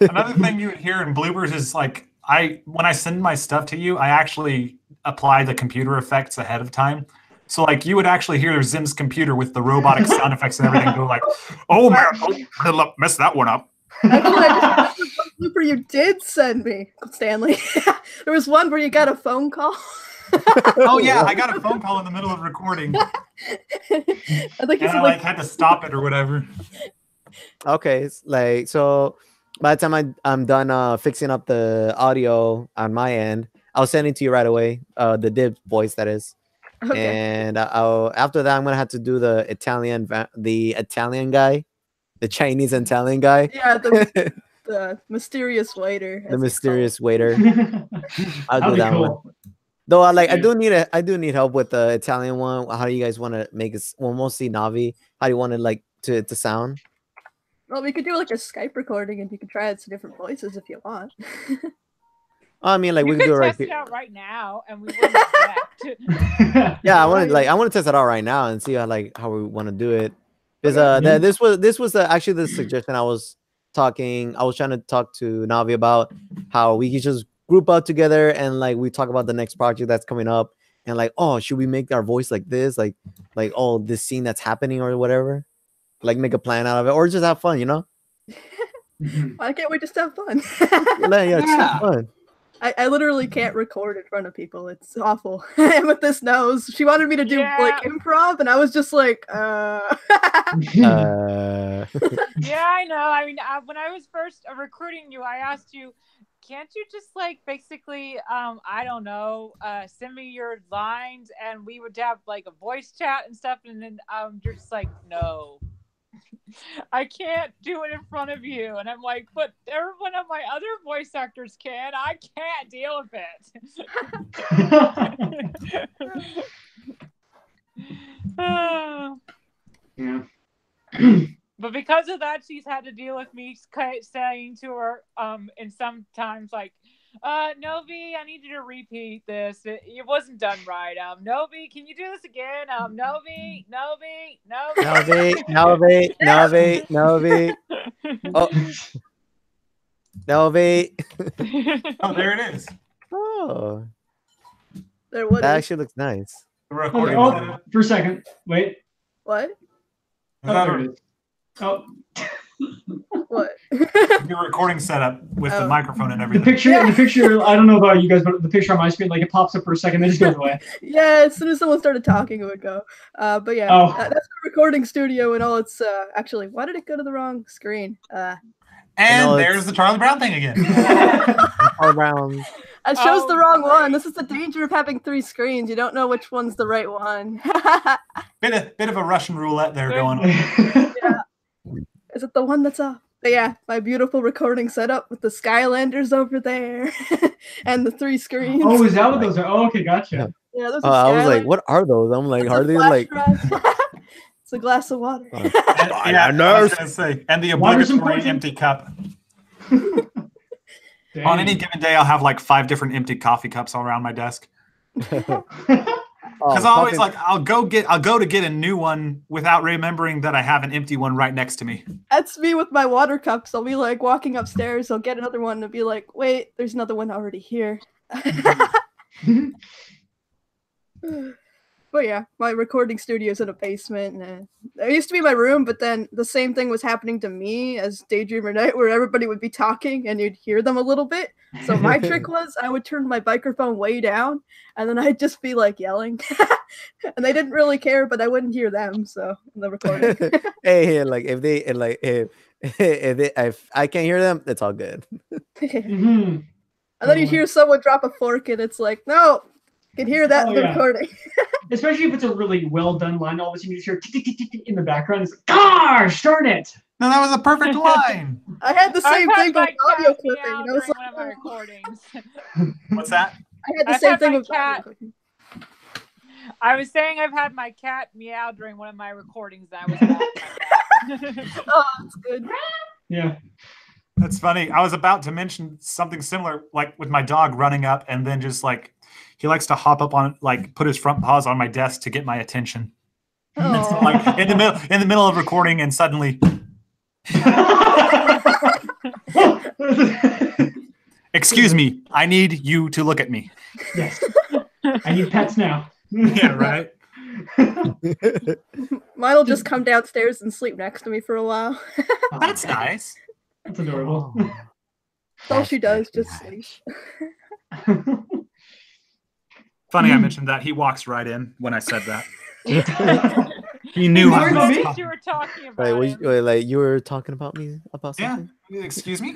Another thing you would hear in bloopers is like when I send my stuff to you, I actually apply the computer effects ahead of time. So like you would actually hear Zim's computer with the robotic sound effects and everything go like, oh man, oh, messed that one up. Actually, I just one blooper you did send me, Stanley. There was one where you got a phone call. Oh yeah, I got a phone call in the middle of recording. I think And I like had to stop it or whatever. Okay, it's like so. By the time I'm done fixing up the audio on my end, I'll send it to you right away. The Dib voice, that is. Okay. And after that, I'm gonna have to do the Italian guy, the Chinese Italian guy. Yeah, the mysterious waiter. The mysterious waiter. I'll That'd do be that cool. one. Though I Yeah. I do need help with the Italian one. How do you guys want to make it? Well, mostly Navi. How do you want it like to sound? Well, we could do like a Skype recording, and you could try it to different voices if you want. I mean, like You we can do could it right test it here. out right now, and we wouldn't object. Yeah, I want to test it out right now and see how we want to do it. Because this was actually the suggestion I was trying to talk to Navi about, how we could just group up together and like we talk about the next project that's coming up, and like, oh, should we make our voice like this, like oh, this scene that's happening or whatever, like make a plan out of it, or just have fun, you know? Why can't we just have fun? Yeah, just have fun. I literally can't record in front of people. It's awful. Amethyst knows. She wanted me to do like improv, and I was just like, Yeah, I know. I mean, when I was first recruiting you, I asked you, can't you just like basically, I don't know, send me your lines and we would have like a voice chat and stuff, and then you're just like, no. I can't do it in front of you. And I'm like, but every one of my other voice actors can. I can't deal with it. Yeah. But because of that, she's had to deal with me saying to her, and sometimes like, Novi, I need you to repeat this. It wasn't done right. Novi, can you do this again? Novi. Oh, Novi. Oh, there it is. Oh, there what that is? actually looks nice. The Okay, recording. oh, for a second. Wait. What? Oh, there it is. Oh, What? Your recording setup with the Oh. microphone and the everything. picture. I don't know about you guys, but the picture on my screen, like it pops up for a second, then just goes away. Yeah, as soon as someone started talking, it would go. But yeah, Oh. that's the recording studio and all. It's actually, why did it go to the wrong screen? And there's the Charlie Brown thing again. All around. It shows Oh, the wrong great. one. This is the danger of having 3 screens. You don't know which one's the right one. Bit of a Russian roulette there going on. Is it the one that's up? But yeah, my beautiful recording setup with the Skylanders over there and the 3 screens. Oh, is that what those are? Oh, okay, gotcha. Yeah, those I are was like, Skylanders. what are those? I'm like, It's are a they flash like? drive. It's a glass of water. And, yeah, I was gonna say, and the Water's obligatory important. empty cup. Dang. On any given day, I'll have like 5 different empty coffee cups all around my desk. Because I'll go to get a new one without remembering that I have an empty one right next to me. That's me with my water cups. I'll be like walking upstairs. I'll get another one and be like, wait, there's another one already here. But yeah, my recording studio is in a basement. And it used to be my room, but then the same thing was happening to me as Daydreamer Night, where everybody would be talking and you'd hear them a little bit. So my trick was I would turn my microphone way down, and then I'd just be like yelling, and they didn't really care, but I wouldn't hear them. So in the recording, Hey, like if they like if I can't hear them, it's all good. Mhm. and then you hear someone drop a fork, and it's like, no, you can hear that Oh, in the yeah. recording. Especially if it's a really well done line, all of a sudden you just hear tick, tick, tick, tick, tick in the background. It's like, gosh, darn it! No, that was a perfect line. I had the same I've had thing my with audio cat clipping. meow And I was during like, one of my recordings. What's that? I had the I've same had thing my with audio cat- clipping. I was saying I've had my cat meow during one of my recordings, and I was laughing. Oh, that's good. Yeah. That's funny. I was about to mention something similar, like with my dog running up and then just like he likes to hop up on, like, put his front paws on my desk to get my attention. Oh, Like in the middle of recording, and suddenly, excuse me, I need you to look at me. Yes. I need pets now. Yeah, right. mine'll just come downstairs and sleep next to me for a while. That's nice. That's adorable. That's all she does, just sleep. Funny, I mentioned that. He walks right in when I said that. He knew I Sorry, was Bobby. talking. You were talking Wait, about was, him. wait, like you were talking about me about Yeah. something? Excuse me.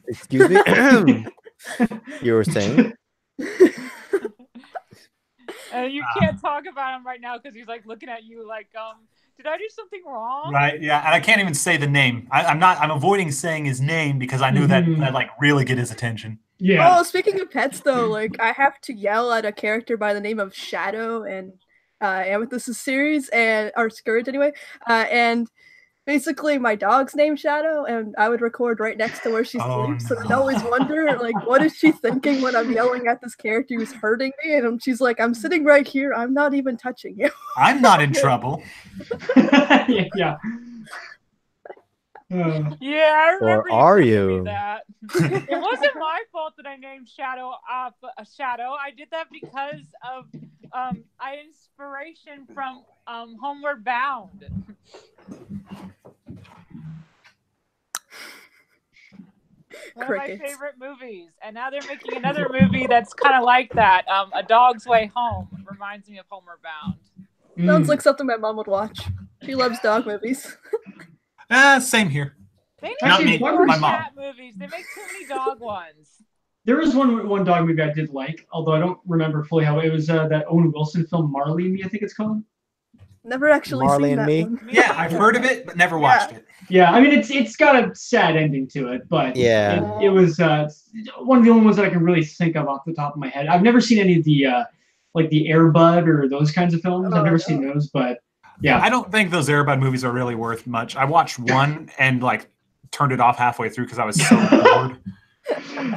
Excuse me. You were saying? And you can't talk about him right now because he's like looking at you like, did I do something wrong? Right. Yeah. And I can't even say the name. I'm avoiding saying his name because I knew that like really get his attention. Yeah. Oh, speaking of pets, though, like I have to yell at a character by the name of Shadow and Amethyst's series, and or Scourge anyway, and basically my dog's named Shadow, and I would record right next to where she Oh, sleeps, and I'd no. always wonder, like, what is she thinking when I'm yelling at this character who's hurting me? And she's like, I'm sitting right here, I'm not even touching you. I'm not in trouble. Yeah. Yeah, I remember. are you you? telling me that. It wasn't my fault that I named Shadow Shadow. I did that because of I had inspiration from Homeward Bound. One of my Crickets. favorite movies, and now they're making another movie that's kind of like that. A Dog's Way Home reminds me of Homeward Bound. Sounds like something my mom would watch. She loves dog movies. Same here. They need Not to me, make my more mom. cat movies. They make too many dog ones. There was one dog movie I did like, although I don't remember fully how it was. That Owen Wilson film, Marley and Me, I think it's called. Never actually Marley seen and that Me? one. Yeah, I've heard of it, but never watched it. Yeah, I mean it's got a sad ending to it, but Yeah. it was one of the only ones that I can really think of off the top of my head. I've never seen any of the like the Air Bud or those kinds of films. I've never seen those, but yeah. I don't think those Airbud movies are really worth much. I watched one and like turned it off halfway through because I was so bored.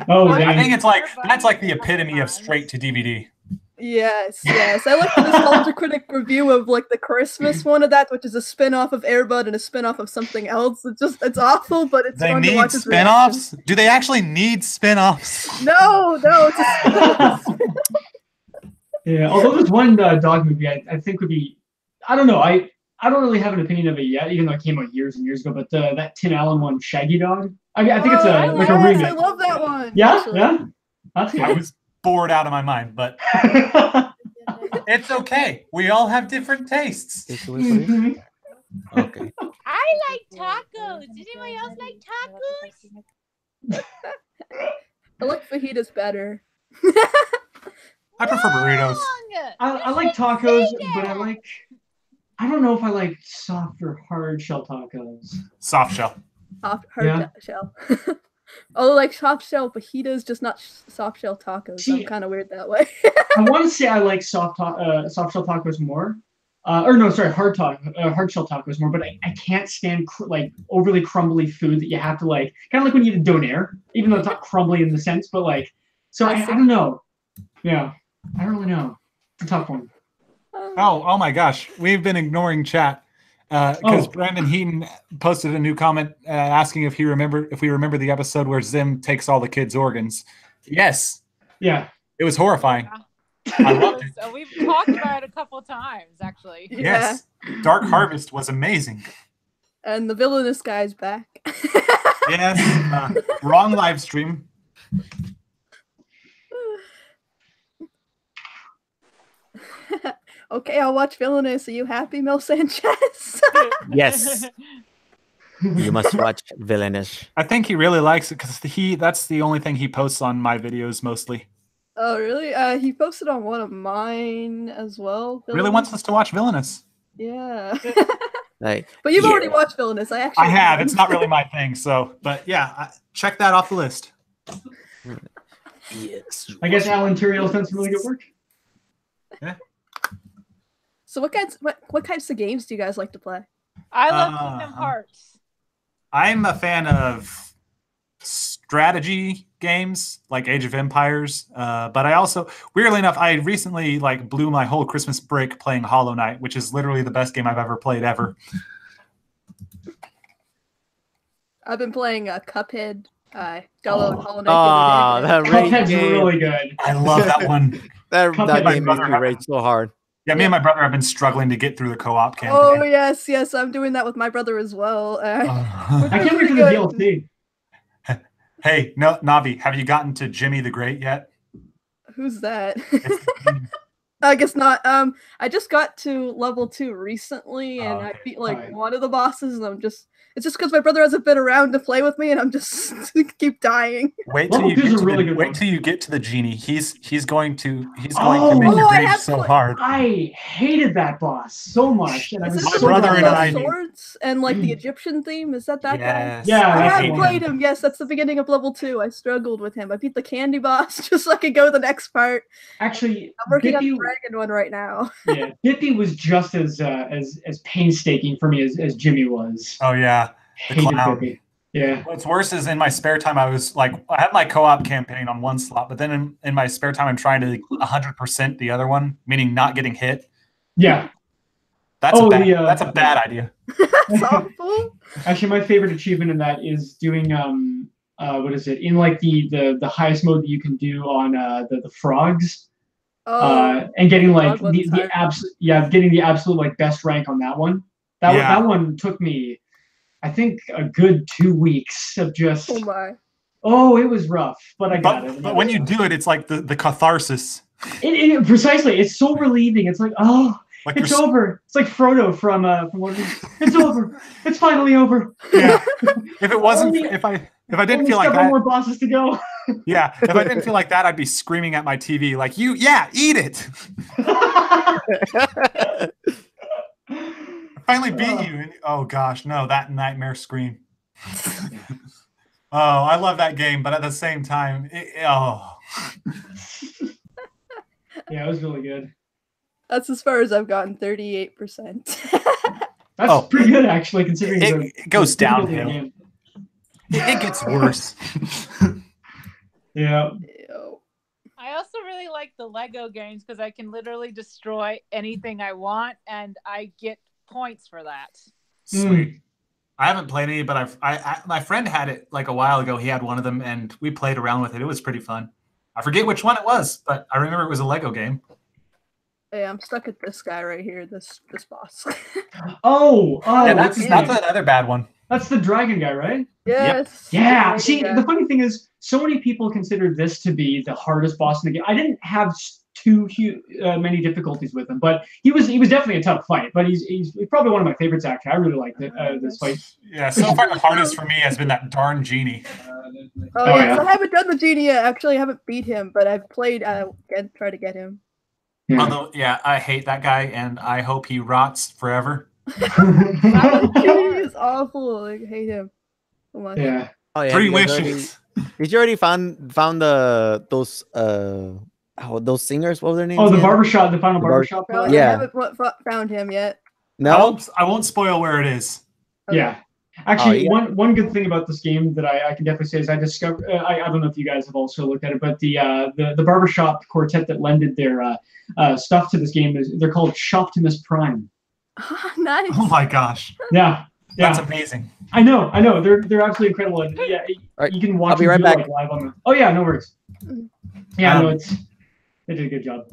Oh, I dang. think it's like that's like the epitome of straight to DVD. Yes. I like the Nostalgia Critic review of like the Christmas one of that, which is a spin-off of Airbud and a spin-off of something else. It's awful, but it's They fun to need watch his spin-offs? Do they actually need spin-offs? reaction. No, it's a spin-off. Yeah, although there's one dog movie I think would be, I don't know, I don't really have an opinion of it yet, even though it came out years and years ago. But that Tim Allen one, Shaggy Dog, I think it's Oh, like a yes, remake. I love that one. Yeah, actually. yeah, that's I good. was bored out of my mind, but it's okay. We all have different tastes. Mhm. Okay. I like tacos. Does anybody else like tacos? I like fajitas better. I prefer burritos. I like tacos, but I don't know if I like soft or hard shell tacos. Soft shell. Hard Yeah. shell. Although like soft shell fajitas, just not soft shell tacos. See- I'm kind of weird that way. I want to say I like soft shell tacos more. Or no, sorry, hard shell tacos more. But I can't stand like overly crumbly food that you have to like, kind of like when you eat a donair, even though it's not crumbly in the sense, but like, so I don't know. Yeah, I don't really know. It's a tough one. Oh my gosh. We've been ignoring chat because Oh. Brandon Heaton posted a new comment asking if we remember the episode where Zim takes all the kids' organs. Yes, Yeah. it was horrifying. I loved it. So we've talked about it a couple times, actually. Yes, Dark Harvest was amazing. And the villainous guy's back. Yes, wrong live stream. Okay, I'll watch Villainous. Are you happy, Mel Sanchez? Yes. You must watch Villainous. I think he really likes it because that's the only thing he posts on my videos mostly. Oh, really? He posted on one of mine as well. Really wants us to watch Villainous. Yeah. Like, But you've already watched Villainous. I have. haven't. It's not really my thing. So, but yeah, check that off the list. yes. I guess Alan Turiel's done some really good work. Yeah. So what kinds of games do you guys like to play? I love Kingdom Hearts. I'm a fan of strategy games like Age of Empires, but I also, weirdly enough, I recently blew my whole Christmas break playing Hollow Knight, which is literally the best game I've ever played ever. I've been playing Cuphead, Gallo, and Hollow Knight. Oh, the other day. that rage Cuphead's game. really good. I love that one. That Cuphead, game makes me rage so hard. Yeah, me and my brother have been struggling to get through the co-op campaign. Oh yes, I'm doing that with my brother as well. I can't wait for the DLC. Hey, Novi, have you gotten to Jimmy the Great yet? Who's that? I guess not. I just got to level 2 recently, and I beat one of the bosses, and it's just because my brother hasn't been around to play with me, and I'm just keep dying. Wait till you get to the genie. He's going to make your rage so hard. I hated that boss so much. And my brother and I swords and the Egyptian theme. Is that guy? Yeah, I haven't played him. Yes, that's the beginning of level 2. I struggled with him. I beat the candy boss just so I could go to the next part. Actually, I'm working on the dragon one right now. Yeah, Bippy was just as painstaking for me as Jimmy was. Oh yeah, the clown. Bippy. Yeah. What's worse is in my spare time, I had my co-op campaign on one slot, but then in my spare time, I'm trying to 100% the other one, meaning not getting hit. Yeah. That's a bad idea. That's awful. Actually, my favorite achievement in that is doing what is it in the highest mode that you can do on the frogs. And getting the absolute best rank on that one. That one took me, I think, a good 2 weeks of just. Oh my. Oh, it was rough, but I got it. But when you do it, it's like the catharsis. Precisely, it's so relieving. It's it's over. It's like Frodo from what is it? It's over. It's finally over. Yeah. If it wasn't, if I didn't feel like that, more bosses to go. Yeah. If I didn't feel like that, I'd be screaming at my TV like, eat it. I finally beat you. And, oh gosh, no, that nightmare scream. Oh, I love that game, but at the same time, yeah, it was really good. That's as far as I've gotten, 38%. That's pretty good, actually, considering it goes downhill. It gets worse. Yeah. I also really like the Lego games because I can literally destroy anything I want, and I get points for that. Sweet. I haven't played any, but my friend had it a while ago. He had one of them, and we played around with it. It was pretty fun. I forget which one it was, but I remember it was a Lego game. Hey, I'm stuck at this guy right here, this boss. Yeah, that's another bad one. That's the dragon guy, right? Yes. Yep. Yeah. See, the funny thing is, so many people consider this to be the hardest boss in the game. I didn't have too many difficulties with him, but he was definitely a tough fight. But he's probably one of my favorites. Actually, I really liked this fight. Yeah. So far, the hardest for me has been that darn genie. Yeah. So I haven't done the genie yet. Actually, I haven't beat him, but I've played. Try to get him. Yeah. Although, I hate that guy, and I hope he rots forever. Genie is awful. I hate him so much. Yeah. Oh, yeah. 3 wishes. Did you already found those singers? What was their names? Oh, the barbershop, the final barbershop. No, I haven't found him yet. No, I won't spoil where it is. Okay. Yeah. Actually, one good thing about this game that I can definitely say is I discovered. I don't know if you guys have also looked at it, but the barbershop quartet that lended their stuff to this game they're called Shoptimus Prime. Nice. Oh my gosh. Yeah. That's amazing. I know. They're absolutely incredible. And yeah, right. you can watch. I'll be right back. Live on them. Oh yeah, no worries. Yeah, no, it's. They did a good job.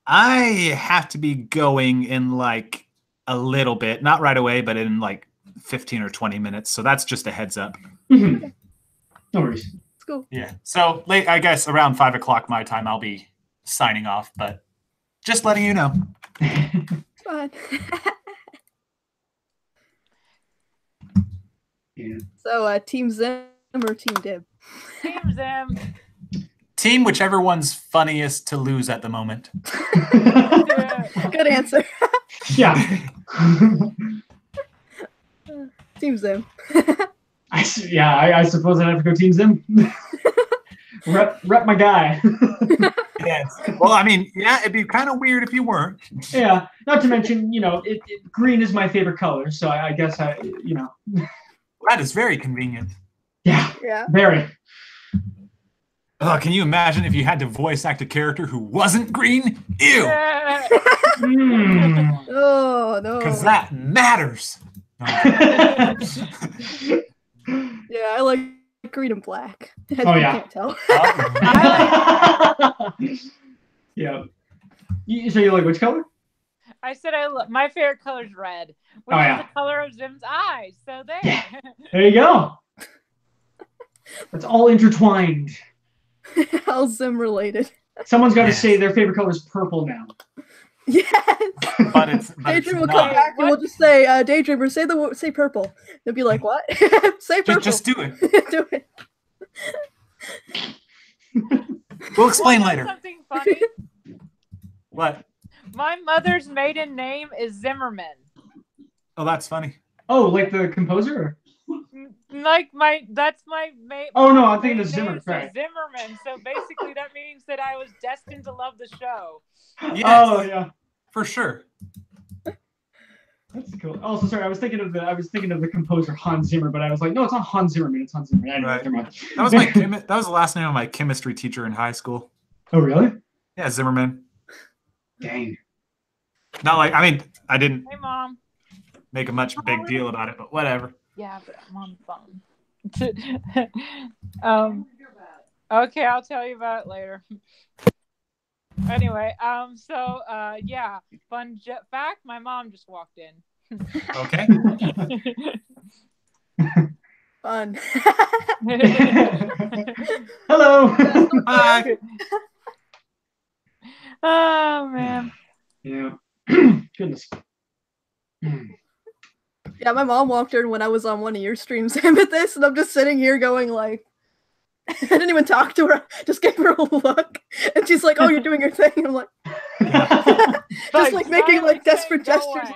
I have to be going in like a little bit, not right away, but in like 15 or 20 minutes. So that's just a heads up. No worries. It's cool. Yeah. So late, I guess around 5 o'clock my time, I'll be signing off, but just letting you know. It's fine. Yeah. So, Team Zim or Team Dib? Team Zim. Team whichever one's funniest to lose at the moment. Good answer. Yeah. Team Zim. I suppose I'd have to go Team Zim. rep my guy. Yes. Well, I mean, yeah, it'd be kind of weird if you weren't. Yeah. Not to mention, green is my favorite color, so I guess That is very convenient. Yeah. Very. Oh, can you imagine if you had to voice act a character who wasn't green? Ew. Oh, no. Because that matters. No. Yeah, I like green and black. Oh, You yeah. can't tell. Yeah. So you like which color? I said my favorite color is red, which is the color of Zim's eyes. So there. Yeah. There you go. It's all intertwined. All Zim related. Someone's got to say their favorite color is purple now. Yes. But it's Daydream will come not. back and we'll just say, Daydreamer, say purple. They'll be like, what? Say purple. Just do it. Do it. We'll explain later. Something funny. What? My mother's maiden name is Zimmerman. Oh, that's funny. Oh, like the composer? Like that's my main. Oh no, I'm thinking of maiden Zimmer. name, so Right. Zimmerman. So basically, that means that I was destined to love the show. Yes, Oh yeah, for sure. that's cool. Also, sorry, I was thinking of the composer Hans Zimmer, but I was like, no, it's not Hans Zimmerman, it's Hans Zimmer. Anyway, Right. never mind. That was that was the last name of my chemistry teacher in high school. Oh really? Yeah, Zimmerman. Dang. Not like, I mean, I didn't Hey, Mom. make a much big deal about it, but whatever. Yeah, but I'm on the phone. Okay, I'll tell you about it later. Anyway, yeah, fun fact. My mom just walked in. Okay. Fun. Hello. Bye. Oh man. Yeah. Goodness. Yeah, my mom walked in when I was on one of your streams, Amethyst, and I'm just sitting here going like, I didn't even talk to her. Just gave her a look, and she's like, "Oh, you're doing your thing." I'm like, just like making like desperate gestures.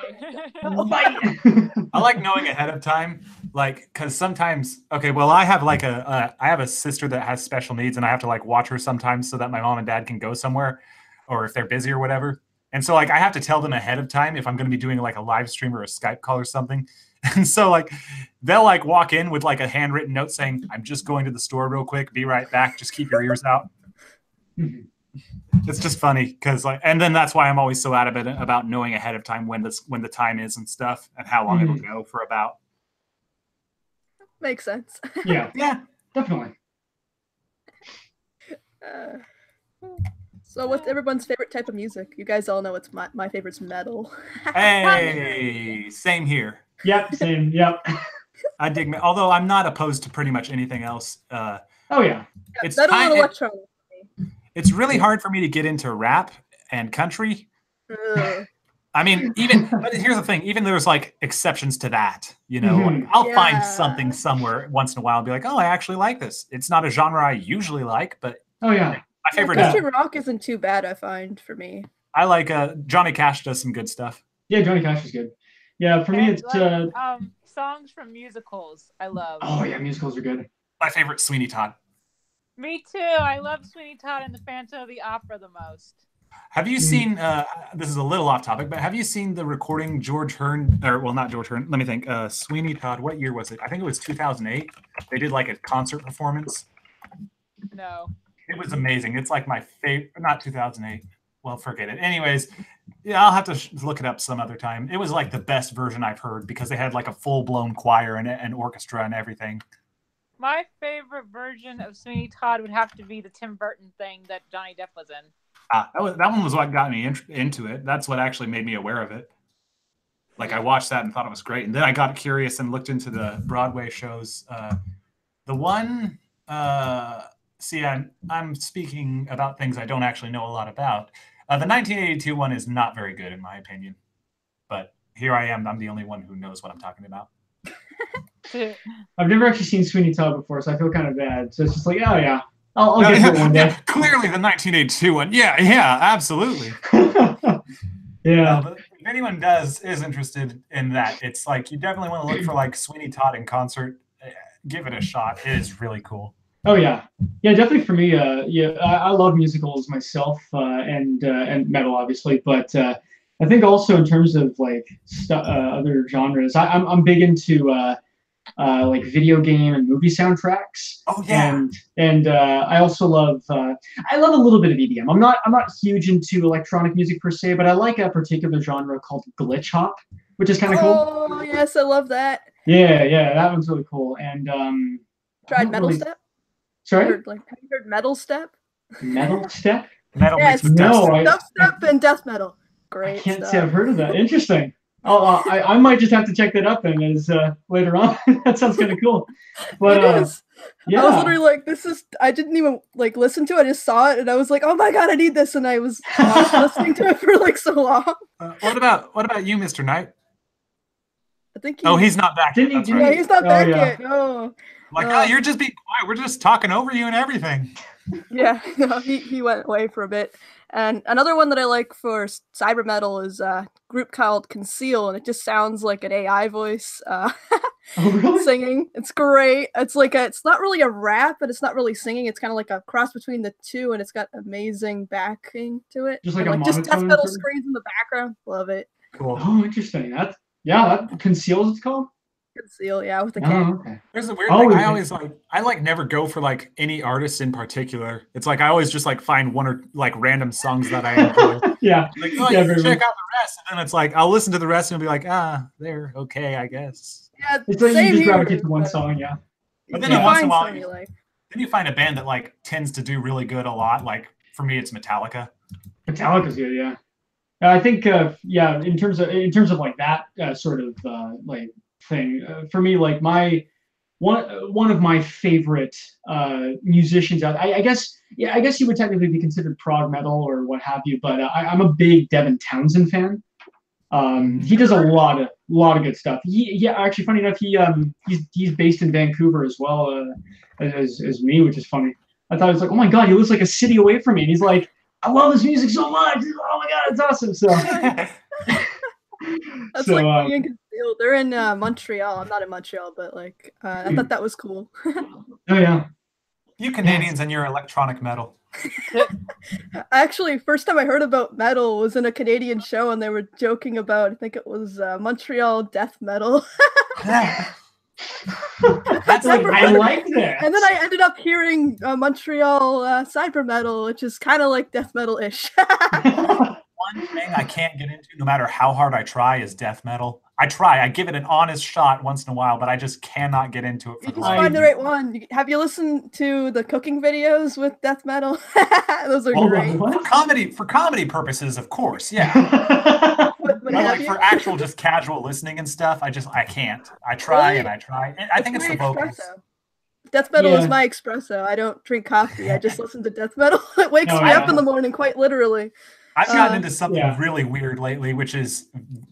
I like knowing ahead of time, like, because sometimes, okay, well, I have like I have a sister that has special needs, and I have to like watch her sometimes so that my mom and dad can go somewhere, or if they're busy or whatever. And so like I have to tell them ahead of time if I'm going to be doing like a live stream or a Skype call or something. And so like they'll like walk in with like a handwritten note saying, "I'm just going to the store real quick. Be right back. Just keep your ears out." It's just funny because like, and then that's why I'm always so adamant about knowing ahead of time when the time is and stuff and how long it'll go for about. Makes sense. Yeah. Yeah. Definitely. So what's everyone's favorite type of music? You guys all know it's my favorite's metal. Hey, same here. Yep. Same. Yep. I dig me. Although I'm not opposed to pretty much anything else. Oh yeah. It's metal and electronic. It's really hard for me to get into rap and country. Ugh. I mean, but here's the thing, even there's like exceptions to that, you know, like, I'll find something somewhere once in a while and be like, oh, I actually like this. It's not a genre I usually like, but Oh yeah. my favorite Christian is, rock isn't too bad, I find, for me. I like Johnny Cash does some good stuff. Yeah, Johnny Cash is good. Yeah, for me And, it's like, songs from musicals. I love. oh yeah, musicals are good. My favorite, Sweeney Todd. Me too. I love Sweeney Todd and the Phantom of the Opera the most. Have you seen, this is a little off topic, but have you seen the recording George Hearn, or well, not George Hearn, let me think, Sweeney Todd, what year was it? I think it was 2008. They did like a concert performance. No. It was amazing. It's like my favorite, not 2008. Well, forget it. Anyways, yeah, I'll have to look it up some other time. It was like the best version I've heard because they had like a full-blown choir and an orchestra and everything. My favorite version of Sweeney Todd would have to be the Tim Burton thing that Johnny Depp was in. That one was what got me into it. That's what actually made me aware of it. Like I watched that and thought it was great, and then I got curious and looked into the Broadway shows. The one, see, I'm speaking about things I don't actually know a lot about. The 1982 one is not very good in my opinion, but here I am. I'm the only one who knows what I'm talking about. I've never actually seen Sweeney Todd before, so I feel kind of bad. So it's just like, oh yeah, I'll get to it one day. Clearly the 1982 one. Yeah, absolutely. Yeah. But if anyone is interested in that, it's like you definitely want to look for like Sweeney Todd in concert. Give it a shot. It is really cool. Oh yeah, definitely for me. I love musicals myself, and metal obviously, but I think also in terms of like other genres, I'm big into like video game and movie soundtracks. Oh yeah. And I also love I love a little bit of EDM. I'm not huge into electronic music per se, but I like a particular genre called glitch hop, which is kind of cool. Oh yes, I love that. Yeah, that one's really cool. And tried metal step. Sorry. Have you heard metal step? Metal step. Metal. Yeah, dubstep and death metal. Great. I can't say I've heard of that. Interesting. I might just have to check that up then as later on. That sounds kind of cool. But it is. yeah. I was literally like, I didn't even like listen to it. I just saw it and I was like, oh my god, I need this. And I was listening to it for like so long. What about you, Mr. Knight? I think he's not back yet. Yeah, he's not back yet. No. Like, you're just being quiet. We're just talking over you and everything. Yeah, no, he went away for a bit. And another one that I like for cyber metal is a group called Conceal, and it just sounds like an AI voice really? singing. It's great. It's like it's not really a rap, but it's not really singing. It's kind of like a cross between the two, and it's got amazing backing to it. Just like and, a just death monotone metal sort of? screams in the background. Love it. Cool. Oh, interesting. That Conceals it's called? Conceal, yeah, with the K. Oh, okay. There's a weird thing. I always I never go for like any artist in particular. It's like I always just like find one or like random songs that I enjoy. Yeah. Like, oh, yeah, you can check out the rest, and then it's like I'll listen to the rest and be like, they're okay, I guess. Yeah, it's like same you just here, gravitate to one song, yeah. But then once in a while, then you find a band that like tends to do really good a lot. Like for me, it's Metallica. Metallica's good, yeah. I think, in terms of like that sort of like thing, for me, like one of my favorite musicians out. I guess you would technically be considered prog metal or what have you, but I'm a big Devin Townsend fan. He does a lot of good stuff. Actually, funny enough, he's based in Vancouver as well as me, which is funny. I thought it was like, oh my god, he lives like a city away from me, and he's like, I love his music so much. Oh my god, it's awesome. So that's like me and Conceal. They're in Montreal. I'm not in Montreal, but like I thought that was cool. Oh yeah. You Canadians and your electronic metal. Actually, first time I heard about metal was in a Canadian show, and they were joking about, I think it was Montreal death metal. That's like, I like that. And then I ended up hearing Montreal cyber metal, which is kind of like death metal-ish. One thing I can't get into, no matter how hard I try, is death metal. I give it an honest shot once in a while, but I just cannot get into it. You just find the right one. Have you listened to the cooking videos with death metal? Those are great. For comedy purposes, of course, yeah. But like for actual just casual listening and stuff, I can't. I try and I try. I think it's the vocals. Death metal is my espresso. I don't drink coffee. I just listen to death metal. It wakes me up in the morning, quite literally. I've gotten into something really weird lately, which is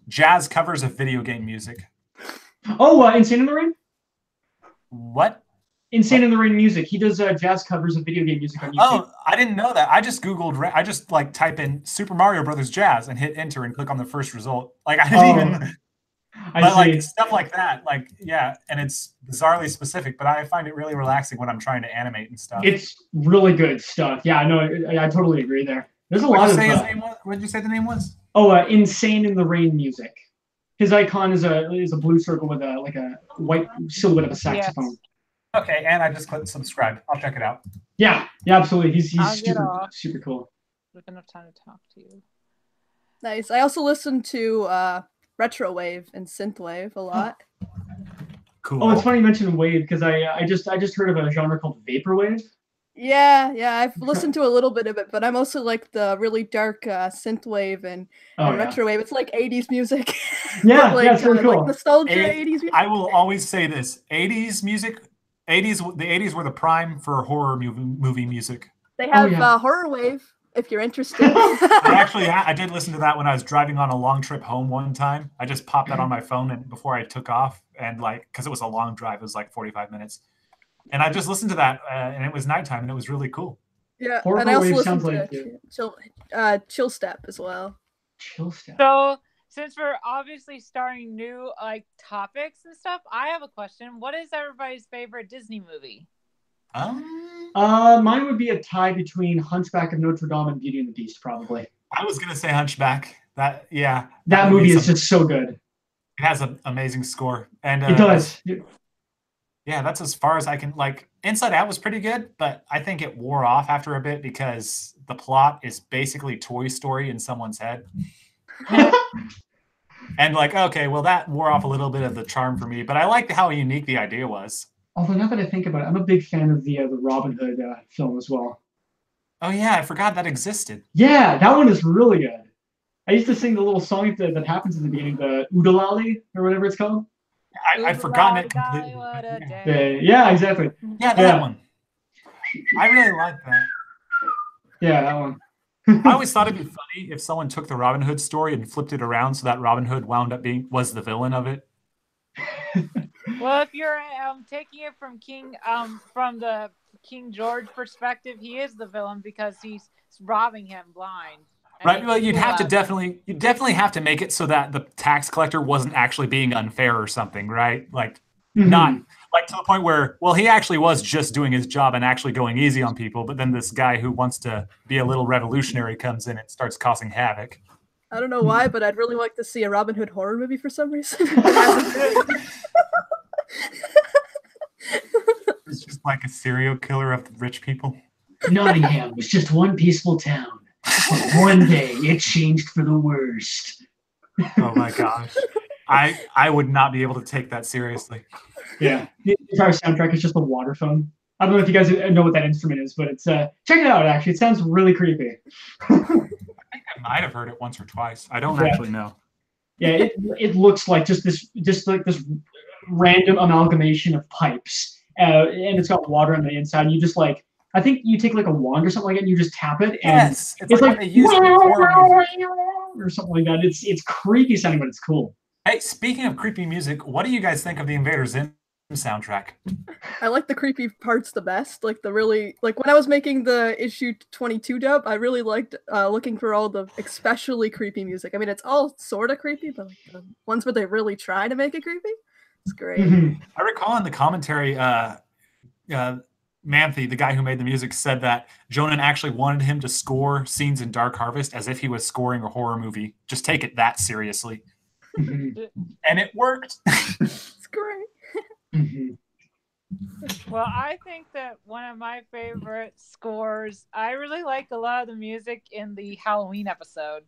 jazz covers of video game music. Oh, Insane in the Rain? What? Insane in the Rain music. He does jazz covers of video game music on YouTube. Oh, I didn't know that. I just Googled, I just like type in Super Mario Brothers jazz and hit enter and click on the first result. Like I didn't even, but like stuff like that. Like, yeah. And it's bizarrely specific, but I find it really relaxing when I'm trying to animate and stuff. It's really good stuff. Yeah, I know. I totally agree there. There's a lot of. What did you say the name was? Oh, Insane in the Rain music. His icon is a blue circle with a white silhouette of a saxophone. Yes. Okay, and I just clicked subscribe. I'll check it out. Yeah, absolutely. He's super cool. With enough time to talk to you. Nice. I also listen to retrowave and synthwave a lot. Cool. Oh, it's funny you mentioned wave because I just heard of a genre called vaporwave. Yeah, I've listened to a little bit of it, but I mostly like the really dark synthwave and retrowave. It's like 80s music. Yeah, but like, yeah, it's really cool. like nostalgia 80s music. I will always say this: 80s music, the 80s were the prime for horror movie music. They have horror wave if you're interested. I did listen to that when I was driving on a long trip home one time. I just popped that on my phone and before I took off, and like because it was a long drive, it was like 45 minutes. And I just listened to that, and it was nighttime, and it was really cool. Yeah, and I also listened to Chill Step as well. Chill Step. So, since we're obviously starting new like topics and stuff, I have a question. What is everybody's favorite Disney movie? Mine would be a tie between Hunchback of Notre Dame and Beauty and the Beast, probably. I was gonna say Hunchback. That movie is just so good. It has an amazing score, and it does. Yeah, that's as far as I can. Like, Inside Out was pretty good, but I think it wore off after a bit because the plot is basically Toy Story in someone's head. And like, okay, well, that wore off a little bit of the charm for me, but I liked how unique the idea was. Although now that I think about it, I'm a big fan of the Robin Hood film as well. Oh yeah, I forgot that existed. Yeah, that one is really good. I used to sing the little song that happens in the beginning, the Oodalali or whatever it's called. I've forgotten it completely. Yeah, exactly. Yeah, that one. I really like that. Yeah, that one. I always thought it'd be funny if someone took the Robin Hood story and flipped it around so that Robin Hood was the villain of it. Well, if you're taking it from the King George perspective, he is the villain because he's robbing him blind. Right. Well, you'd definitely have to make it so that the tax collector wasn't actually being unfair or something, right? Like, not like to the point where, well, he actually was just doing his job and actually going easy on people, but then this guy who wants to be a little revolutionary comes in and starts causing havoc. I don't know why, but I'd really like to see a Robin Hood horror movie for some reason. It's just like a serial killer of the rich people. Nottingham was just one peaceful town. But one day it changed for the worst. Oh my gosh. I would not be able to take that seriously. Yeah. The entire soundtrack is just a water phone. I don't know if you guys know what that instrument is, but it's check it out actually. It sounds really creepy. I think I might have heard it once or twice. I don't actually know. Yeah, it looks like just this random amalgamation of pipes. And it's got water on the inside. And you just like I think you take like a wand or something like that and you just tap it and it's like they use it or something like that. It's creepy sounding, but it's cool. Hey, speaking of creepy music, what do you guys think of the Invader Zim soundtrack? I like the creepy parts the best. Like when I was making the issue 22 dub, I really liked looking for all the especially creepy music. I mean, it's all sort of creepy, but like the ones where they really try to make it creepy, it's great. I recall in the commentary, Manthe, the guy who made the music, said that Jonan actually wanted him to score scenes in Dark Harvest as if he was scoring a horror movie. Just take it that seriously. And it worked. It's great. Well, I think that one of my favorite scores, I really like a lot of the music in the Halloween episode.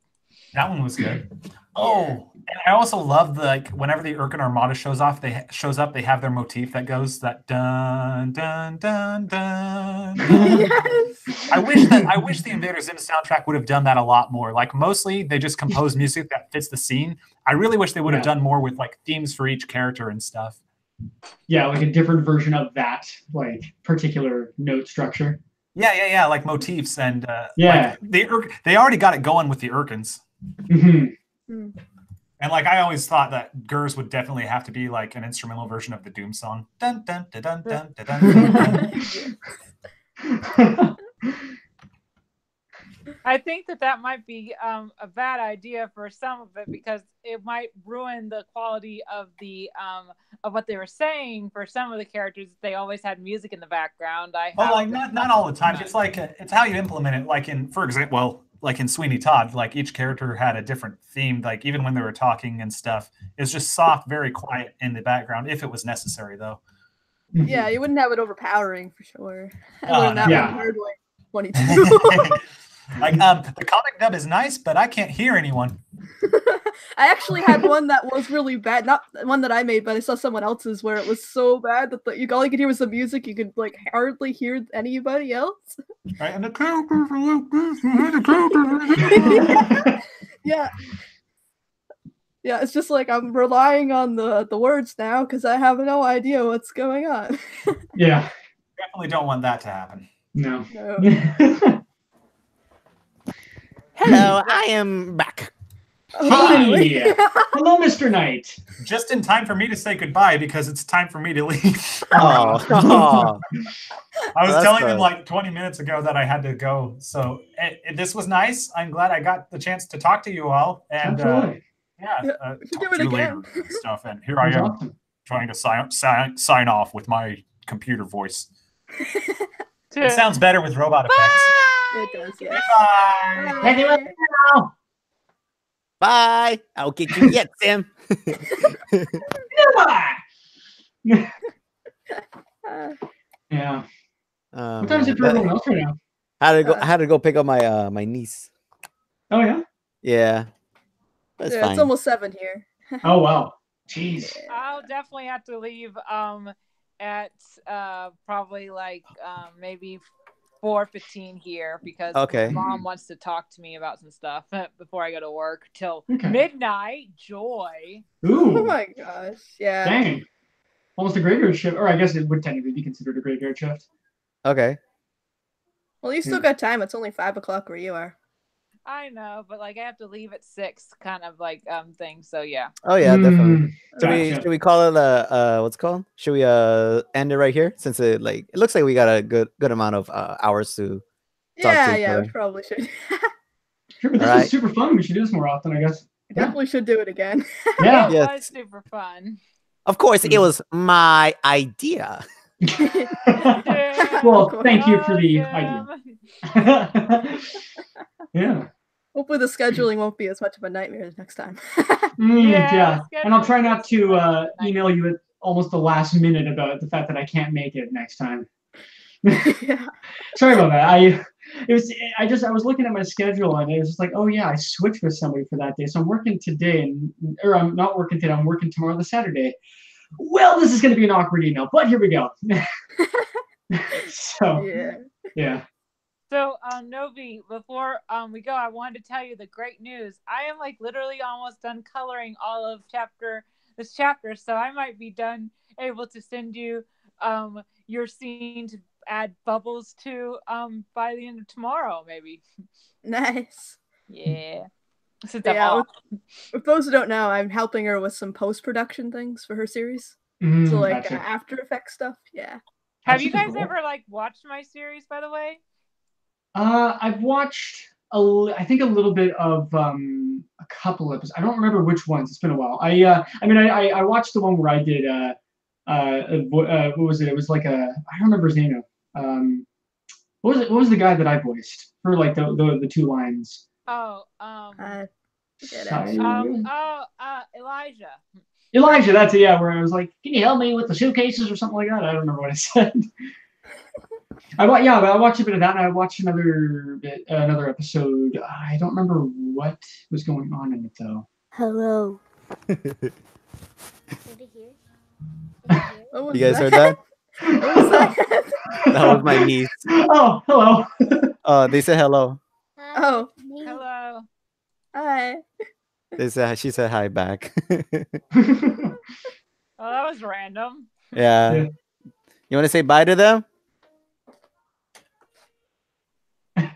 That one was good. Oh, and I also love whenever the Urkin Armada shows up, they have their motif that goes that dun dun dun dun. dun. Yes. I wish the Invader Zim soundtrack would have done that a lot more. Like mostly they just compose music that fits the scene. I really wish they would have done more with like themes for each character and stuff. Yeah, like a different version of that like particular note structure. Yeah, like motifs and like, they already got it going with the Urkins. And like I always thought that Gers would definitely have to be like an instrumental version of the Doom song. Dun dun dun dun dun dun. dun. I think that might be a bad idea for some of it because it might ruin the quality of the of what they were saying for some of the characters. They always had music in the background. Not all the time. It's like it's how you implement it. Like for example, like in Sweeney Todd, like each character had a different theme. Like even when they were talking and stuff, it's just soft, very quiet in the background if it was necessary, though. Yeah, you wouldn't have it overpowering for sure. Yeah. 22. Like the comic dub is nice, but I can't hear anyone. I actually had one that was really bad. Not one that I made, but I saw someone else's where it was so bad that you all you could hear was the music. You could like hardly hear anybody else. Right, and the Yeah. Yeah, it's just like I'm relying on the words now because I have no idea what's going on. Yeah. definitely don't want that to happen. No. No. Hello, I am back. Hi. Really? Hello, Mr. Knight. Just in time for me to say goodbye because it's time for me to leave. Oh, I was That's telling them good. like 20 minutes ago that I had to go. So this was nice. I'm glad I got the chance to talk to you all. And Absolutely. yeah, we should talk do to it you again. later and stuff. And here I That's am awesome. trying to sign off with my computer voice. It sounds better with robot effects. It does, yes. Bye. Very well. Bye. bye. I'll get you yet, Sam. Yeah. Oh, What time is man. it for everyone else right now? I had to go pick up my my niece. Oh, yeah? Yeah, that's Yeah, fine. it's almost 7 here. Oh, wow. Jeez. I'll definitely have to leave at probably like maybe 4:15 here because Okay. Mom wants to talk to me about some stuff before I go to work till Okay. midnight. Joy. Oh Ooh. my gosh. Yeah. Dang. Almost a graveyard shift. Or I guess it would technically be considered a graveyard shift. Okay. Well, you still got time. It's only 5 o'clock where you are. I know, but like I have to leave at 6, kind of like thing. So yeah. Oh yeah, definitely. Gotcha. Should we call it what's it called? Should we end it right here since it looks like we got a good amount of hours to talk to each Yeah, other. we probably should. Sure, but this Alright. is super fun. We should do this more often, I guess. We definitely should do it again. Yeah. It Yes. was super fun. Of course, it was my idea. Well, thank you for the Jim. idea. Yeah. Hopefully the scheduling won't be as much of a nightmare next time. Yeah. Yeah, And I'll try not to scheduling. email you at almost the last minute about the fact that I can't make it next time. Yeah. Sorry about that. I was looking at my schedule and it was just like, oh yeah, I switched with somebody for that day. So I'm working today or I'm not working today, I'm working tomorrow the Saturday. Well, this is gonna be an awkward email, but here we go. So yeah. So, Novi, before we go, I wanted to tell you the great news. I am like literally almost done coloring all of this chapter, so I might be able to send you your scene to add bubbles to by the end of tomorrow, maybe. Nice. Yeah. Since Yeah, I'm off. For those who don't know, I'm helping her with some post-production things for her series. Mm, So like gotcha. After Effects stuff. Yeah. Have you That's guys super cool. ever like watched my series, by the way? I've watched I think a little bit of a couple episodes. I don't remember which ones. It's been a while. I watched the one where I did what was it? It was like I don't remember his name now. What was the guy that I voiced for like the 2 lines? Oh, Forget it. Elijah. Elijah, that's it, yeah, where I was like, can you help me with the suitcases or something like that? I don't remember what I said. I watched a bit of that, and I watched another episode. I don't remember what was going on in it though. Hello. What was You guys that? heard that? What was that? That was my niece. Oh, hello. They said hello. Oh, Hello. hi. She said hi back. Oh, that was random. Yeah. Yeah. You want to say bye to them? Bye.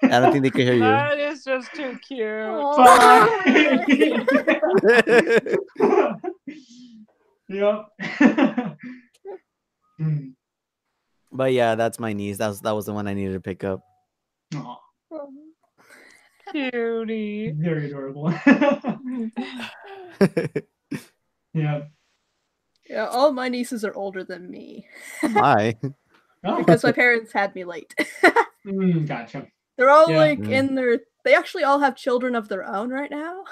I don't think they can hear you. That is just too cute. Aw. Bye. Yep. Mm. But yeah, that's my niece. That was the one I needed to pick up. Aw, Cutie. very adorable. Yeah. Yeah, all my nieces are older than me My. Oh, because my parents had me late. gotcha. They're all Yeah. like they actually all have children of their own right now.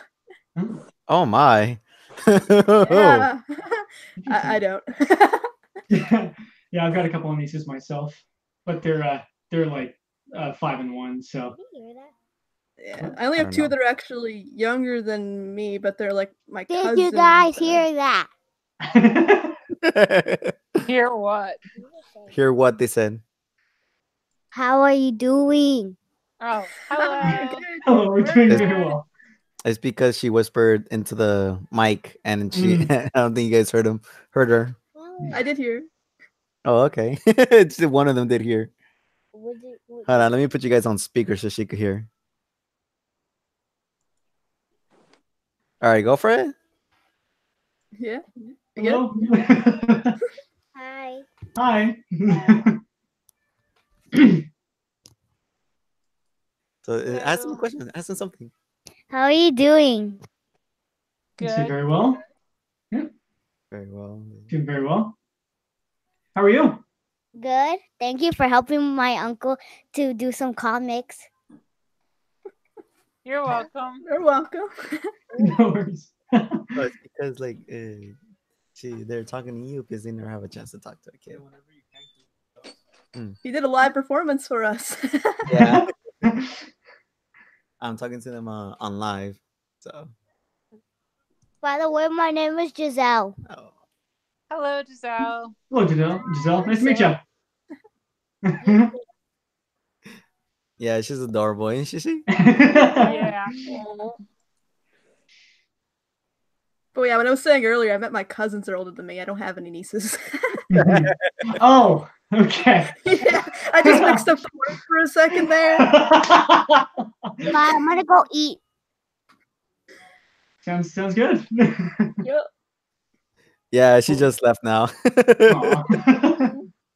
Oh my. Yeah. I don't. Yeah, I've got a couple of nieces myself, but they're like 5 and 1. So Yeah, I only have don't two know. that are actually younger than me, but they're like my Did cousins. you guys that- hear that? Hear what? Hear what they said. How are you doing? Oh, Hi, hello. good. Oh, we're doing very Good. well. It's because she whispered into the mic, and she. I don't think you guys heard her. I did hear. Oh, okay. It's one of them did hear. What Hold on, let me put you guys on speaker so she could hear. All right, go for it. Yeah. You get it? Hello. Hi. Hi. So ask them a question. Ask them something. How are you doing? Doing Good. very well. Very well. Doing very well. How are you? Good. Thank you for helping my uncle to do some comics. You're welcome. You're welcome. No worries. Oh, it's because like they're talking to you because they never have a chance to talk to a kid. You did a live performance for us. Yeah. I'm talking to them on live. So By the way, my name is Giselle. oh. Hello, Giselle. Hello, Giselle. Giselle, nice to meet you. Yeah, she's adorable, isn't she? Yeah. But yeah, when I was saying earlier, I met my cousins are older than me. I don't have any nieces. Oh, okay. Yeah, I just mixed up the words for a second there. Bye. I'm gonna go eat. Sounds good. Yep. Yeah, she just left now. Aw.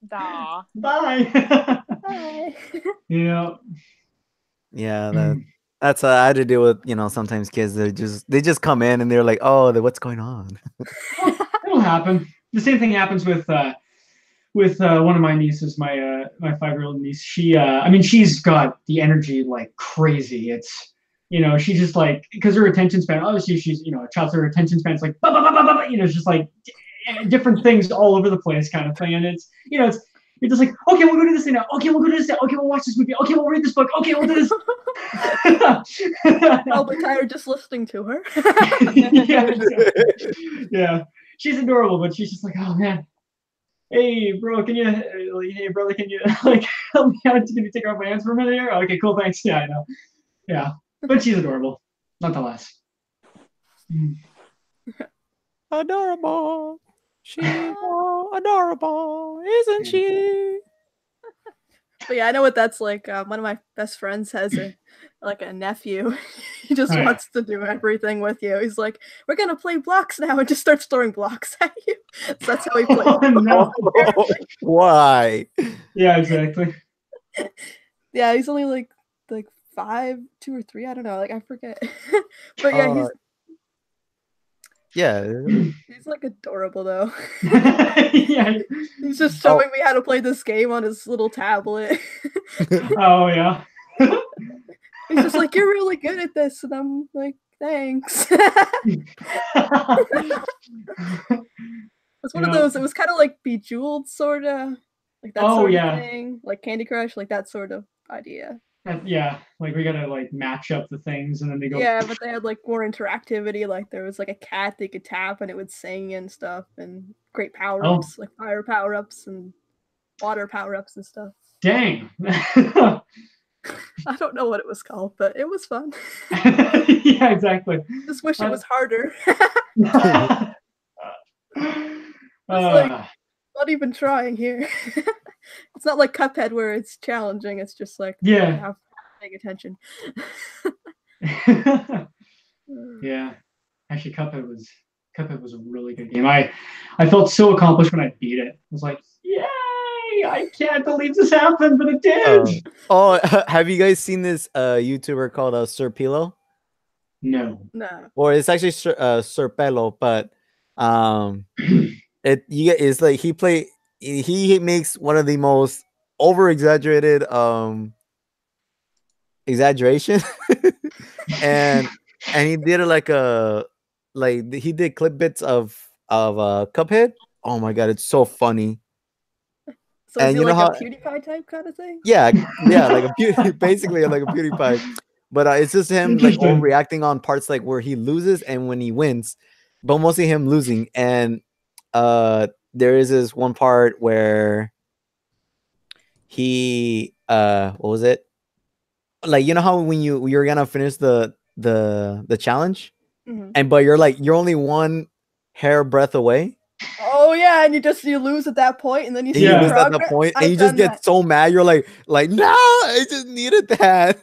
Daw. Bye. Bye. Yeah. Yeah, that's I had to deal with, sometimes kids they just come in and they're like, oh, what's going on? It'll happen. The same thing happens with one of my nieces, my 5-year-old niece. She's got the energy like crazy. It's she just like, because her attention span, obviously she's a child, so her attention span is like bah, bah, bah, bah, bah, bah, it's just like different things all over the place kind of thing. And it's you're just like, okay, we'll go do this thing now. Okay, we'll go do this now. Okay, we'll watch this movie. Okay, we'll read this book. Okay, we'll do this. I'll be tired just listening to her. Yeah, exactly. Yeah, she's adorable, but she's just like, oh man, hey bro, hey brother, can you like help me out? Can you take off my hands for a minute here? Okay, cool, thanks. Yeah, I know. Yeah, but she's adorable, nonetheless. Adorable. She's so adorable, isn't she? But yeah, I know what that's like. One of my best friends has a nephew. He just Oh, yeah. wants to do everything with you. He's like, "We're gonna play blocks now," and just starts throwing blocks at you. So that's how he plays. Oh, no. Why? Yeah, exactly. Yeah, he's only like 5, 2 or 3. I don't know. Like I forget. But yeah, Yeah. he's like adorable though. Yeah. He's just showing me how to play this game on his little tablet. Oh yeah. He's just like, "You're really good at this," and I'm like, "Thanks." It's one of those. It was kind of like Bejeweled, sorta, like that sort yeah. of thing, like Candy Crush, like that sort of idea. Yeah, like we gotta like match up the things, and then they go. Yeah, but they had like more interactivity. Like there was like a cat they could tap and it would sing and stuff, and great power ups, like fire power ups and water power ups and stuff. Dang. I don't know what it was called, but it was fun. Yeah, exactly. Just wish it was harder. Not even trying here. It's not like Cuphead where it's challenging. It's just like you have to pay attention. Yeah, actually, Cuphead was a really good game. I felt so accomplished when I beat it. I was like, yay! I can't believe this happened, but it did. Have you guys seen this YouTuber called Sir Pilo? No. Or it's actually Sir Pelo, but it's like he makes one of the most over exaggerated exaggeration, and he did it he did clip bits of Cuphead. Oh my god, it's so funny. So and is he like a PewDiePie type kind of thing? Yeah, like basically like a PewDiePie. but it's just him like Interesting. overreacting on parts like where he loses and when he wins, but mostly him losing. And there is this one part where he what was it? Like, you know how when you're gonna finish the challenge, Mhm. and but you're only one hair breath away. Oh yeah, and you lose at that point, and then you And see you Yeah. the lose at the progress. point, and I've you just done get that. so mad. You're like, no, I just needed that.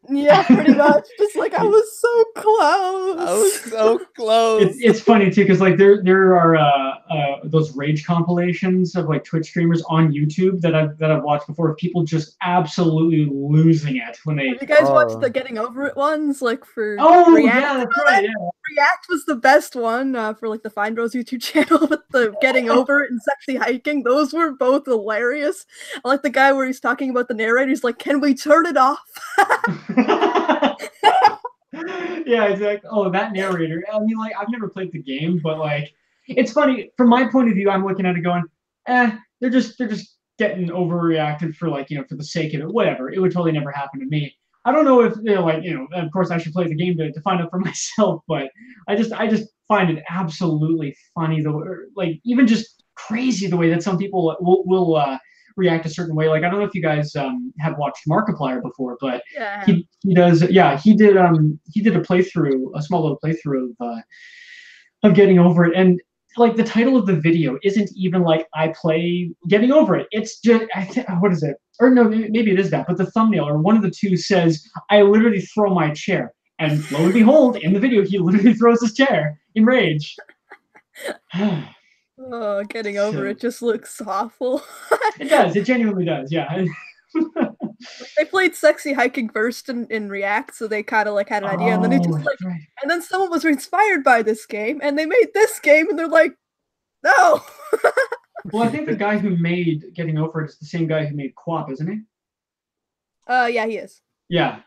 Yeah, pretty much. Just like I was so close. I was so close. It's funny too because like there are those rage compilations of like Twitch streamers on YouTube that I've watched before of people just absolutely losing it when they. Have you guys watched Oh. the Getting Over It ones? Like for Oh React yeah, and that's all right. that? Yeah. React was the best one for like the Fine Bros YouTube channel with the Getting Over It and Sexy Hiking. Those were both hilarious. I like the guy where he's talking about the narrator. He's like, "Can we turn it off?" Yeah, exactly. Oh, that narrator. I mean, like, I've never played the game, but like, it's funny from my point of view. I'm looking at it going, they're just getting overreacted for like, you know, for the sake of it. Whatever. It would totally never happen to me. I don't know if, you know, like, you know, of course I should play the game to find out for myself, but I just find it absolutely funny like even just crazy the way that some people will react a certain way. Like, I don't know if you guys have watched Markiplier before, but Yeah. he does. Yeah, he did a playthrough, a small little playthrough of Getting Over It, and like the title of the video isn't even like I play Getting Over It. It's just what is it? Or no, maybe it is that. But the thumbnail or one of the two says I literally throw my chair, and lo and behold, in the video he literally throws his chair in rage. Oh, Getting Over It just looks awful. It does. It genuinely does. Yeah. They played Sexy Hiking first in React, so they kind of like had an idea, and then they just Oh, like, right. and then someone was inspired by this game, and they made this game, and they're like, no. Well, I think the guy who made Getting Over It is the same guy who made Co-op, isn't he? Yeah, he is. Yeah.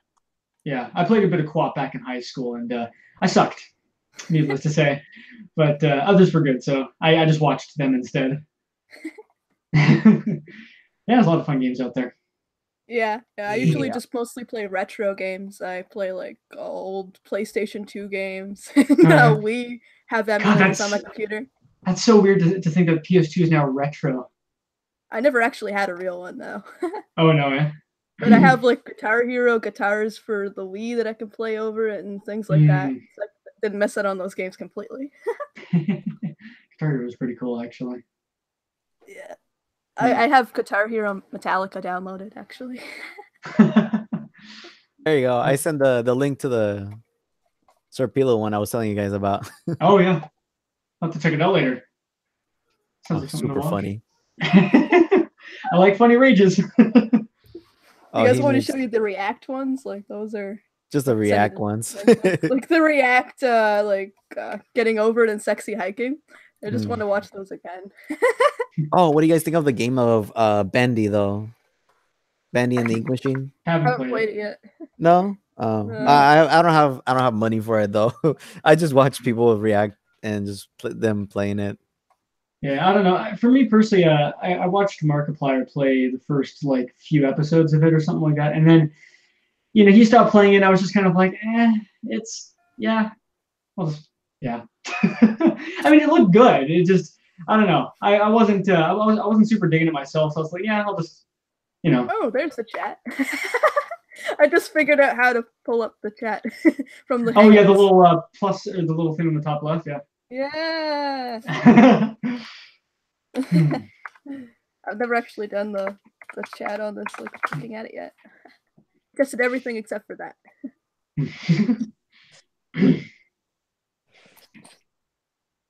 Yeah. I played a bit of Co-op back in high school, and I sucked, needless to say. But others were good, so I just watched them instead. Yeah, there's a lot of fun games out there. Yeah, I usually just mostly play retro games. I play like old PlayStation 2 games. We have emulators on my computer. That's so weird to think that PS2 is now retro. I never actually had a real one though. Oh no, eh? But I have like Guitar Hero guitars for the Wii that I can play over it and things like that. So I didn't miss out on those games completely. Guitar Hero was pretty cool, actually. Yeah. I have Guitar Hero Metallica downloaded, actually. There you go. I sent the link to the Serpilo one I was telling you guys about. Oh yeah, I'll have to check it out later. Oh, Sounds like something to super watch. funny. I like funny rages. You guys want to show you the React ones? Like those are just the React ones. like the React Getting Over It and Sexy Hiking. I just want to watch those again. Oh, what do you guys think of the game of Bendy though? Bendy and the Ink Machine? I haven't played it yet. No? I don't have money for it though. I just watch people react and just them playing it. Yeah, I don't know. For me personally, I watched Markiplier play the first like few episodes of it or something like that, and then he stopped playing it. And I was just kind of like, it's well, yeah. I mean, it looked good. It just, I don't know. I wasn't super digging it myself, so I was like, I'll just, Oh, there's the chat. I just figured out how to pull up the chat from the. Oh yeah, the little plus or the little thing on the top left, yeah. Yeah. I've never actually done the chat on this, like looking at it yet. Tested everything except for that.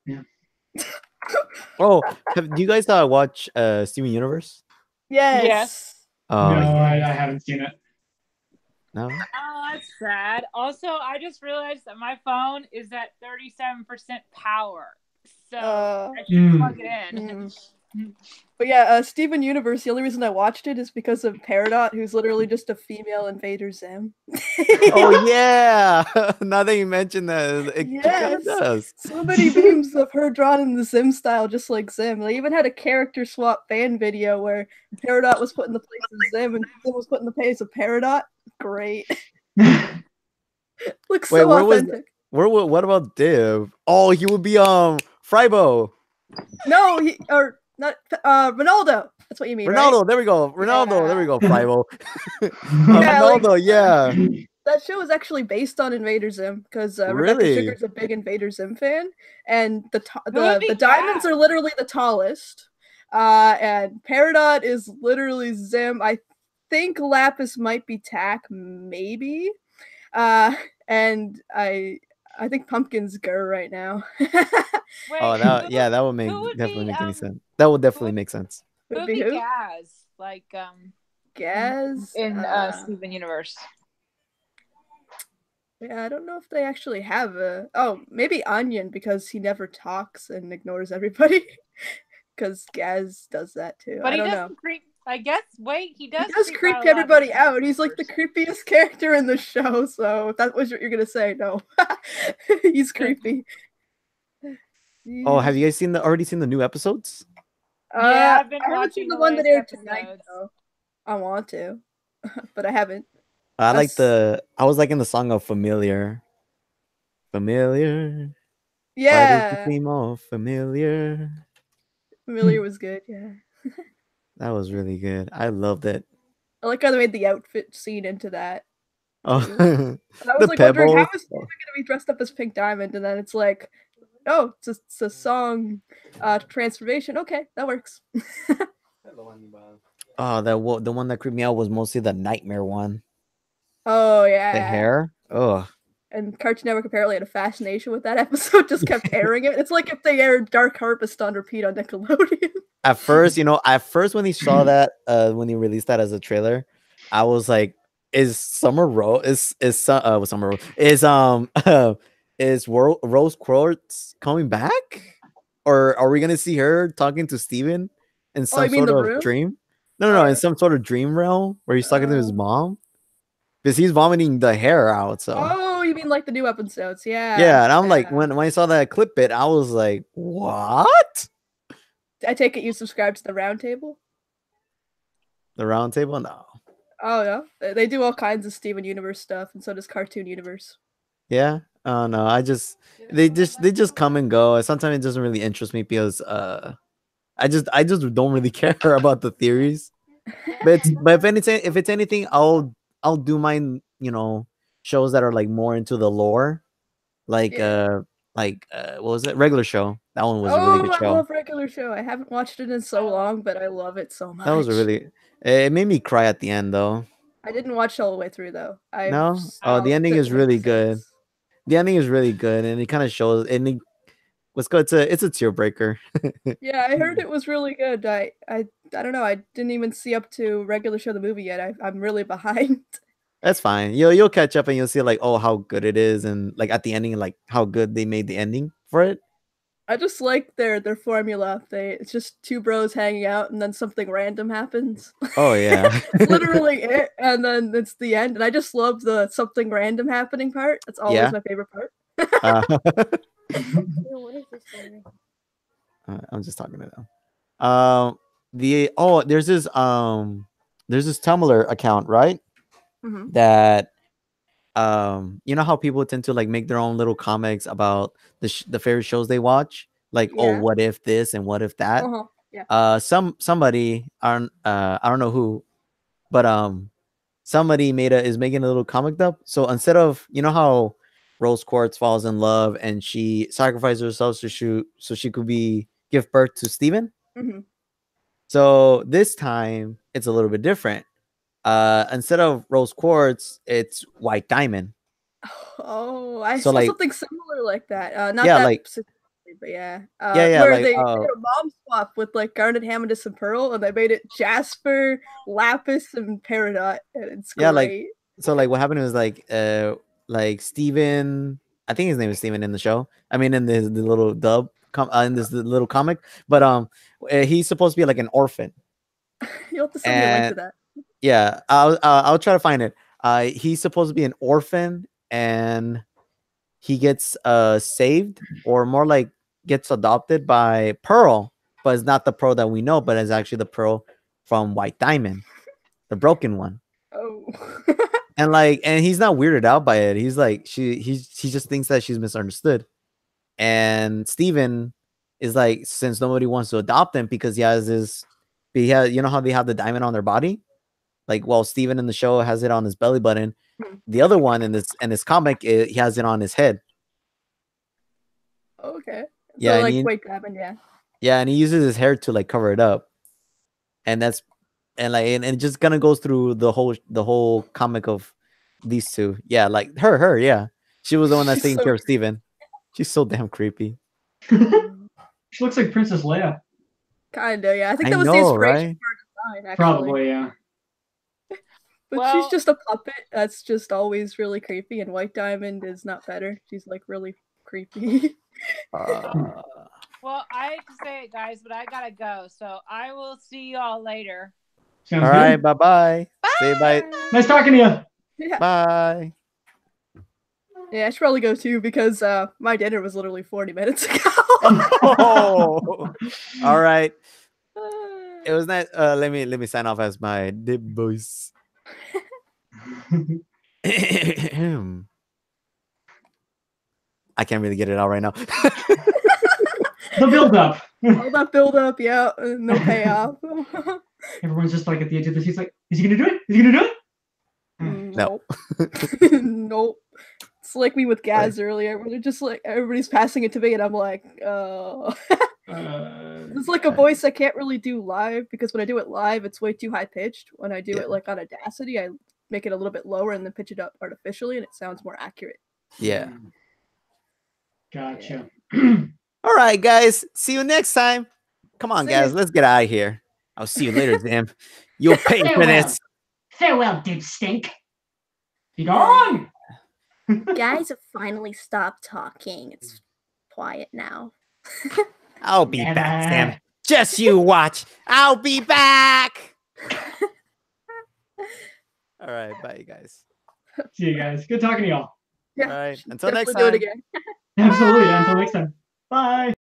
Yeah. Oh, do you guys watch Steven Universe? Yes. Oh, no, yeah. I haven't seen it. No. Oh, that's sad. Also, I just realized that my phone is at 37% power, so I should plug it in. But yeah, Steven Universe, the only reason I watched it is because of Peridot, who's literally just a female Invader Zim. Oh yeah! Now that you mention that, it kind of does. So many memes of her drawn in the Zim style, just like Zim. They even had a character swap fan video where Peridot was put in the place of Zim and Zim was put in the place of Peridot. Great. Looks Wait, so where was authentic. what about Div? Oh, he would be Fribo. No, he or not Ronaldo. That's what you mean, right? Ronaldo, there we go. Ronaldo, there we go. Fribo. Yeah, like, Ronaldo, yeah. that show is actually based on Invader Zim because Rebecca Really? Sugar's a big Invader Zim fan, and Who would the be diamonds Gaz? are literally the tallest, and Peridot is literally Zim. I think Lapis might be Tack, maybe, and I think Pumpkin's Gur right now. Wait, Oh, that would who would definitely be make any sense. That would definitely would- make sense. who Would would be be who? Gaz? Like Gaz in Steven Universe. Yeah, I don't know if they actually have a. Oh, maybe Onion because he never talks and ignores everybody. Because Gaz does that too. But I he don't doesn't know. creep. I guess. Wait, he does. He does creep out a lot of everybody the out. He's like the universe. creepiest character in the show. So if that was what you're gonna say, no, he's creepy. Oh, have you guys already seen the new episodes? Yeah, I've been I haven't watching seen the the one that latest aired tonight episodes. though. I want to, but I haven't. I like That's- I was liking the song of Familiar. Familiar. Why does Yeah, it seem all familiar? Familiar was good. Yeah, That was really good. I loved it. I like how they made the outfit scene into that. Oh, And I was the like wondering how pebbles. is Steven gonna be dressed up as Pink Diamond, and then it's like, oh, it's a song transformation. Okay, that works. Oh, the one that creeped me out was mostly the nightmare one. Oh yeah, The hair. Oh, and Cartoon Network apparently had a fascination with that episode, just kept airing it. It's like if they aired Dark Harvest on repeat on Nickelodeon. at first, when he saw that, when he released that as a trailer, I was like, "Is Summer Rose Summer Rose is Rose Quartz coming back, or are we gonna see her talking to Steven in Oh, some you mean sort the of room? dream? No, in Or- some sort of dream realm where he's talking to his Oh. mom, because he's vomiting the hair out. So Oh, you mean like the new episodes? Yeah. yeah, and I'm like, Yeah. when I saw that clip bit, I was like, what? I take it you subscribe to the Roundtable? The round table? No. Oh yeah, they do all kinds of Steven Universe stuff, and so does Cartoon Universe. Yeah. Oh no, they just come and go. And sometimes it doesn't really interest me because I just don't really care about the theories. But if it's anything, I'll do mine, shows that are like more into the lore. Like Yeah. what was it? Regular Show. That one was a really good I show. love Regular Show. I haven't watched it in so long, but I love it so much. That was it made me cry at the end though. I didn't watch all the way through though. No? Oh, the ending is really good. The ending is really good, and it kind of shows. And let's go. It's a tear breaker. Yeah, I heard it was really good. I don't know. I didn't even see up to Regular Show the movie yet. I'm really behind. That's fine. You'll catch up and you'll see like, oh, how good it is, and like at the ending, like how good they made the ending for it. I just like their formula. It's just two bros hanging out, and then something random happens. Oh yeah, It's literally it, and then it's the end. And I just love the something random happening part. That's always Yeah. my favorite part. What is this story? I'm just talking to them. There's this Tumblr account, right? Mhm. That you know how people tend to like make their own little comics about the favorite shows they watch, like, oh, Yeah. what if this and what if that. Uh-huh. Yeah. Somebody I don't know who, but somebody is making a little comic up. So instead of, how Rose Quartz falls in love and she sacrifices herself so she could give birth to Steven. Mhm. So this time it's a little bit different. Instead of Rose Quartz, it's White Diamond. Oh, I So, saw like- something similar like that. Not Yeah, that like- specifically, but yeah. Yeah, Where like, they did a mom swap with like Garnet, Amethyst, and Pearl, and they made it Jasper, Lapis, and Peridot, and it's great. Yeah, like- So like what happened was like Steven, I think his name is Steven in the show. I mean in the little in this little comic, but he's supposed to be like an orphan. You'll have to send me a link to that. Yeah, I'll try to find it. He's supposed to be an orphan, and he gets saved, or more like gets adopted by Pearl, but it's not the Pearl that we know, but it's actually the Pearl from White Diamond, the broken one. Oh. and he's not weirded out by it. He's like, he just thinks that she's misunderstood. And Steven is like, since nobody wants to adopt him because he has, you know how they have the diamond on their body? Like, well, Steven in the show has it on his belly button. The other one in this comic, he has it on his head. Okay. Yeah, So, like white diamond, yeah. Yeah, and he uses his hair to like cover it up. And that's and it just kind of goes through the whole comic of these two. Yeah, like her, yeah. She was the one that's taking care of Steven. She's so damn creepy. She looks like Princess Leia. Kinda, yeah. I think that was the inspiration for her design, actually. Probably, yeah. But she's just a puppet that's just always really creepy, and White Diamond is not better. She's like really creepy. Well, I hate to say it, guys, but I gotta go. So I will see y'all later. Sounds all good. right, bye-bye. Say bye. Nice talking to you. Yeah. Bye. Yeah, I should probably go too because my dinner was literally 40 minutes ago. Oh. All right. It was nice. Let me sign off as my dip voice. I can't really get it out right now. The build up. All that build up, yeah, no payoff. Everyone's just like at the edge of the seat, like, is he gonna do it? Is he gonna do it? No. Nope. It's like me with Gaz earlier, where they're just like everybody's passing it to me, and I'm like, it's like a voice I can't really do live because when I do it live, it's way too high pitched. When I do it like on Audacity, I make it a little bit lower and then pitch it up artificially, and it sounds more accurate. Yeah. Gotcha. All right, guys. See you next time. Come on, guys. Let's get out of here. I'll see you later, Zim. You'll pay for this. Farewell, dip stink. Be gone. Guys have finally stopped talking. It's quiet now. I'll be back, Sam. Just you watch. I'll be back. All right. Bye, you guys. See you guys. Good talking to y'all. Yeah. All right. Until next Definitely time. do it again. Absolutely. Until next time. Bye.